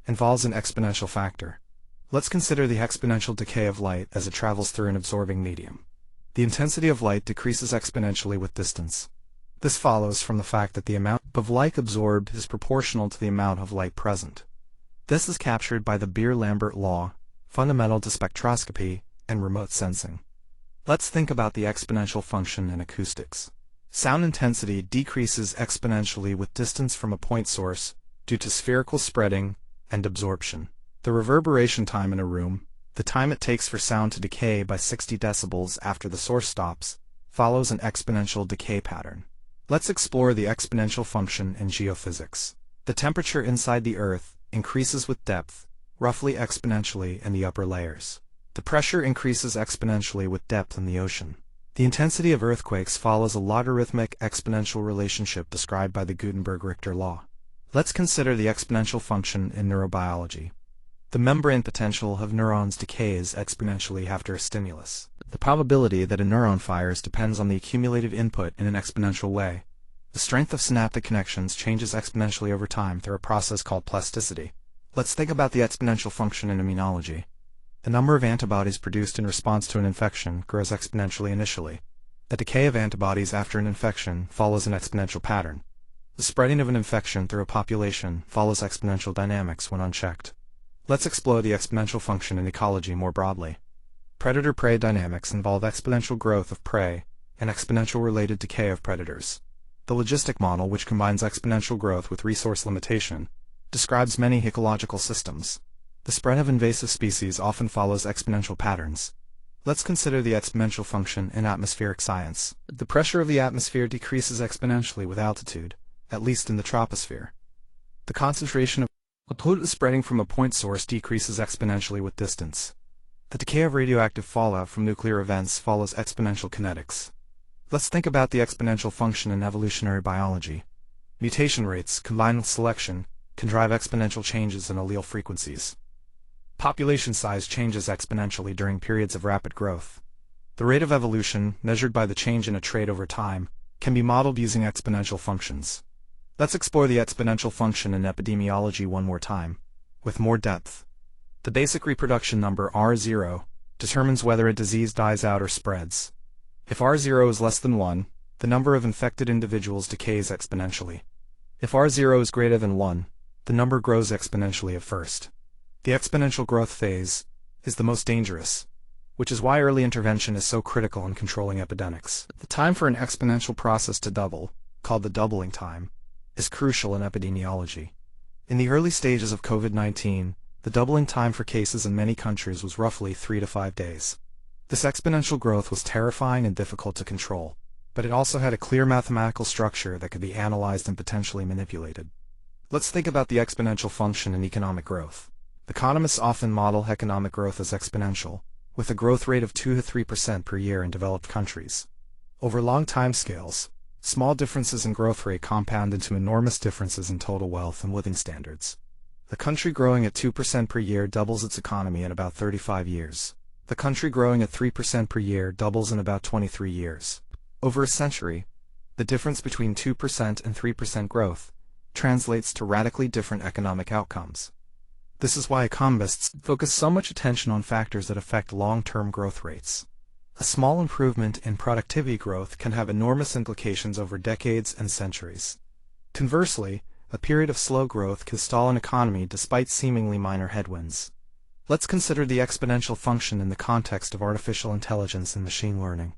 involves an exponential factor. Let's consider the exponential decay of light as it travels through an absorbing medium. The intensity of light decreases exponentially with distance. This follows from the fact that the amount of light absorbed is proportional to the amount of light present. This is captured by the Beer-Lambert law, fundamental to spectroscopy and remote sensing. Let's think about the exponential function in acoustics. Sound intensity decreases exponentially with distance from a point source due to spherical spreading and absorption. The reverberation time in a room, the time it takes for sound to decay by 60 decibels after the source stops, follows an exponential decay pattern. Let's explore the exponential function in geophysics. The temperature inside the Earth increases with depth, roughly exponentially in the upper layers. The pressure increases exponentially with depth in the ocean. The intensity of earthquakes follows a logarithmic exponential relationship described by the Gutenberg-Richter law. Let's consider the exponential function in neurobiology. The membrane potential of neurons decays exponentially after a stimulus. The probability that a neuron fires depends on the accumulated input in an exponential way. The strength of synaptic connections changes exponentially over time through a process called plasticity. Let's think about the exponential function in immunology. The number of antibodies produced in response to an infection grows exponentially initially. The decay of antibodies after an infection follows an exponential pattern. The spreading of an infection through a population follows exponential dynamics when unchecked. Let's explore the exponential function in ecology more broadly. Predator-prey dynamics involve exponential growth of prey and exponential related decay of predators. The logistic model, which combines exponential growth with resource limitation, describes many ecological systems. The spread of invasive species often follows exponential patterns. Let's consider the exponential function in atmospheric science. The pressure of the atmosphere decreases exponentially with altitude, at least in the troposphere. The concentration of a pollutant spreading from a point source decreases exponentially with distance. The decay of radioactive fallout from nuclear events follows exponential kinetics. Let's think about the exponential function in evolutionary biology. Mutation rates, combined with selection, can drive exponential changes in allele frequencies. Population size changes exponentially during periods of rapid growth. The rate of evolution, measured by the change in a trait over time, can be modeled using exponential functions. Let's explore the exponential function in epidemiology one more time, with more depth. The basic reproduction number R0 determines whether a disease dies out or spreads. If R0 is less than 1, the number of infected individuals decays exponentially. If R0 is greater than 1, the number grows exponentially at first. The exponential growth phase is the most dangerous, which is why early intervention is so critical in controlling epidemics. The time for an exponential process to double, called the doubling time, is crucial in epidemiology. In the early stages of COVID-19, the doubling time for cases in many countries was roughly 3 to 5 days. This exponential growth was terrifying and difficult to control, but it also had a clear mathematical structure that could be analyzed and potentially manipulated. Let's think about the exponential function in economic growth. Economists often model economic growth as exponential, with a growth rate of 2 to 3% per year in developed countries. Over long timescales, small differences in growth rate compound into enormous differences in total wealth and living standards. The country growing at 2% per year doubles its economy in about 35 years. The country growing at 3% per year doubles in about 23 years. Over a century, the difference between 2% and 3% growth translates to radically different economic outcomes. This is why economists focus so much attention on factors that affect long-term growth rates. A small improvement in productivity growth can have enormous implications over decades and centuries. Conversely, a period of slow growth can stall an economy despite seemingly minor headwinds. Let's consider the exponential function in the context of artificial intelligence and machine learning.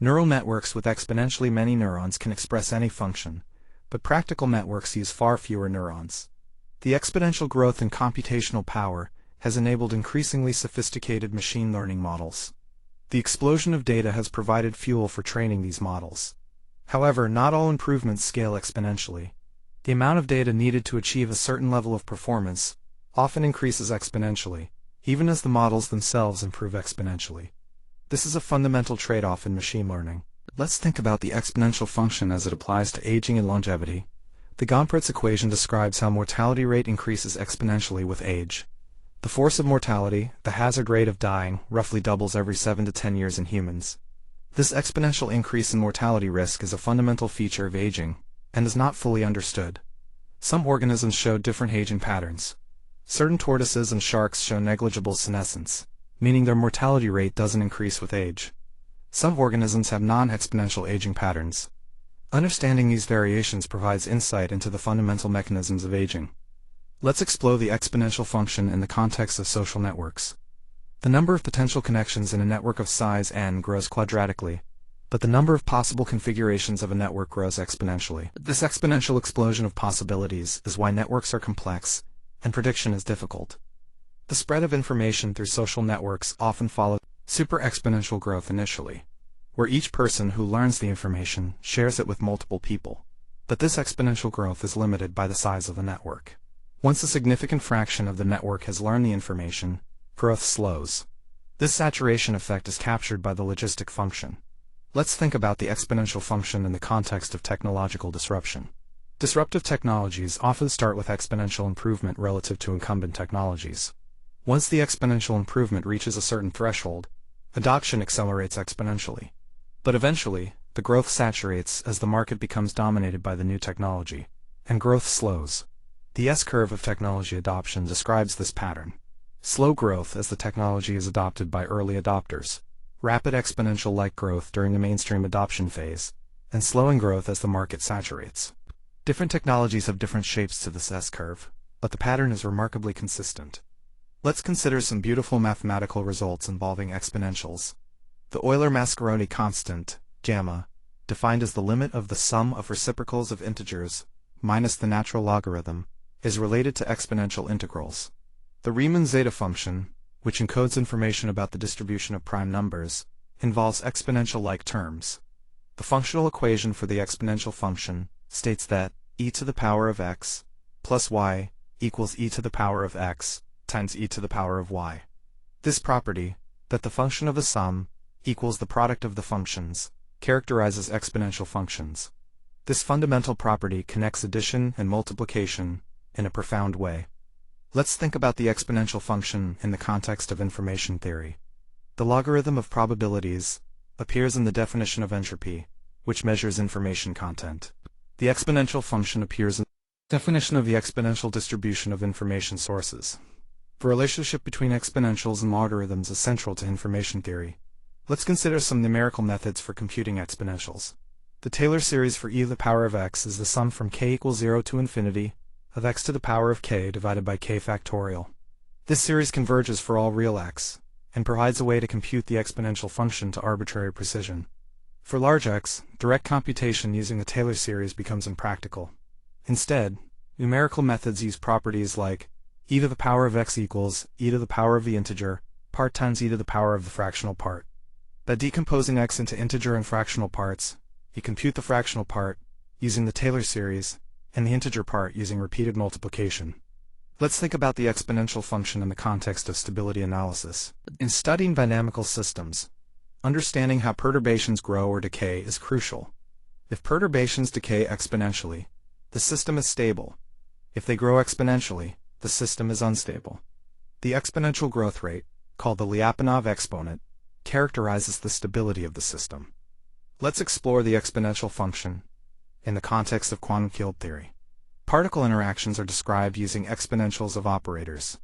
Neural networks with exponentially many neurons can express any function, but practical networks use far fewer neurons. The exponential growth in computational power has enabled increasingly sophisticated machine learning models. The explosion of data has provided fuel for training these models. However, not all improvements scale exponentially. The amount of data needed to achieve a certain level of performance often increases exponentially, even as the models themselves improve exponentially. This is a fundamental trade-off in machine learning. Let's think about the exponential function as it applies to aging and longevity. The Gompertz equation describes how mortality rate increases exponentially with age. The force of mortality, the hazard rate of dying, roughly doubles every 7 to 10 years in humans. This exponential increase in mortality risk is a fundamental feature of aging, and is not fully understood. Some organisms show different aging patterns. Certain tortoises and sharks show negligible senescence, meaning their mortality rate doesn't increase with age. Some organisms have non-exponential aging patterns. Understanding these variations provides insight into the fundamental mechanisms of aging. Let's explore the exponential function in the context of social networks. The number of potential connections in a network of size n grows quadratically, but the number of possible configurations of a network grows exponentially. This exponential explosion of possibilities is why networks are complex and prediction is difficult. The spread of information through social networks often follows super exponential growth initially, where each person who learns the information shares it with multiple people. But this exponential growth is limited by the size of the network. Once a significant fraction of the network has learned the information, growth slows. This saturation effect is captured by the logistic function. Let's think about the exponential function in the context of technological disruption. Disruptive technologies often start with exponential improvement relative to incumbent technologies. Once the exponential improvement reaches a certain threshold, adoption accelerates exponentially. But eventually, the growth saturates as the market becomes dominated by the new technology, and growth slows. The S-curve of technology adoption describes this pattern. Slow growth as the technology is adopted by early adopters, rapid exponential-like growth during the mainstream adoption phase, and slowing growth as the market saturates. Different technologies have different shapes to this S-curve, but the pattern is remarkably consistent. Let's consider some beautiful mathematical results involving exponentials. The Euler-Mascheroni constant, gamma, defined as the limit of the sum of reciprocals of integers minus the natural logarithm, is related to exponential integrals. The Riemann zeta function, which encodes information about the distribution of prime numbers, involves exponential-like terms. The functional equation for the exponential function states that e to the power of x plus y equals e to the power of x times e to the power of y. This property, that the function of a sum equals the product of the functions, characterizes exponential functions. This fundamental property connects addition and multiplication in a profound way. Let's think about the exponential function in the context of information theory. The logarithm of probabilities appears in the definition of entropy, which measures information content. The exponential function appears in the definition of the exponential distribution of information sources. The relationship between exponentials and logarithms is central to information theory. Let's consider some numerical methods for computing exponentials. The Taylor series for e to the power of x is the sum from k equals 0 to infinity of x to the power of k divided by k factorial. This series converges for all real x, and provides a way to compute the exponential function to arbitrary precision. For large x, direct computation using the Taylor series becomes impractical. Instead, numerical methods use properties like e to the power of x equals e to the power of the integer part times e to the power of the fractional part. By decomposing x into integer and fractional parts, you compute the fractional part using the Taylor series and the integer part using repeated multiplication. Let's think about the exponential function in the context of stability analysis. In studying dynamical systems, understanding how perturbations grow or decay is crucial. If perturbations decay exponentially, the system is stable. If they grow exponentially, the system is unstable. The exponential growth rate, called the Lyapunov exponent, characterizes the stability of the system. Let's explore the exponential function in the context of quantum field theory. Particle interactions are described using exponentials of operators.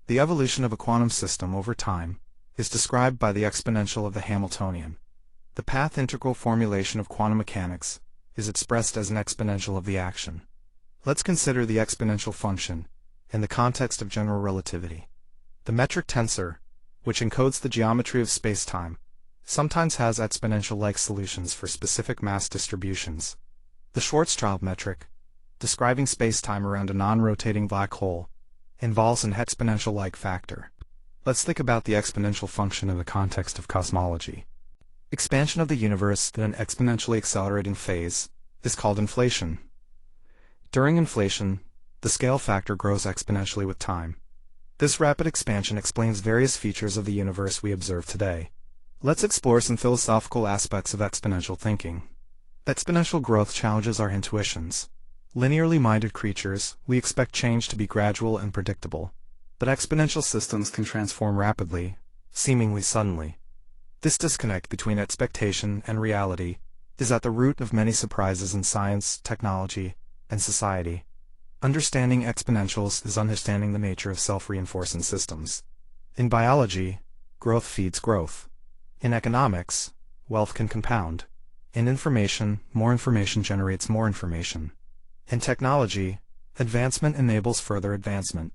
The evolution of a quantum system over time is described by the exponential of the Hamiltonian. The path integral formulation of quantum mechanics is expressed as an exponential of the action. Let's consider the exponential function in the context of general relativity. The metric tensor, which encodes the geometry of spacetime, sometimes has exponential-like solutions for specific mass distributions. The Schwarzschild metric, describing spacetime around a non-rotating black hole, involves an exponential-like factor. Let's think about the exponential function in the context of cosmology. Expansion of the universe in an exponentially accelerating phase is called inflation. During inflation, the scale factor grows exponentially with time. This rapid expansion explains various features of the universe we observe today. Let's explore some philosophical aspects of exponential thinking. Exponential growth challenges our intuitions. Linearly minded creatures, we expect change to be gradual and predictable. But exponential systems can transform rapidly, seemingly suddenly. This disconnect between expectation and reality is at the root of many surprises in science, technology, and society. Understanding exponentials is understanding the nature of self-reinforcing systems. In biology, growth feeds growth. In economics, wealth can compound. In information, more information generates more information. In technology, advancement enables further advancement.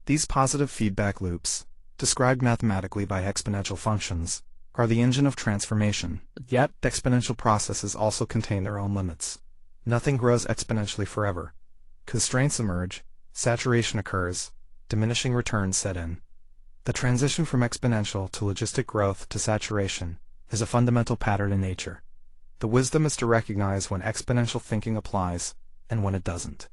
These positive feedback loops, described mathematically by exponential functions, are the engine of transformation. Yet, exponential processes also contain their own limits. Nothing grows exponentially forever. Constraints emerge, saturation occurs, diminishing returns set in. The transition from exponential to logistic growth to saturation is a fundamental pattern in nature. The wisdom is to recognize when exponential thinking applies and when it doesn't.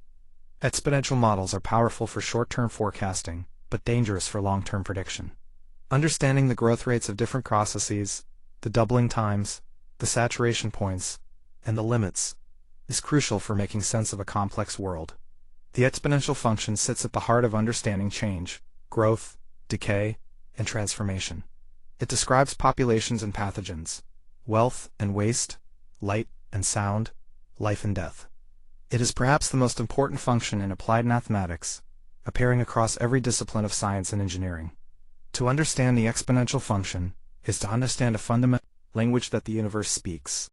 Exponential models are powerful for short-term forecasting, but dangerous for long-term prediction. Understanding the growth rates of different processes, the doubling times, the saturation points, and the limits is crucial for making sense of a complex world. The exponential function sits at the heart of understanding change, growth, decay, and transformation. It describes populations and pathogens, wealth and waste, light and sound, life and death. It is perhaps the most important function in applied mathematics, appearing across every discipline of science and engineering. To understand the exponential function is to understand a fundamental language that the universe speaks.